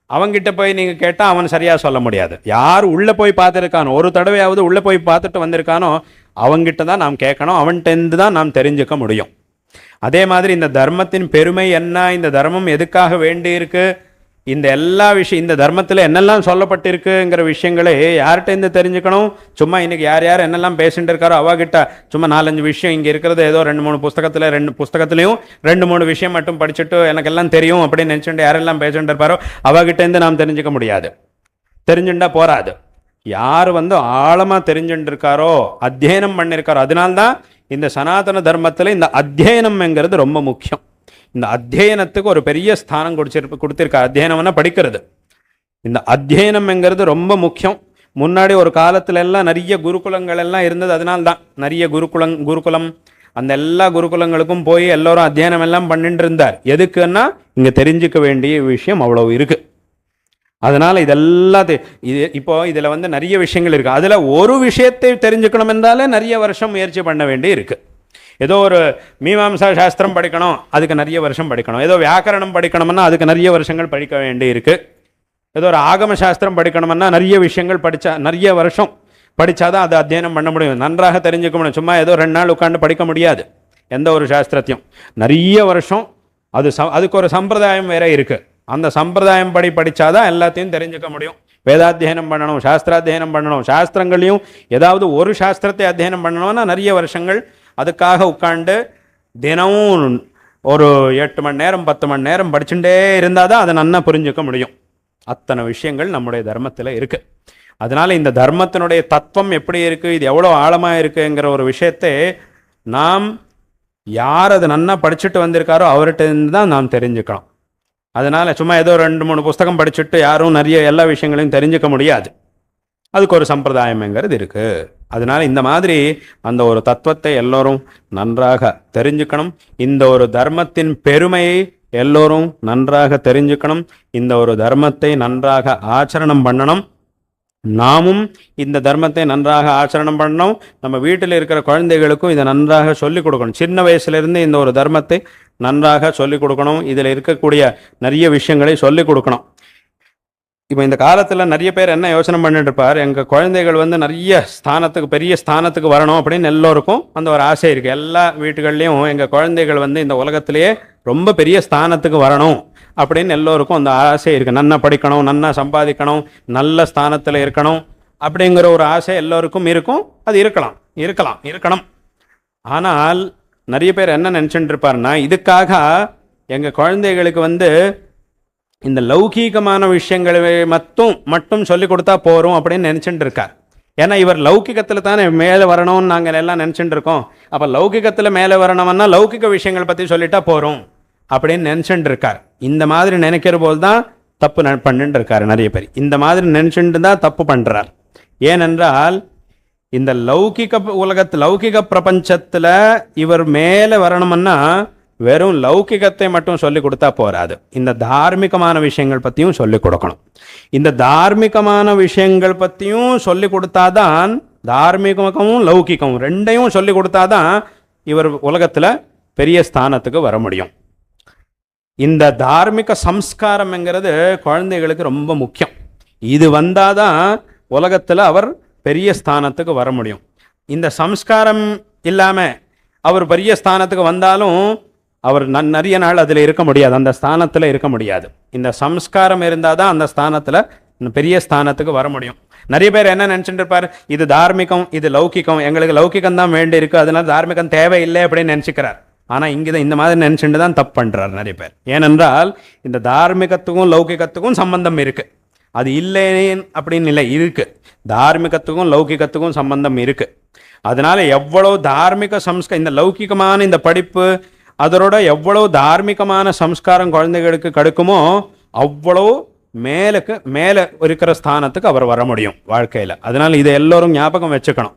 அவங்கிட்ட போய் நீங்கள் கேட்டால் அவன் சரியாக சொல்ல முடியாது. யார் உள்ளே போய் பார்த்துருக்கானோ, ஒரு தடவையாவது உள்ளே போய் பார்த்துட்டு வந்திருக்கானோ அவங்கிட்ட தான் நாம் கேட்கணும், அவன்கிட்டேருந்து தான் நாம் தெரிஞ்சுக்க முடியும். அதே மாதிரி இந்த தர்மத்தின் பெருமை என்ன, இந்த தர்மம் எதுக்காக வேண்டியிருக்கு, இந்த எல்லா விஷயம் இந்த தர்மத்தில் என்னெல்லாம் சொல்லப்பட்டிருக்குங்கிற விஷயங்களை யார்கிட்டேருந்து தெரிஞ்சுக்கணும்? சும்மா இன்றைக்கி யார் யார் என்னெல்லாம் பேசிட்டு இருக்காரோ அவகிட்ட சும்மா 4-5 விஷயம் இங்கே இருக்கிறது ஏதோ 2-3 புஸ்தகத்தில் 2 புஸ்தகத்துலேயும் 2-3 விஷயம் மட்டும் படிச்சுட்டு எனக்கெல்லாம் தெரியும் அப்படின்னு நினச்சிட்டு யாரெல்லாம் பேசிட்டு இருப்பாரோ அவகிட்டேருந்து நாம் தெரிஞ்சுக்க முடியாது, தெரிஞ்சுட்டா போராது. யார் ஆழமாக தெரிஞ்சுட்டு இருக்காரோ, அத்தியனம் பண்ணியிருக்காரோ, அதனால்தான் இந்த சனாதன தர்மத்தில் இந்த அத்தியனம்ங்கிறது ரொம்ப முக்கியம். இந்த அத்தியனத்துக்கு ஒரு பெரிய ஸ்தானம் கொடுத்திருக்கார். அத்தியனம்னா படிக்கிறது. இந்த அத்தியனம்ங்கிறது ரொம்ப முக்கியம். முன்னாடி ஒரு காலத்துல எல்லாம் நிறைய குருகுலங்கள் எல்லாம் இருந்தது. அதனால்தான் நிறைய குருகுலம் அந்த எல்லா குருகுலங்களுக்கும் போய் எல்லோரும் அத்தியனம் எல்லாம் பண்ணிட்டு இருந்தார். எதுக்குன்னா இங்க தெரிஞ்சுக்க வேண்டிய விஷயம் அவ்வளவு இருக்கு. அதனால இதெல்லாம் இப்போ இதுல நிறைய விஷயங்கள் இருக்கு. அதுல ஒரு விஷயத்தை தெரிஞ்சுக்கணும் என்றாலே நிறைய வருஷம் முயற்சி பண்ண வேண்டி இருக்கு. ஏதோ ஒரு மீமாம்சா சாஸ்திரம் படிக்கணும், அதுக்கு நிறைய வருஷம் படிக்கணும். ஏதோ வியாக்கரணம் படிக்கணும்னா அதுக்கு நிறைய வருஷங்கள் படிக்க வேண்டி இருக்கு. ஏதோ ஒரு ஆகம சாஸ்திரம் படிக்கணும்னா நிறைய விஷயங்கள் நிறைய வருஷம் படித்தாதான் அதை அத்தியனம் பண்ண முடியும், நன்றாக தெரிஞ்சுக்க முடியும். சும்மா ஏதோ 2 நாள் உட்காந்து படிக்க முடியாது எந்த ஒரு சாஸ்திரத்தையும். நிறைய வருஷம் அதுக்கு ஒரு சம்பிரதாயம் வேற இருக்கு. அந்த சம்பிரதாயம் படித்தாதான் எல்லாத்தையும் தெரிஞ்சுக்க முடியும். வேதாத்தியனம் பண்ணணும், சாஸ்திராத்தியனம் பண்ணணும். சாஸ்திரங்களையும் ஏதாவது ஒரு சாஸ்திரத்தை அத்தியனம் பண்ணணும்னா நிறைய வருஷங்கள் அதுக்காக உட்காந்து தினமும் ஒரு 8 மணி நேரம் 10 மணி நேரம் படிச்சுட்டே இருந்தால் தான் அதை நன்னா புரிஞ்சுக்க முடியும். அத்தனை விஷயங்கள் நம்முடைய தர்மத்தில் இருக்குது. அதனால் இந்த தர்மத்தினுடைய தத்துவம் எப்படி இருக்குது, இது எவ்வளோ ஆழமாக இருக்குங்கிற ஒரு விஷயத்தை நாம் யார் அதை நன்னா படிச்சுட்டு வந்திருக்காரோ அவர்கிட்ட இருந்து தான் நாம் தெரிஞ்சுக்கணும். அதனால் சும்மா ஏதோ 2-3 புஸ்தகம் படிச்சுட்டு யாரும் நிறைய எல்லா விஷயங்களையும் தெரிஞ்சுக்க முடியாது. அதுக்கு ஒரு சம்பிரதாயம்ங்கிறது இருக்குது. அதனால இந்த மாதிரி அந்த ஒரு தத்துவத்தை எல்லோரும் நன்றாக தெரிஞ்சுக்கணும். இந்த ஒரு தர்மத்தின் பெருமையை எல்லோரும் நன்றாக தெரிஞ்சுக்கணும். இந்த ஒரு தர்மத்தை நன்றாக ஆச்சரணம் பண்ணணும். நாமும் இந்த தர்மத்தை நன்றாக ஆச்சரணம் பண்ணணும். நம்ம வீட்டில் இருக்கிற குழந்தைகளுக்கும் இதை நன்றாக சொல்லிக் கொடுக்கணும். சின்ன வயசுலேருந்து இந்த ஒரு தர்மத்தை நன்றாக சொல்லிக் கொடுக்கணும். இதில் இருக்கக்கூடிய நிறைய விஷயங்களை சொல்லிக் கொடுக்கணும். இப்போ இந்த காலத்தில் நிறைய பேர் என்ன யோசனை பண்ணிட்டு இருப்பார், எங்கள் குழந்தைகள் நிறைய ஸ்தானத்துக்கு, பெரிய ஸ்தானத்துக்கு வரணும் அப்படின்னு எல்லோருக்கும் அந்த ஒரு ஆசை இருக்குது. எல்லா வீட்டுகள்லையும் எங்கள் குழந்தைகள் இந்த உலகத்திலேயே ரொம்ப பெரிய ஸ்தானத்துக்கு வரணும் அப்படின்னு எல்லோருக்கும் அந்த ஆசை இருக்குது. நன்னா படிக்கணும், நன்னா சம்பாதிக்கணும், நல்ல ஸ்தானத்தில் இருக்கணும் அப்படிங்கிற ஒரு ஆசை எல்லோருக்கும் இருக்கும். அது இருக்கணும். ஆனால் நிறைய பேர் என்ன நினச்சிட்டு இருப்பாருன்னா, இதுக்காக எங்கள் குழந்தைகளுக்கு இந்த லௌகீகமான விஷயங்களை மட்டும் சொல்லி கொடுத்தா போகிறோம் அப்படின்னு நினச்சிட்டு இருக்கார். ஏன்னா இவர் லௌகிகத்தில் தானே மேலே வரணும்னு நாங்கள் எல்லாம் நினச்சிட்டு இருக்கோம். அப்போ லௌகிகத்தில் மேலே வரணும்னா லௌகிக விஷயங்கள் பற்றி சொல்லிட்டா போகிறோம் அப்படின்னு நினச்சிட்டு இருக்கார். இந்த மாதிரி நினைக்கிற போது தான் தப்பு பண்ணிட்டு இருக்காரு. நிறைய பேர் இந்த மாதிரி நினச்சிட்டு தான் தப்பு பண்ணுறார். ஏனென்றால் இந்த லௌகிக பிரபஞ்சத்தில் இவர் மேலே வரணும்னா வெறும் லௌகிகத்தை மட்டும் சொல்லிக் கொடுத்தா போராது. இந்த தார்மீகமான விஷயங்கள் பற்றியும் சொல்லிக் கொடுக்கணும். இந்த தார்மீகமான விஷயங்கள் பற்றியும் சொல்லிக் கொடுத்தாதான், தார்மீகமும் லௌகிகமும் ரெண்டையும் சொல்லிக் கொடுத்தாதான் இவர் உலகத்தில் பெரிய ஸ்தானத்துக்கு வர முடியும். இந்த தார்மீக சம்ஸ்காரம்ங்கிறது குழந்தைகளுக்கு ரொம்ப முக்கியம். இது வந்தாதான் உலகத்தில் அவர் பெரிய ஸ்தானத்துக்கு வர முடியும். இந்த சம்ஸ்காரம் இல்லாமல் அவர் பெரிய ஸ்தானத்துக்கு வந்தாலும் அவர் நிறைய நாள் அதில் இருக்க முடியாது, அந்த ஸ்தானத்தில் இருக்க முடியாது. இந்த சம்ஸ்காரம் இருந்தால் தான் அந்த ஸ்தானத்தில் பெரிய ஸ்தானத்துக்கு வர முடியும். நிறைய பேர் என்ன நினச்சிட்டு இருப்பார், இது தார்மீகம், இது லௌகிகம், எங்களுக்கு லௌகிகம் தான் வேண்டி இருக்கு, அதனால தார்மீகம் தேவையில்லை அப்படின்னு நினச்சிக்கிறார். ஆனால் இங்கே தான் இந்த மாதிரி நினச்சிட்டு தான் தப்பு பண்ணுறார் நிறைய பேர். ஏனென்றால் இந்த தார்மீகத்துக்கும் லௌகிகத்துக்கும் சம்பந்தம் இருக்குது. அது இல்லைன்னு அப்படின்னு இல்லை, இருக்குது. தார்மீகத்துக்கும் லௌகிகத்துக்கும் சம்பந்தம் இருக்குது. அதனால எவ்வளோ தார்மீக இந்த லௌகிகமான இந்த படிப்பு அதோட எவ்வளோ தார்மீகமான சம்ஸ்காரம் குழந்தைகளுக்கு கிடைக்குமோ அவ்வளோ மேலே இருக்கிற ஸ்தானத்துக்கு அவர் வர முடியும் வாழ்க்கையில். அதனால் இதை எல்லோரும் ஞாபகம் வச்சுக்கணும்.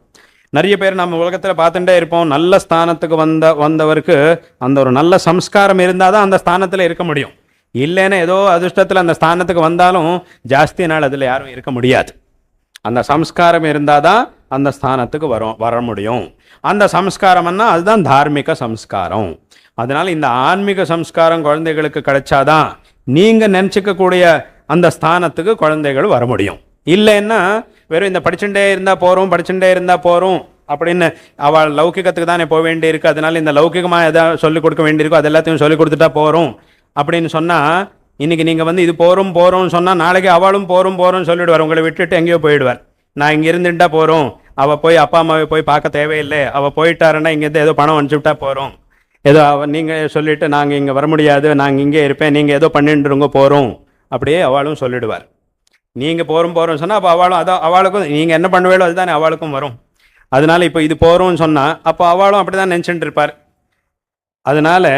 நிறைய பேர் நம்ம உலகத்தில் பார்த்துட்டே இருப்போம், நல்ல ஸ்தானத்துக்கு வந்தவருக்கு அந்த ஒரு நல்ல சம்ஸ்காரம் இருந்தால் தான் அந்த ஸ்தானத்தில் இருக்க முடியும். இல்லைன்னா ஏதோ அதிர்ஷ்டத்தில் அந்த ஸ்தானத்துக்கு வந்தாலும் ஜாஸ்தி நாள் அதில் யாரும் இருக்க முடியாது. அந்த சம்ஸ்காரம் இருந்தால் தான் அந்த ஸ்தானத்துக்கு வர முடியும். அந்த சம்ஸ்காரம்னா அதுதான் தார்மீக சம்ஸ்காரம். அதனால் இந்த ஆன்மீக சம்ஸ்காரம் குழந்தைகளுக்கு கிடைச்சாதான் நீங்கள் நினச்சிக்கக்கூடிய அந்த ஸ்தானத்துக்கு குழந்தைகள் வர முடியும். இல்லைன்னா வெறும் இந்த படிச்சுட்டே இருந்தால் போகிறோம் அப்படின்னு அவள் லௌகிகத்துக்கு தானே போக வேண்டியிருக்கு, அதனால இந்த லௌகிகமாக எதாவது சொல்லிக் கொடுக்க வேண்டியிருக்கோ அது எல்லாத்தையும் சொல்லிக் கொடுத்துட்டா போகிறோம் அப்படின்னு சொன்னால், இன்றைக்கி நீங்கள் இது போகிறோம்னு சொன்னால் நாளைக்கு அவளும் போகிறோம்னு சொல்லிவிடுவார். உங்களை விட்டுட்டு எங்கேயோ போயிடுவார். நான் இங்கே இருந்துட்டா போகிறோம், அவள் போய் அப்பா அம்மாவை போய் பார்க்க தேவையில்லை, அவள் போயிட்டாருன்னா இங்கேருந்து ஏதோ பணம் அனுப்பிச்சுட்டா போகிறோம், ஏதோ நீங்கள் சொல்லிவிட்டு நாங்கள் இங்கே வர முடியாது, நாங்கள் இங்கே இருப்பேன், நீங்கள் ஏதோ பண்ணிட்டுருங்க போகிறோம் அப்படியே அவளும் சொல்லிடுவார். நீங்கள் போகிறோம்னு சொன்னால் அப்போ அவளுக்கும் நீங்கள் என்ன பண்ணுவேளோ அதுதானே அவளுக்கும் வரும். அதனால் இப்போ இது போகிறோம்னு சொன்னால் அப்போ அவளும் அப்படி தான் நினச்சிட்டு இருப்பார். அதனால்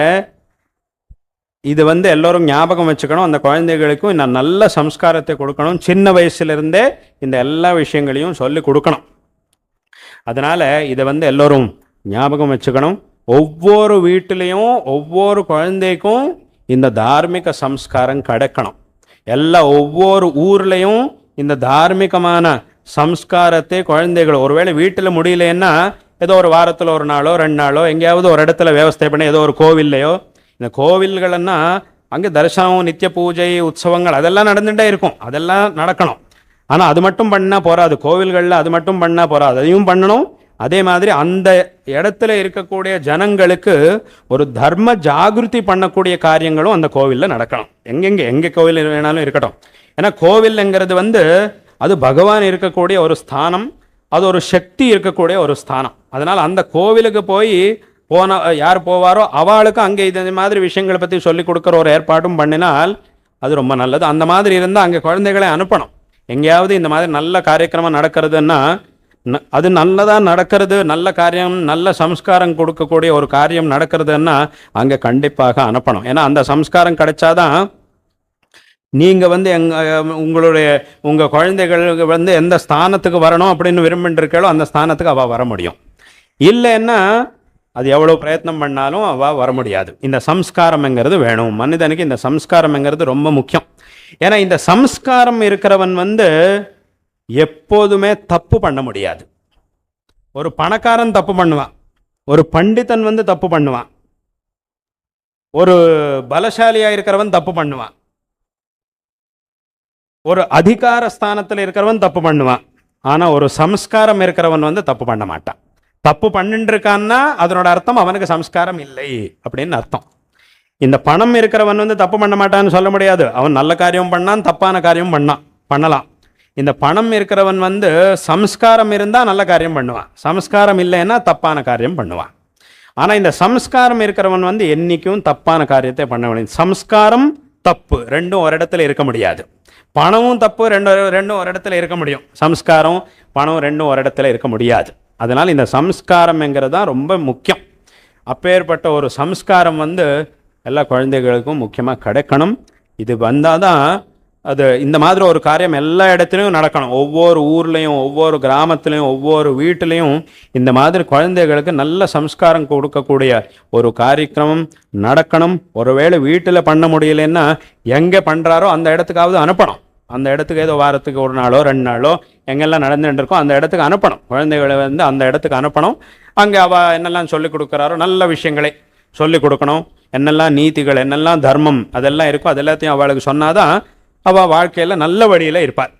இது எல்லோரும் ஞாபகம் வச்சுக்கணும். அந்த குழந்தைகளுக்கும் இன்னும் நல்ல சம்ஸ்காரத்தை கொடுக்கணும். சின்ன வயசுலேருந்தே இந்த எல்லா விஷயங்களையும் சொல்லி கொடுக்கணும். அதனால் இதை எல்லோரும் ஞாபகம் வச்சுக்கணும். ஒவ்வொரு வீட்டிலையும் ஒவ்வொரு குழந்தைக்கும் இந்த தார்மீக சம்ஸ்காரம் கிடைக்கணும். ஒவ்வொரு ஊர்லேயும் இந்த தார்மீகமான சம்ஸ்காரத்தை குழந்தைகள் ஒருவேளை வீட்டில் முடியலன்னா ஏதோ ஒரு வாரத்தில் ஒரு நாளோ 2 நாளோ எங்கேயாவது ஒரு இடத்துல விவசாய பண்ணி ஏதோ ஒரு கோவில்லையோ, இந்த கோவில்கள்னா அங்கே தரிசனம், நித்திய பூஜை, உற்சவங்கள் அதெல்லாம் நடந்துகிட்டே இருக்கும், அதெல்லாம் நடக்கணும். ஆனால் அது மட்டும் பண்ணால் போகாது. கோவில்களில் அது மட்டும் பண்ணால் போகாது, அதையும் பண்ணணும். அதே மாதிரி அந்த இடத்துல இருக்கக்கூடிய ஜனங்களுக்கு ஒரு தர்ம ஜாகிருதி பண்ணக்கூடிய காரியங்களும் அந்த கோவிலில் நடக்கணும். எங்கே கோவில் வேணாலும் இருக்கட்டும். ஏன்னா கோவில்ங்கிறது அது பகவான் இருக்கக்கூடிய ஒரு ஸ்தானம், அது ஒரு சக்தி இருக்கக்கூடிய ஒரு ஸ்தானம். அதனால் அந்த கோவிலுக்கு யார் போவாரோ அவளுக்கு அங்கே இந்த மாதிரி விஷயங்களை பற்றி சொல்லிக் கொடுக்குற ஒரு ஏற்பாடும் பண்ணினால் அது ரொம்ப நல்லது. அந்த மாதிரி இருந்தால் அங்கே குழந்தைகளை அனுப்பணும். எங்கேயாவது இந்த மாதிரி நல்ல காரியக்கிரமம் நடக்கிறதுன்னா அது நல்லதாக நடக்கிறது, நல்ல காரியம், நல்ல சம்ஸ்காரம் கொடுக்கக்கூடிய ஒரு காரியம் நடக்கிறதுன்னா அங்கே கண்டிப்பாக அனுப்பணும். ஏன்னா அந்த சம்ஸ்காரம் கிடைச்சாதான் நீங்கள் வந்து உங்கள் குழந்தைகளுக்கு வந்து எந்த ஸ்தானத்துக்கு வரணும் அப்படின்னு விரும்பின்றிருக்காளோ அந்த ஸ்தானத்துக்கு அவள் வர முடியும். இல்லைன்னா அது எவ்வளோ பிரயத்னம் பண்ணாலும் அவள் வர முடியாது. இந்த சம்ஸ்காரம்ங்கிறது வேணும். மனிதனுக்கு இந்த சம்ஸ்காரம்ங்கிறது ரொம்ப முக்கியம். ஏன்னா இந்த சம்ஸ்காரம் இருக்கிறவன் வந்து எப்போதுமே தப்பு பண்ண முடியாது. ஒரு பணக்காரன் தப்பு பண்ணுவான், ஒரு பண்டிதன் வந்து தப்பு பண்ணுவான், ஒரு பலசாலியா இருக்கிறவன் தப்பு பண்ணுவான், ஒரு அதிகார ஸ்தானத்தில் இருக்கிறவன் தப்பு பண்ணுவான். ஆனா ஒரு சம்ஸ்காரம் இருக்கிறவன் வந்து தப்பு பண்ண மாட்டான். தப்பு பண்ணிட்டு இருக்கான்னா அதனோட அர்த்தம் அவனுக்கு சம்ஸ்காரம் இல்லை அப்படின்னு அர்த்தம். இந்த பணம் இருக்கிறவன் வந்து தப்பு பண்ண மாட்டான்னு சொல்ல முடியாது. அவன் நல்ல காரியம் பண்ணான், தப்பான காரியம் பண்ணலாம். இந்த பணம் இருக்கிறவன் வந்து சம்ஸ்காரம் இருந்தால் நல்ல காரியம் பண்ணுவான், சம்ஸ்காரம் இல்லைன்னா தப்பான காரியம் பண்ணுவான். ஆனால் இந்த சம்ஸ்காரம் இருக்கிறவன் வந்து என்றைக்கும் தப்பான காரியத்தை பண்ண முடியும். சம்ஸ்காரம் தப்பு ரெண்டும் ஒரு இடத்துல இருக்க முடியாது. பணமும் தப்பு ரெண்டும் ஒரு இடத்துல இருக்க முடியும். சம்ஸ்காரம் பணம் ரெண்டும் ஒரு இடத்துல இருக்க முடியாது. அதனால் இந்த சம்ஸ்காரம்ங்கிறது தான் ரொம்ப முக்கியம். அப்பேற்பட்ட ஒரு சம்ஸ்காரம் வந்து எல்லா குழந்தைகளுக்கும் முக்கியமாக கிடைக்கணும். இது வந்தால் தான் அது இந்த மாதிரி ஒரு காரியம் எல்லா இடத்துலையும் நடக்கணும். ஒவ்வொரு ஊர்லேயும், ஒவ்வொரு கிராமத்துலேயும், ஒவ்வொரு வீட்டிலையும் இந்த மாதிரி குழந்தைகளுக்கு நல்ல சம்ஸ்காரம் கொடுக்கக்கூடிய ஒரு காரியக்கிரமம் நடக்கணும். ஒருவேளை வீட்டில் பண்ண முடியலன்னா எங்கே பண்ணுறாரோ அந்த இடத்துக்காவது அனுப்பணும். அந்த இடத்துக்கு ஏதோ வாரத்துக்கு ஒரு நாளோ 2 நாளோ எங்கெல்லாம் நடந்துட்டு இருக்கோ அந்த இடத்துக்கு அனுப்பணும். குழந்தைகளை வந்து அந்த இடத்துக்கு அனுப்பணும். அங்கே அவள் என்னெல்லாம் சொல்லிக் கொடுக்குறாரோ நல்ல விஷயங்களை சொல்லிக் கொடுக்கணும். என்னெல்லாம் நீதிகள், என்னெல்லாம் தர்மம் அதெல்லாம் இருக்கோ அது எல்லாத்தையும் அவளுக்கு சொன்னாதான் அவள் வாழ்க்கையில் நல்ல வழியில் இருப்பாள்.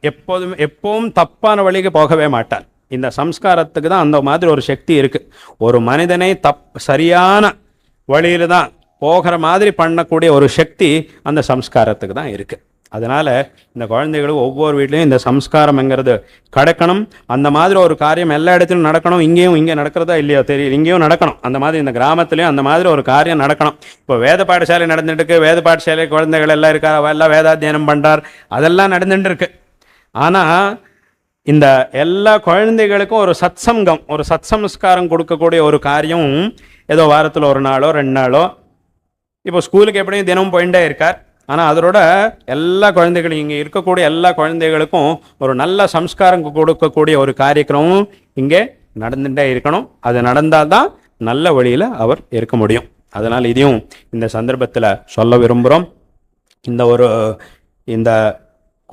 எப்பவும் தப்பான வழிக்கு போகவே மாட்டாள். இந்த சம்ஸ்காரத்துக்கு தான் அந்த மாதிரி ஒரு சக்தி இருக்குது. ஒரு மனிதனை சரியான வழியில் தான் போகிற மாதிரி பண்ணக்கூடிய ஒரு சக்தி அந்த சம்ஸ்காரத்துக்கு தான் இருக்குது. அதனால் இந்த குழந்தைகளுக்கு ஒவ்வொரு வீட்லேயும் இந்த சம்ஸ்காரம்ங்கிறது கிடைக்கணும். அந்த மாதிரி ஒரு காரியம் எல்லா இடத்துலையும் நடக்கணும். இங்கே நடக்கிறதா இல்லையோ தெரியல, இங்கேயும் நடக்கணும். அந்த மாதிரி இந்த கிராமத்துலேயும் அந்த மாதிரி ஒரு காரியம் நடக்கணும். இப்போ வேத பாடசாலை நடந்துட்டுருக்கு, வேத பாடசாலை குழந்தைகள் எல்லாம் இருக்கா, எல்லாம் வேதாத்தியனம் பண்ணுறார், அதெல்லாம் நடந்துட்டு இருக்கு. ஆனால் இந்த எல்லா குழந்தைகளுக்கும் ஒரு சத்சங்கம், ஒரு சத்சம்ஸ்காரம் கொடுக்கக்கூடிய ஒரு காரியம் ஏதோ வாரத்தில் 1 நாளோ 2 நாளோ. இப்போ ஸ்கூலுக்கு எப்படியும் தினமும் போயிட்டே இருக்கார். ஆனால் அதோட எல்லா குழந்தைகளும் இங்கே இருக்கக்கூடிய எல்லா குழந்தைகளுக்கும் ஒரு நல்ல சம்ஸ்காரம் கொடுக்கக்கூடிய ஒரு காரியக்கிரமம் இங்கே நடந்துகிட்டே இருக்கணும். அது நடந்தால் தான் நல்ல வழியில் அவர் இருக்க முடியும். அதனால் இதையும் இந்த சந்தர்ப்பத்தில் சொல்ல விரும்புகிறோம். இந்த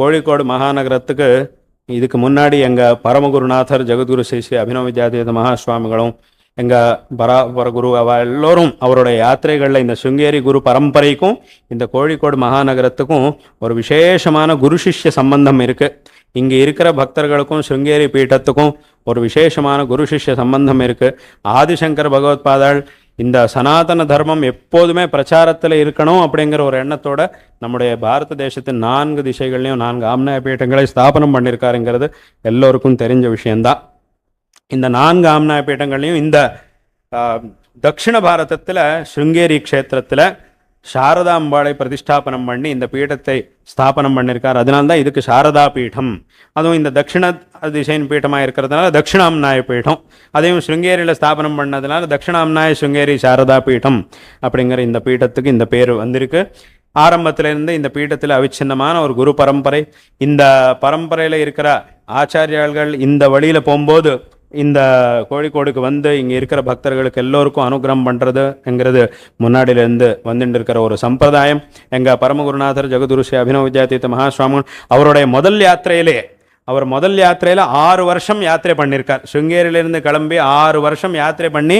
கோழிக்கோடு மகாநகரத்துக்கு இதுக்கு முன்னாடி எங்கள் பரமகுருநாதர் ஜெகத்குரு ஸ்ரீ ஸ்ரீ அபினவ வித்யாதீத மகாசுவாமிகளும் எங்கள் பராபர குரு எல்லோரும் அவருடைய யாத்திரைகளில் இந்த சுங்கேரி குரு பரம்பரைக்கும் இந்த கோழிக்கோடு மகாநகரத்துக்கும் ஒரு விசேஷமான குரு சிஷ்ய சம்பந்தம் இருக்குது. இங்கே இருக்கிற பக்தர்களுக்கும் சுங்கேரி பீட்டத்துக்கும் ஒரு விசேஷமான குரு சிஷ்ய சம்பந்தம் இருக்குது. ஆதிசங்கர் பகவத்பாதாள் இந்த சனாதன தர்மம் எப்போதுமே பிரச்சாரத்தில் இருக்கணும் அப்படிங்கிற ஒரு எண்ணத்தோட நம்முடைய பாரத தேசத்தின் 4 திசைகள்லையும் 4 ஆம்நாய பீட்டங்களை ஸ்தாபனம் பண்ணியிருக்காருங்கிறது எல்லோருக்கும் தெரிஞ்ச விஷயந்தான். இந்த 4 ஆம்நாய பீட்டங்களையும் இந்த தட்சிண பாரதத்தில் ஸ்ருங்கேரி க்ஷேத்திரத்தில் சாரதாம்பாளை பிரதிஷ்டாபனம் பண்ணி இந்த பீட்டத்தை ஸ்தாபனம் பண்ணியிருக்கார். அதனால்தான் இதுக்கு சாரதா பீடம். அதுவும் இந்த தட்சிண திசையின் பீட்டமாக இருக்கிறதுனால தட்சிணாம்நாய பீடம். அதையும் ஸ்ருங்கேரியில் ஸ்தாபனம் பண்ணதுனால தட்சிணாம்நாய ஸ்ருங்கேரி சாரதா பீடம் அப்படிங்கிற இந்த பீட்டத்துக்கு இந்த பேர் வந்திருக்கு. ஆரம்பத்திலிருந்து இந்த பீட்டத்தில் அவிச்சின்னமான ஒரு குரு பரம்பரை. இந்த பரம்பரையில் இருக்கிற ஆச்சாரியாள்கள் இந்த வழியில் போகும்போது இந்த கோழிக்கோடுக்கு வந்து இங்கே இருக்கிற பக்தர்களுக்கு எல்லோருக்கும் அனுகிரகம் பண்ணுறதுங்கிறது முன்னாடியிலேருந்து வந்துட்டு இருக்கிற ஒரு சம்பிரதாயம். எங்கள் பரமகுருநாதர் ஜெகத்குரு ஸ்ரீ அபினவ வித்யாதீத மகாசுவாமி அவருடைய முதல் யாத்திரையில் 6 வருஷம் யாத்திரை பண்ணியிருக்கார். சுங்கேரியிலிருந்து கிளம்பி 6 வருஷம் யாத்திரை பண்ணி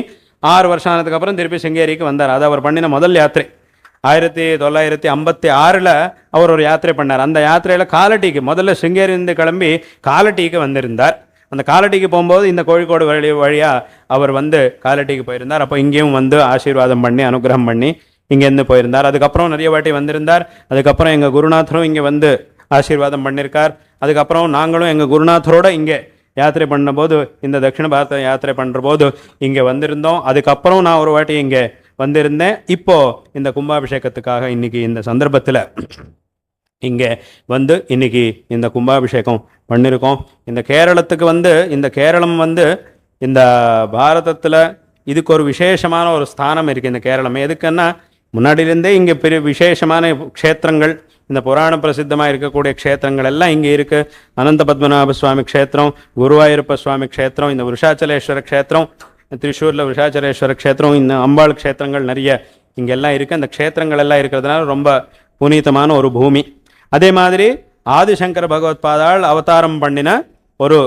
6 வருஷம் ஆனதுக்கப்புறம் திருப்பி சுங்கேரிக்கு வந்தார். அது அவர் பண்ணின முதல் யாத்திரை. 1956 அவர் ஒரு யாத்திரை பண்ணார். அந்த யாத்திரையில் காலட்டிக்கு முதல்ல சுங்கேரியிலிருந்து கிளம்பி காலட்டிக்கு வந்திருந்தார். அந்த காலட்டிக்கு போகும்போது இந்த கோழிக்கோடு வழியாக அவர் வந்து காலட்டிக்கு போயிருந்தார். அப்போ இங்கேயும் வந்து ஆசீர்வாதம் பண்ணி அனுகிரகம் பண்ணி இங்கேருந்து போயிருந்தார். அதுக்கப்புறம் நிறைய வாட்டி வந்திருந்தார். அதுக்கப்புறம் எங்கள் குருநாதரும் இங்கே வந்து ஆசீர்வாதம் பண்ணியிருக்கார். அதுக்கப்புறம் நாங்களும் எங்கள் குருநாதரோடு இங்கே யாத்திரை பண்ணும்போது இந்த தட்சிண பாரத யாத்திரை பண்ணுற போது இங்கே வந்திருந்தோம். அதுக்கப்புறம் நான் ஒரு வாட்டி இங்கே வந்திருந்தேன். இப்போது இந்த கும்பாபிஷேகத்துக்காக இன்றைக்கி இந்த சந்தர்ப்பத்தில் இங்கே வந்து இன்றைக்கி இந்த கும்பாபிஷேகம் பண்ணியிருக்கோம். இந்த கேரளத்துக்கு வந்து இந்த கேரளம் வந்து இந்த பாரதத்தில் இதுக்கு ஒரு விசேஷமான ஒரு ஸ்தானம் இருக்குது. இந்த கேரளம் எதுக்குன்னா முன்னாடியிலேருந்தே இங்கே பெரிய விசேஷமான க்ஷேத்திரங்கள் இந்த புராண பிரசித்தமாக இருக்கக்கூடிய க்ஷேத்திரங்கள் எல்லாம் இங்கே இருக்குது. அனந்த பத்மநாப சுவாமி க்ஷேத்திரம், குருவாயூரப்ப சுவாமி க்ஷேத்திரம், இந்த விருஷாச்சலேஸ்வர க்ஷேத்திரம், திரிசூரில் விருஷாச்சலேஸ்வர க்ஷேத்திரம், இந்த அம்பாள் க்ஷேத்திரங்கள் நிறைய இங்கெல்லாம் இருக்குது. அந்த க்ஷேத்திரங்கள் எல்லாம் இருக்கிறதுனால ரொம்ப புனிதமான ஒரு பூமி. அதே மாதிரி ஆதிசங்கர பகவத்பாதாள் அவதாரம் பண்ணின ஒரு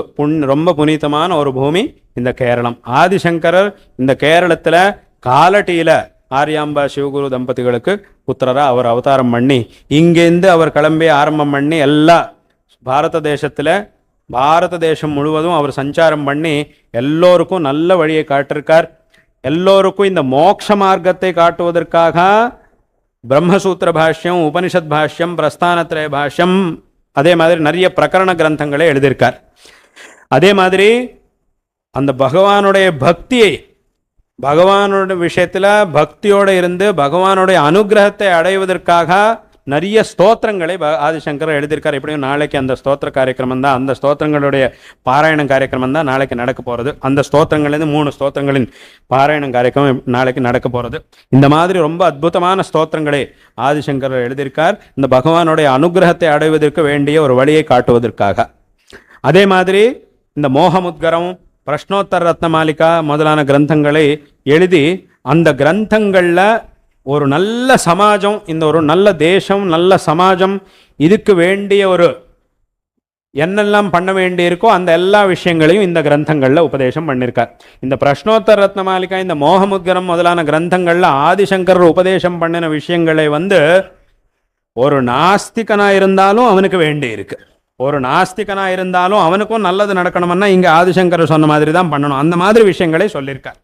ரொம்ப புனிதமான ஒரு பூமி இந்த கேரளம். ஆதிசங்கரர் இந்த கேரளத்தில் காலட்டியில் ஆரியாம்பா சிவகுரு தம்பதிகளுக்கு புத்திரராக அவர் அவதாரம் பண்ணி இங்கேருந்து அவர் கிளம்பி ஆரம்பம் பண்ணி எல்லா பாரத தேசம் முழுவதும் அவர் சஞ்சாரம் பண்ணி எல்லோருக்கும் நல்ல வழியை காட்டிருக்கார். எல்லோருக்கும் இந்த மோட்ச மார்க்கத்தை காட்டுவதற்காக பிரம்மசூத்திர பாஷ்யம், உபனிஷத் பாஷ்யம், பிரஸ்தானத்ரய பாஷ்யம், அதே மாதிரி நிறைய பிரகரண கிரந்தங்களை எழுதியிருக்கார். அதே மாதிரி அந்த பகவானுடைய பக்தியை, பகவானோட விஷயத்தில் பக்தியோடு இருந்து பகவானுடைய அனுகிரகத்தை அடைவதற்காக நிறைய ஸ்தோத்திரங்களை ஆதிசங்கர் எழுதியிருக்கார். எப்படியும் நாளைக்கு அந்த ஸ்தோத்திர காரியக்கிரமம் தான், அந்த ஸ்தோத்திரங்களுடைய பாராயணம் காரியக்கிரமம் தான் நாளைக்கு நடக்க போகிறது. அந்த ஸ்தோத்திரங்கள்லேருந்து 3 ஸ்தோத்திரங்களின் பாராயணம் காரியக்கிரமம் நாளைக்கு நடக்க போகிறது. இந்த மாதிரி ரொம்ப அற்புதமான ஸ்தோத்திரங்களை ஆதிசங்கர் எழுதியிருக்கார், இந்த பகவானுடைய அனுகிரகத்தை அடைவதற்கு வேண்டிய ஒரு வழியை காட்டுவதற்காக. அதே மாதிரி இந்த மோகமுத்கரம், பிரஷ்னோத்தர ரத்னமாலிகா முதலான கிரந்தங்களை எழுதி அந்த கிரந்தங்களில் ஒரு நல்ல சமாஜம், இந்த ஒரு நல்ல தேசம், நல்ல சமாஜம், இதுக்கு வேண்டிய ஒரு என்னெல்லாம் பண்ண வேண்டியிருக்கோ அந்த எல்லா விஷயங்களையும் இந்த கிரந்தங்களில் உபதேசம் பண்ணியிருக்கார். இந்த பிரஷ்னோத்தர ரத்னமாலிகா, இந்த மோகமுத்கரம் முதலான கிரந்தங்களில் ஆதிசங்கர் உபதேசம் பண்ணின விஷயங்களை ஒரு நாஸ்திகனாக இருந்தாலும் அவனுக்கு வேண்டி இருக்கு. ஒரு நாஸ்திகனாக இருந்தாலும் அவனுக்கும் நல்லது நடக்கணும்னா இங்கே ஆதிசங்கர் சொன்ன மாதிரி தான் பண்ணணும். அந்த மாதிரி விஷயங்களை சொல்லியிருக்கார்.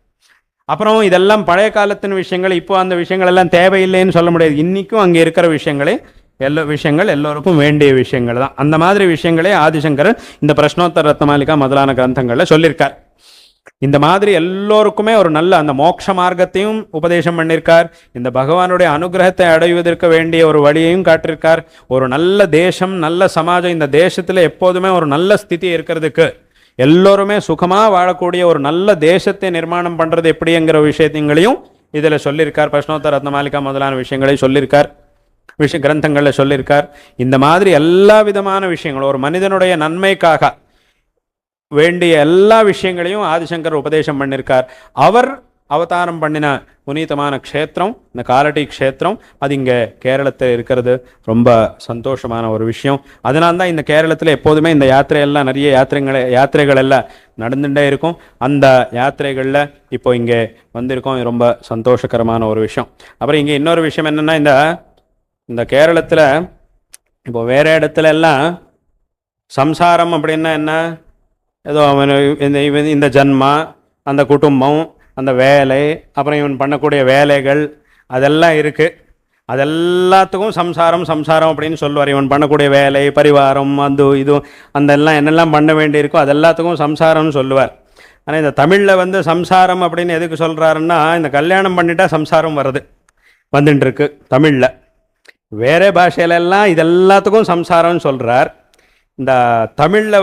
அப்புறம் இதெல்லாம் பழைய காலத்தின் விஷயங்கள், இப்போ அந்த விஷயங்கள் எல்லாம் தேவையில்லைன்னு சொல்ல முடியாது. இன்றைக்கும் அங்கே இருக்கிற விஷயங்கள் எல்லோருக்கும் வேண்டிய விஷயங்கள் தான். அந்த மாதிரி விஷயங்களே ஆதிசங்கர் இந்த பிரஷ்னோத்தர ரத்னமாலிகா முதலான கிரந்தங்களில் சொல்லியிருக்கார். இந்த மாதிரி எல்லோருக்குமே ஒரு நல்ல அந்த மோட்ச மார்க்கத்தையும் உபதேசம் பண்ணியிருக்கார். இந்த பகவானுடைய அனுகிரகத்தை அடைவதற்கு வேண்டிய ஒரு வழியையும் காட்டியிருக்கார். ஒரு நல்ல தேசம், நல்ல சமாஜம், இந்த தேசத்தில் எப்போதுமே ஒரு நல்ல ஸ்திதி இருக்கிறதுக்கு, எல்லோருமே சுகமாக வாழக்கூடிய ஒரு நல்ல தேசத்தை நிர்மாணம் பண்ணுறது எப்படிங்கிற விஷயங்களையும் இதில் சொல்லியிருக்கார். பிரஷ்னோத்தர ரத்னமாலிகா முதலான விஷயங்களை சொல்லியிருக்கார், கிரந்தங்களில் சொல்லியிருக்கார். இந்த மாதிரி எல்லா விதமான விஷயங்களும் ஒரு மனிதனுடைய நன்மைக்காக வேண்டிய எல்லா விஷயங்களையும் ஆதிசங்கர் உபதேசம் பண்ணியிருக்கார். அவர் அவதாரம் பண்ணின புனிதமான க்ஷேத்திரம் இந்த காலட்டி க்ஷேத்திரம், அது இங்கே கேரளத்தில் இருக்கிறது ரொம்ப சந்தோஷமான ஒரு விஷயம். அதனால தான் இந்த கேரளத்தில் எப்போதுமே இந்த யாத்திரையெல்லாம் நிறைய யாத்திரைகள் எல்லாம் நடந்துகிட்டே இருக்கும். அந்த யாத்திரைகளில் இப்போ இங்கே வந்திருக்கோம், ரொம்ப சந்தோஷகரமான ஒரு விஷயம். அப்புறம் இங்கே இன்னொரு விஷயம் என்னென்னா, இந்த கேரளத்தில் இப்போ வேறு இடத்துல எல்லாம் சம்சாரம் அப்படின்னா என்ன, ஏதோ இந்த ஜன்மா, அந்த குடும்பம், அந்த வேலை, அப்புறம் இவன் பண்ணக்கூடிய வேலைகள் அதெல்லாம் இருக்குது. அதெல்லாத்துக்கும் சம்சாரம் அப்படின்னு சொல்லுவார். இவன் பண்ணக்கூடிய வேலை, பரிவாரம், இதுவும் அந்த எல்லாம் என்னெல்லாம் பண்ண வேண்டியிருக்கோ அதெல்லாத்துக்கும் சம்சாரம்னு சொல்லுவார். ஆனால் இந்த தமிழில் சம்சாரம் அப்படின்னு எதுக்கு சொல்கிறாருன்னா, இந்த கல்யாணம் பண்ணிட்டா சம்சாரம் வந்துட்டுருக்கு தமிழில். வேறே பாஷையிலெல்லாம் இதெல்லாத்துக்கும் சம்சாரம்னு சொல்கிறார். இந்த தமிழில்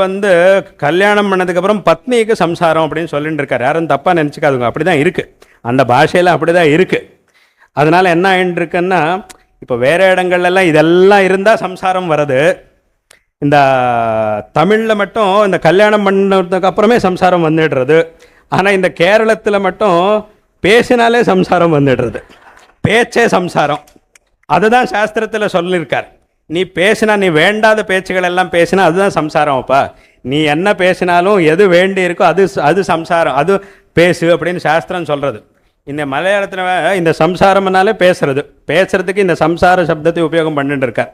கல்யாணம் பண்ணதுக்கப்புறம் பத்னிக்கு சம்சாரம் அப்படின்னு சொல்லிட்டு இருக்கார். யாரும் தப்பாக நினச்சிக்காதுங்க, அப்படி தான் இருக்குது, அந்த பாஷையில் அப்படி தான் இருக்குது. அதனால் என்ன ஆகிட்டு இருக்குன்னா, இப்போ வேறு இடங்கள்லாம் இதெல்லாம் இருந்தால் சம்சாரம் வருது. இந்த தமிழில் மட்டும் இந்த கல்யாணம் பண்ணதுக்கு அப்புறமே சம்சாரம் வந்துடுறது. ஆனால் இந்த கேரளத்தில் மட்டும் பேசினாலே சம்சாரம் வந்துடுறது, பேச்சே சம்சாரம். அதுதான் சாஸ்திரத்தில் சொல்லியிருக்கார். நீ பேசினா, நீ வேண்டாத பேச்சுகள் எல்லாம் பேசினா அதுதான் சம்சாரம். அப்பா நீ என்ன பேசினாலும் எது வேண்டி இருக்கோ அது சம்சாரம், அது பேசு அப்படின்னு சாஸ்திரம் சொல்கிறது. இந்த மலையாளத்தில் இந்த சம்சாரம்னாலே பேசுறதுக்கு இந்த சம்சார சப்தத்தை உபயோகம் பண்ணிட்டு இருக்கார்.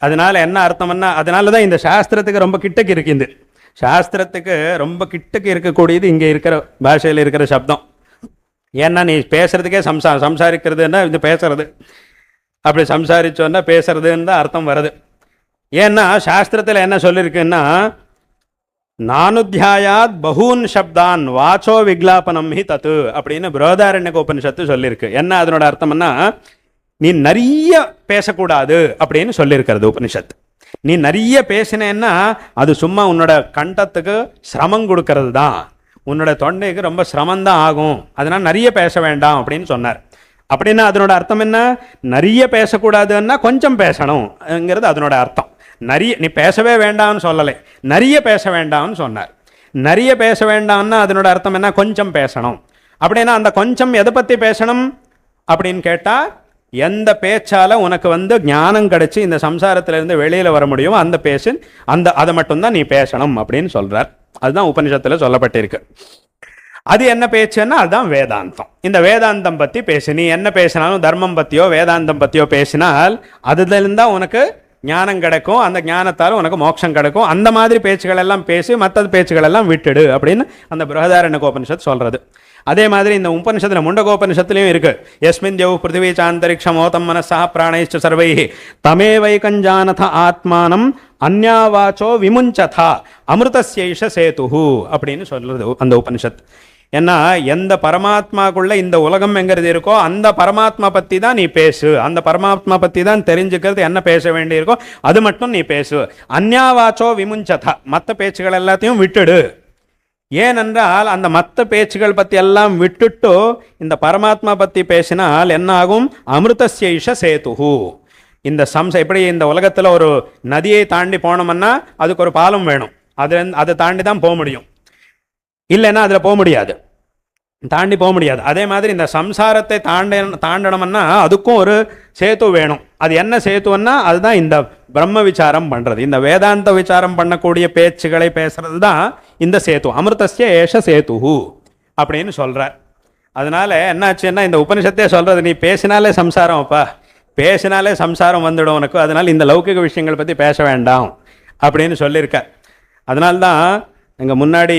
அதனால என்ன அர்த்தம்னா, அதனால தான் இந்த சாஸ்திரத்துக்கு ரொம்ப கிட்டக்கு இருக்குது. சாஸ்திரத்துக்கு ரொம்ப கிட்டக்கு இருக்கக்கூடியது இங்கே இருக்கிற பாஷையில் இருக்கிற சப்தம். ஏன்னா நீ பேசுறதுக்கே சம்சாரிக்கிறதுன்னா இது பேசுறது, அப்படி சம்சாரிச்சோன்னா பேசுறதுன்னு தான் அர்த்தம் வருது. ஏன்னா சாஸ்திரத்தில் என்ன சொல்லியிருக்குன்னா, நானுத்தியாயாத் பகூன் சப்தான் வாச்சோ விக்லாபனம் ஹி தத்து அப்படின்னு பிருஹதாரண்யக உபனிஷத்து சொல்லியிருக்கு. என்ன அதனோட அர்த்தம்னா, நீ நிறைய பேசக்கூடாது அப்படின்னு சொல்லியிருக்கிறது உபனிஷத்து. நீ நிறைய பேசினேன்னா அது சும்மா உன்னோட கண்டத்துக்கு சிரமம் கொடுக்கறது தான், உன்னோட தொண்டைக்கு ரொம்ப சிரமந்தான் ஆகும், அதனால் நிறைய பேச வேண்டாம் அப்படின்னு சொன்னார். அப்படின்னா அதனோட அர்த்தம் என்ன? நிறைய பேசக்கூடாதுன்னா கொஞ்சம் பேசணும்ங்கிறது அதனோட அர்த்தம். நிறைய நீ பேசவே வேண்டாம்னு சொல்லலை, நிறைய பேச வேண்டாம்னு சொன்னார். நிறைய பேச வேண்டாம்னா அதனோட அர்த்தம் என்ன? கொஞ்சம் பேசணும். அப்படின்னா அந்த கொஞ்சம் எதை பற்றி பேசணும் அப்படின்னு கேட்டால், எந்த பேச்சால் உனக்கு ஞானம் கிடைச்சி இந்த சம்சாரத்திலேருந்து வெளியில் வர முடியுமோ அந்த பேசு, அதை மட்டும்தான் நீ பேசணும் அப்படின்னு சொல்கிறார். அதுதான் உபனிஷத்தில் சொல்லப்பட்டிருக்கு. அது என்ன பேச்சுன்னா அதுதான் வேதாந்தம். இந்த வேதாந்தம் பற்றி பேசு. நீ என்ன பேசினாலும் தர்மம் பற்றியோ வேதாந்தம் பற்றியோ பேசினால் அதுலேருந்து தான் உனக்கு ஞானம் கிடைக்கும், அந்த ஞானத்தால் உனக்கு மோட்சம் கிடைக்கும். அந்த மாதிரி பேச்சுகள் எல்லாம் பேசி மற்ற பேச்சுகள் எல்லாம் விட்டுடு அப்படின்னு அந்த பிருஹதாரண்யகோபனிஷத் சொல்கிறது. அதே மாதிரி இந்த உபனிஷத்தில் முண்டகோபனிஷத்துலையும் இருக்கு. யஸ்மின் தேவ் பிருத்திவி சாந்தரிக்ஷமோதம் மனசா பிராணைச்ச சர்வை தமே வைகஞ்சானத ஆத்மானம் அந்யாவாச்சோ விமுஞ்சதா அமிர்தஸ்யைஷ சேதுஹு அப்படின்னு சொல்றது அந்த உபனிஷத். ஏன்னா எந்த பரமாத்மாக்குள்ள இந்த உலகம் எங்கிறது இருக்கோ அந்த பரமாத்மா பற்றி தான் நீ பேசு, அந்த பரமாத்மா பற்றி தான் தெரிஞ்சுக்கிறது என்ன பேச வேண்டியிருக்கோ அது மட்டும் நீ பேசு. அந்யாவாச்சோ விமுஞ்சதா, மற்ற பேச்சுகள் எல்லாத்தையும் விட்டுடு. ஏனென்றால் அந்த மற்ற பேச்சுகள் பற்றி எல்லாம் விட்டுட்டு இந்த பரமாத்மா பற்றி பேசினால் என்ன ஆகும்? அமிர்தஸ்யைஷ சேதுஹு. இந்த எப்படி இந்த உலகத்தில் ஒரு நதியை தாண்டி போனோம்னா அதுக்கு ஒரு பாலம் வேணும், அதை தாண்டி தான் போக முடியும், இல்லைன்னா அதில் போக முடியாது, தாண்டி போக முடியாது. அதே மாதிரி இந்த சம்சாரத்தை தாண்டணும்னா அதுக்கும் ஒரு சேத்து வேணும். அது என்ன சேத்துன்னா அதுதான் இந்த பிரம்ம விசாரம் பண்ணுறது, இந்த வேதாந்த விசாரம் பண்ணக்கூடிய பேச்சுகளை பேசுறது தான் இந்த சேத்து. அமிர்தஸ்ய ஏஷ சேத்துஹு அப்படின்னு சொல்கிறார். அதனால என்னாச்சுன்னா இந்த உபனிஷத்தே சொல்கிறது, நீ பேசினாலே சம்சாரம், அப்பா பேசினாலே சம்சாரம் வந்துடும் உனக்கு, அதனால் இந்த லௌகிக விஷயங்கள் பற்றி பேச வேண்டாம் அப்படின்னு சொல்லியிருக்கார். அதனால்தான் எங்கள் முன்னாடி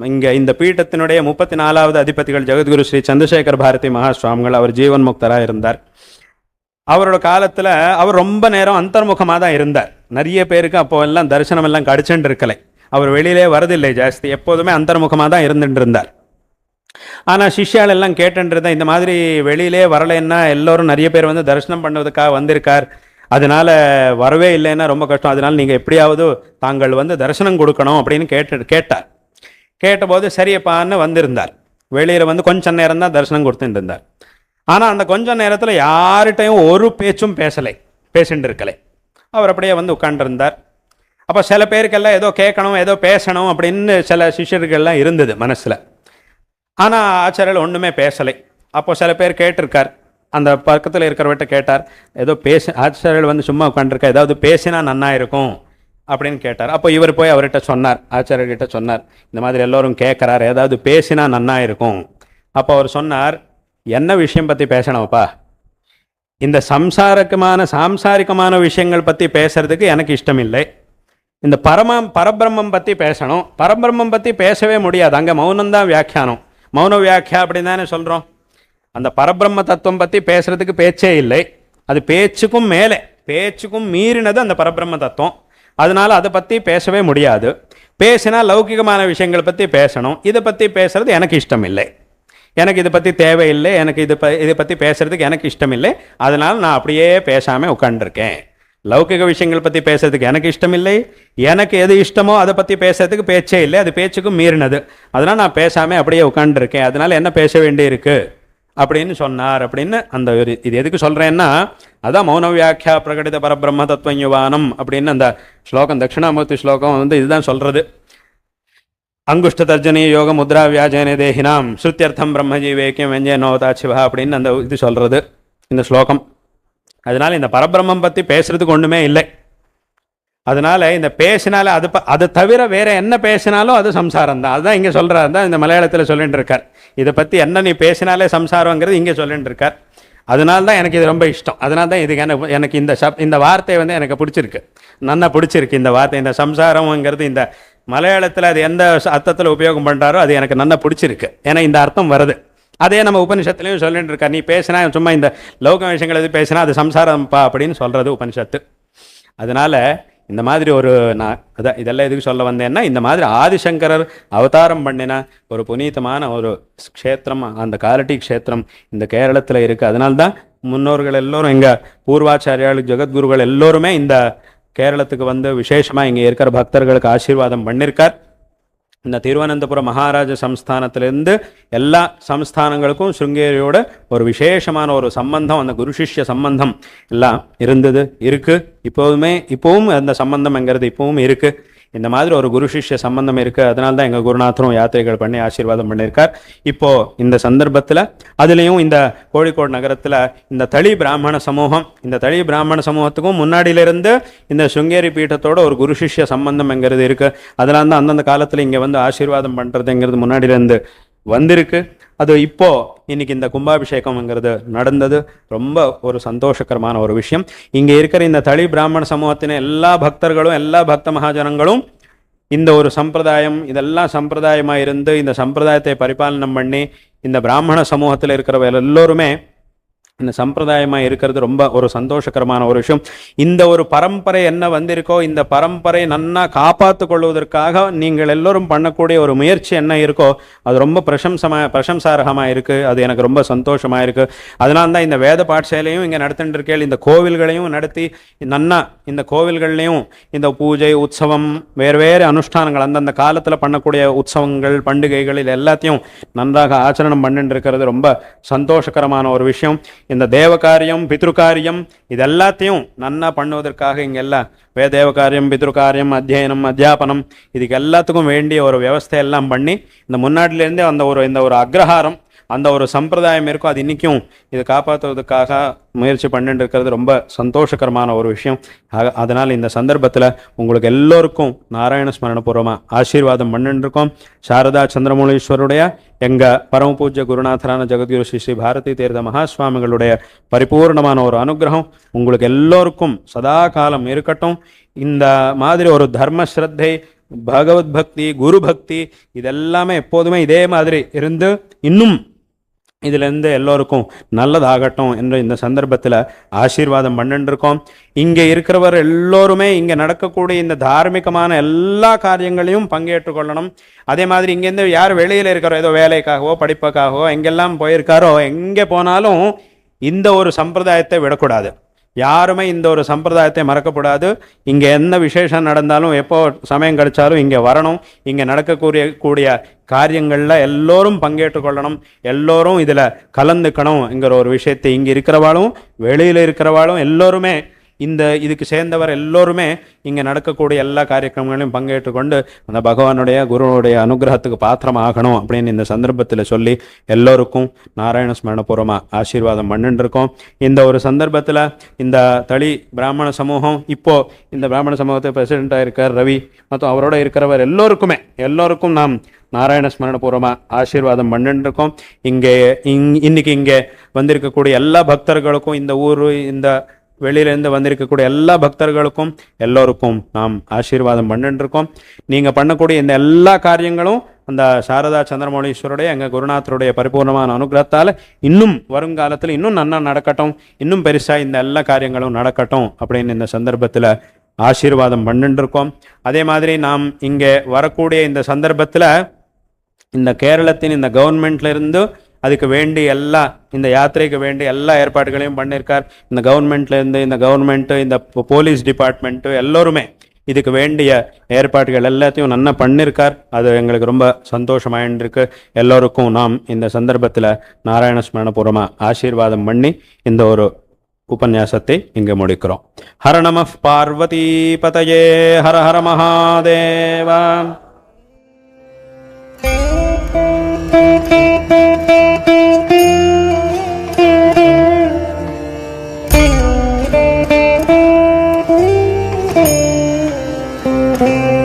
இங்கே இந்த பீட்டத்தினுடைய 34வது அதிபதிகள் ஜெகத்குரு ஸ்ரீ சந்திரசேகர் பாரதி மகாஸ்வாமிகள், அவர் ஜீவன் முக்தராக இருந்தார். அவரோட காலத்தில் அவர் ரொம்ப நேரம் அந்தர்முகமாக தான் இருந்தார். நிறைய பேருக்கு அப்போ எல்லாம் தரிசனம் எல்லாம் கடிச்சுட்டு இருக்கலை, அவர் வெளியிலே வரதில்லை ஜாஸ்தி, எப்போதுமே அந்தர்முகமாக தான் இருந்துட்டு இருந்தார். ஆனால் சிஷ்யால் எல்லாம் கேட்டுன்றதான், இந்த மாதிரி வெளியிலே வரலைன்னா எல்லோரும் நிறைய பேர் தரிசனம் பண்ணுவதுக்காக வந்திருக்கார், அதனால் வரவே இல்லைன்னா ரொம்ப கஷ்டம், அதனால் நீங்கள் எப்படியாவது தாங்கள் தரிசனம் கொடுக்கணும் அப்படின்னு கேட்டார். கேட்டபோது சரியப்பான்னு வந்திருந்தார். வெளியில் கொஞ்சம் நேரம் தான் தரிசனம் கொடுத்துட்டு இருந்தார். ஆனால் அந்த கொஞ்சம் நேரத்தில் யார்கிட்டையும் ஒரு பேச்சும் பேசிட்டு இருக்கலை. அவர் அப்படியே உட்காண்டிருந்தார். அப்போ சில பேருக்கெல்லாம் ஏதோ கேட்கணும் ஏதோ பேசணும் அப்படின்னு சில சிஷ்யர்கள்லாம் இருந்தது மனசில். ஆனால் ஆச்சாரியர்கள் ஒன்றுமே பேசலை. அப்போ சில பேர் கேட்டிருக்கார், அந்த பக்கத்தில் இருக்கிறவர்கிட்ட கேட்டார், ஏதோ ஆச்சாரியர்கள் சும்மா உட்காந்துருக்கா, ஏதாவது பேசினா நன்னா இருக்கும் அப்படின்னு கேட்டார். அப்போ இவர் போய் அவர்கிட்ட சொன்னார், ஆச்சாரியர்கிட்ட சொன்னார், இந்த மாதிரி எல்லோரும் கேட்குறார், ஏதாவது பேசினா நன்னா இருக்கும். அப்போ அவர் சொன்னார், என்ன விஷயம் பற்றி பேசணும்ப்பா? இந்த சாம்சாரிகமான விஷயங்கள் பற்றி பேசுறதுக்கு எனக்கு இஷ்டம் இல்லை. இந்த பரபிரம்மம் பற்றி பேசணும். பரபிரம்மம் பற்றி பேசவே முடியாது, அங்கே மௌனம்தான் வியாக்கியானம். மௌன வியாக்கியா அப்படின்னு தானே சொல்கிறோம். அந்த பரபிரம்ம தத்துவம் பற்றி பேசுறதுக்கு பேச்சே இல்லை. அது பேச்சுக்கும் மேலே, பேச்சுக்கும் மீறினது அந்த பரபிரம்ம தத்துவம். அதனால் அதை பற்றி பேசவே முடியாது. பேசினா லௌகிகமான விஷயங்களை பற்றி பேசணும். இதை பற்றி பேசுறது எனக்கு இஷ்டம் இல்லை, எனக்கு இதை பற்றி தேவையில்லை, எனக்கு இதை பற்றி பேசுறதுக்கு எனக்கு இஷ்டம் இல்லை. அதனால் நான் அப்படியே பேசாமல் உட்காண்டிருக்கேன். லௌகிக விஷயங்கள் பற்றி பேசுறதுக்கு எனக்கு இஷ்டம் இல்லை, எனக்கு எது இஷ்டமோ அதை பற்றி பேசுறதுக்கு பேச்சே இல்லை, அது பேச்சுக்கும் மீறினது. அதனால் நான் பேசாமல் அப்படியே உட்காண்டிருக்கேன். அதனால் என்ன பேச வேண்டி இருக்கு அப்படின்னு சொன்னார். அப்படின்னு அந்த ஒரு இது எதுக்கு சொல்கிறேன்னா, அதான் மௌன வியாக்கியா பிரகடித பரபிரம்ம தத்துவயுவானம் அப்படின்னு அந்த ஸ்லோகம், தட்சிணாமூர்த்தி ஸ்லோகம் இதுதான் சொல்கிறது. அங்குஷ்ட தர்ஜனி யோக முத்ரா வியாஜன தேகினாம் ஸ்ருத்தியர்த்தம் பிரம்மஜீவேக்கியம் வெஞ்சனோதா சிவா அப்படின்னு அந்த இது சொல்கிறது இந்த ஸ்லோகம். அதனால் இந்த பரபிரம்மம் பற்றி பேசுறதுக்கு ஒன்றுமே இல்லை. அதனால் இந்த பேசினால அது தவிர வேற என்ன பேசினாலும் அது சம்சாரம் தான். அதுதான் இங்கே சொல்கிறார், தான் இந்த மலையாளத்தில் சொல்லிட்டு இருக்கார். இதை பற்றி என்ன நீ பேசினாலே சம்சாரங்கிறது இங்கே சொல்லிட்டு இருக்கார். அதனால தான் எனக்கு இது ரொம்ப இஷ்டம். அதனால தான் இதுக்கு எனக்கு இந்த வார்த்தை எனக்கு பிடிச்சிருக்கு, நன்னா பிடிச்சிருக்கு இந்த வார்த்தை. இந்த சம்சாரம்ங்கிறது இந்த மலையாளத்தில் அது எந்த அர்த்தத்தில் உபயோகம் பண்ணுறாரோ அது எனக்கு நன்னா பிடிச்சிருக்கு. ஏன்னா இந்த அர்த்தம் வருது. அதே நம்ம உபனிஷத்துலையும் சொல்லிட்டு இருக்கா, நீ பேசினா சும்மா இந்த லௌக விஷயங்கள் எது பேசினா அது சம்சாரம்ப்பா அப்படின்னு சொல்கிறது உபனிஷத்து. அதனால் இந்த மாதிரி அதான் இதெல்லாம் எதுக்கு சொல்ல வந்தேன்னா, இந்த மாதிரி ஆதிசங்கரர் அவதாரம் பண்ணின ஒரு புனீதமான ஒரு க்ஷேத்திரம், அந்த காலட்டி க்ஷேத்திரம் இந்த கேரளத்தில் இருக்குது. அதனால்தான் முன்னோர்கள் எல்லோரும், எங்கள் பூர்வாச்சாரியாள் ஜெகத்குருகள் எல்லோருமே இந்த கேரளத்துக்கு விசேஷமாக இங்கே இருக்கிற பக்தர்களுக்கு ஆசீர்வாதம் பண்ணியிருக்கார். இந்த திருவனந்தபுரம் மகாராஜ சம்ஸ்தானத்திலிருந்து எல்லா சம்ஸ்தானங்களுக்கும் ஸ்ருங்கேரியோட ஒரு விசேஷமான ஒரு சம்பந்தம், அந்த குரு சிஷ்ய சம்பந்தம் எல்லாம் இருந்தது, இருக்கு. இப்போவும் அந்த சம்பந்தம்ங்கிறது இப்பவும் இருக்கு. இந்த மாதிரி ஒரு குரு சிஷ்ய சம்பந்தம் இருக்கு. அதனால தான் எங்கள் குருநாதரும் யாத்திரைகள் பண்ணி ஆசீர்வாதம் பண்ணியிருக்கார். இப்போ இந்த சந்தர்ப்பத்தில் அதுலேயும் இந்த கோழிக்கோடு நகரத்தில் இந்த தளி பிராமண சமூகம், இந்த தளி பிராமண சமூகத்துக்கும் முன்னாடியிலிருந்து இந்த சுங்கேரி பீட்டத்தோட ஒரு குரு சிஷ்ய சம்பந்தம்ங்கிறது இருக்கு. அதனால தான் அந்தந்த காலத்தில் இங்கே வந்து ஆசீர்வாதம் பண்ணுறதுங்கிறது முன்னாடியிலேருந்து வந்திருக்கு. அது இப்போ இன்னைக்கு இந்த கும்பாபிஷேகம்ங்கிறது நடந்தது. ரொம்ப ஒரு சந்தோஷகரமான ஒரு விஷயம். இங்கே இருக்கிற இந்த தளி பிராமண சமூகத்தின எல்லா பக்தர்களும், எல்லா பக்த மகாஜனங்களும் இந்த ஒரு சம்பிரதாயம், இதெல்லாம் சம்பிரதாயமாக இருந்து இந்த சம்பிரதாயத்தை பரிபாலனம் பண்ணி இந்த பிராமண சமூகத்தில் இருக்கிறவ எல்லோருமே இந்த சம்பிரதாயமாக இருக்கிறது ரொம்ப ஒரு சந்தோஷகரமான ஒரு விஷயம். இந்த ஒரு பரம்பரை என்ன வந்திருக்கோ, இந்த பரம்பரை நன்னா காப்பாற்று கொள்வதற்காக நீங்கள் எல்லோரும் பண்ணக்கூடிய ஒரு முயற்சி என்ன இருக்கோ அது ரொம்ப பிரசம்சாரகமாக இருக்குது. அது எனக்கு ரொம்ப சந்தோஷமாக இருக்குது. அதனால தான் இந்த வேத பாடசாலையும் இங்கே நடத்திட்டு இருக்கேன். இந்த கோவில்களையும் நடத்தி நன்னா இந்த கோவில்கள்லையும் இந்த பூஜை உற்சவம் வேறு அனுஷ்டானங்கள் அந்தந்த காலத்தில் பண்ணக்கூடிய உற்சவங்கள் பண்டிகைகள் இது எல்லாத்தையும் நன்றாக ஆச்சரணம் பண்ணிட்டு இருக்கிறது ரொம்ப சந்தோஷகரமான ஒரு விஷயம். இந்த தேவகாரியம் பித்ருகாரியம் இது எல்லாத்தையும் நன்னா பண்ணுவதற்காக இங்கெல்லாம் தேவகாரியம் பித்ருகாரியம் அத்தியனம் அத்தியாபனம் இதுக்கு எல்லாத்துக்கும் வேண்டிய ஒரு வியவஸ்தை எல்லாம் பண்ணி இந்த முன்னாடிலேருந்தே இந்த ஒரு அக்ரஹாரம் அந்த ஒரு சம்பிரதாயம் இருக்கும். அது இன்றைக்கும் இது காப்பாற்றுவதற்காக முயற்சி பண்ணிட்டு இருக்கிறது ரொம்ப சந்தோஷகரமான ஒரு விஷயம். அதனால் இந்த சந்தர்ப்பத்தில் உங்களுக்கு எல்லோருக்கும் நாராயண ஸ்மரணபூர்வமாக ஆசீர்வாதம் பண்ணிட்டு இருக்கோம். சாரதா சந்திரமௌலீஸ்வருடைய எங்கள் பரம பூஜ்ய குருநாதரான ஜெகத்குரு ஸ்ரீ பாரதி தீர்த்த மகாஸ்வாமிகளுடைய பரிபூர்ணமான ஒரு அனுகிரகம் உங்களுக்கு எல்லோருக்கும் சதா காலம் இருக்கட்டும். இந்த மாதிரி ஒரு தர்ம ஸ்ரத்தை பகவத் பக்தி குரு பக்தி இதெல்லாமே எப்போதுமே இதே மாதிரி இருந்து இன்னும் இதிலிருந்து எல்லோருக்கும் நல்லதாகட்டும் என்று இந்த சந்தர்ப்பத்தில் ஆசீர்வாதம் பண்ணிட்டு இருக்கோம். இங்கே இருக்கிறவர் எல்லோருமே இங்கே நடக்கக்கூடிய இந்த தார்மீகமான எல்லா காரியங்களையும் பங்கேற்று கொள்ளணும். அதே மாதிரி இங்கேருந்து யார் வெளியில் இருக்கிறோ ஏதோ வேலைக்காகவோ படிப்புக்காகவோ எங்கெல்லாம் போயிருக்காரோ எங்கே போனாலும் இந்த ஒரு சம்பிரதாயத்தை விடக்கூடாது. யாருமே இந்த ஒரு சம்பிரதாயத்தை மறக்கக்கூடாது. இங்கே என்ன விசேஷம் நடந்தாலும் எப்போ சமயம் கிடைச்சாலும் இங்கே வரணும். இங்கே நடக்கக்கூடிய காரியங்களில் எல்லோரும் பங்கேற்று கொள்ளணும். எல்லோரும் இதில் கலந்துக்கணுங்கிற ஒரு விஷயத்தை இங்கே இருக்கிறவாளும் வெளியில் இருக்கிறவாளும் எல்லோருமே இதுக்கு சேர்ந்தவர் எல்லோருமே இங்கே நடக்கக்கூடிய எல்லா காரியக்கிரமங்களையும் பங்கேற்று கொண்டு அந்த பகவானுடைய குருவுடைய அனுகிரகத்துக்கு பாத்திரம் ஆகணும் அப்படின்னு இந்த சந்தர்ப்பத்தில் சொல்லி எல்லோருக்கும் நாராயண ஸ்மரணபூர்வமாக ஆசீர்வாதம் பண்ணிட்டு இருக்கோம். இந்த ஒரு சந்தர்ப்பத்தில் இந்த தளி பிராமண சமூகம் இப்போது இந்த பிராமண சமூகத்தை பிரசிடெண்ட்டாக இருக்கார் ரவி மற்றும் அவரோட இருக்கிறவர் எல்லோருக்கும் நாம் நாராயண ஸ்மரணபூர்வமாக ஆசீர்வாதம் பண்ணிட்டு இருக்கோம். இன்னைக்கு இங்கே வந்திருக்கக்கூடிய எல்லா பக்தர்களுக்கும் இந்த ஊர் இந்த வெளியிலேருந்து வந்திருக்கக்கூடிய எல்லா பக்தர்களுக்கும் எல்லோருக்கும் நாம் ஆசீர்வாதம் பண்ணிட்டு இருக்கோம். நீங்கள் பண்ணக்கூடிய இந்த எல்லா காரியங்களும் அந்த சாரதா சந்திரமௌலீஸ்வருடைய எங்கள் குருநாதருடைய பரிபூர்ணமான அனுகிரகத்தால் இன்னும் வருங்காலத்தில் இன்னும் நன்னா நடக்கட்டும், இன்னும் பெருசாக இந்த எல்லா காரியங்களும் நடக்கட்டும் அப்படின்னு இந்த சந்தர்ப்பத்தில் ஆசீர்வாதம் பண்ணிட்டு இருக்கோம். அதே மாதிரி நாம் இங்கே வரக்கூடிய இந்த சந்தர்ப்பத்தில் இந்த கேரளத்தின் இந்த கவர்மெண்ட்லேருந்து அதுக்கு வேண்டி எல்லா இந்த யாத்திரைக்கு வேண்டி எல்லா ஏற்பாடுகளையும் பண்ணியிருக்கார். இந்த கவர்மெண்ட்லேருந்து இந்த போலீஸ் டிபார்ட்மெண்ட்டு எல்லோருமே இதுக்கு வேண்டிய ஏற்பாடுகள் எல்லாத்தையும் நன்னா பண்ணியிருக்கார். அது எங்களுக்கு ரொம்ப சந்தோஷமாயிருக்கு. எல்லோருக்கும் நாம் இந்த சந்தர்ப்பத்தில் நாராயண ஸ்மரணபூர்வமாக ஆசீர்வாதம் பண்ணி இந்த ஒரு உபன்யாசத்தை இங்கே முடிக்கிறோம். ஹர நம பார்வதி பதயே ஹர ஹர மகாதேவா. Thank you.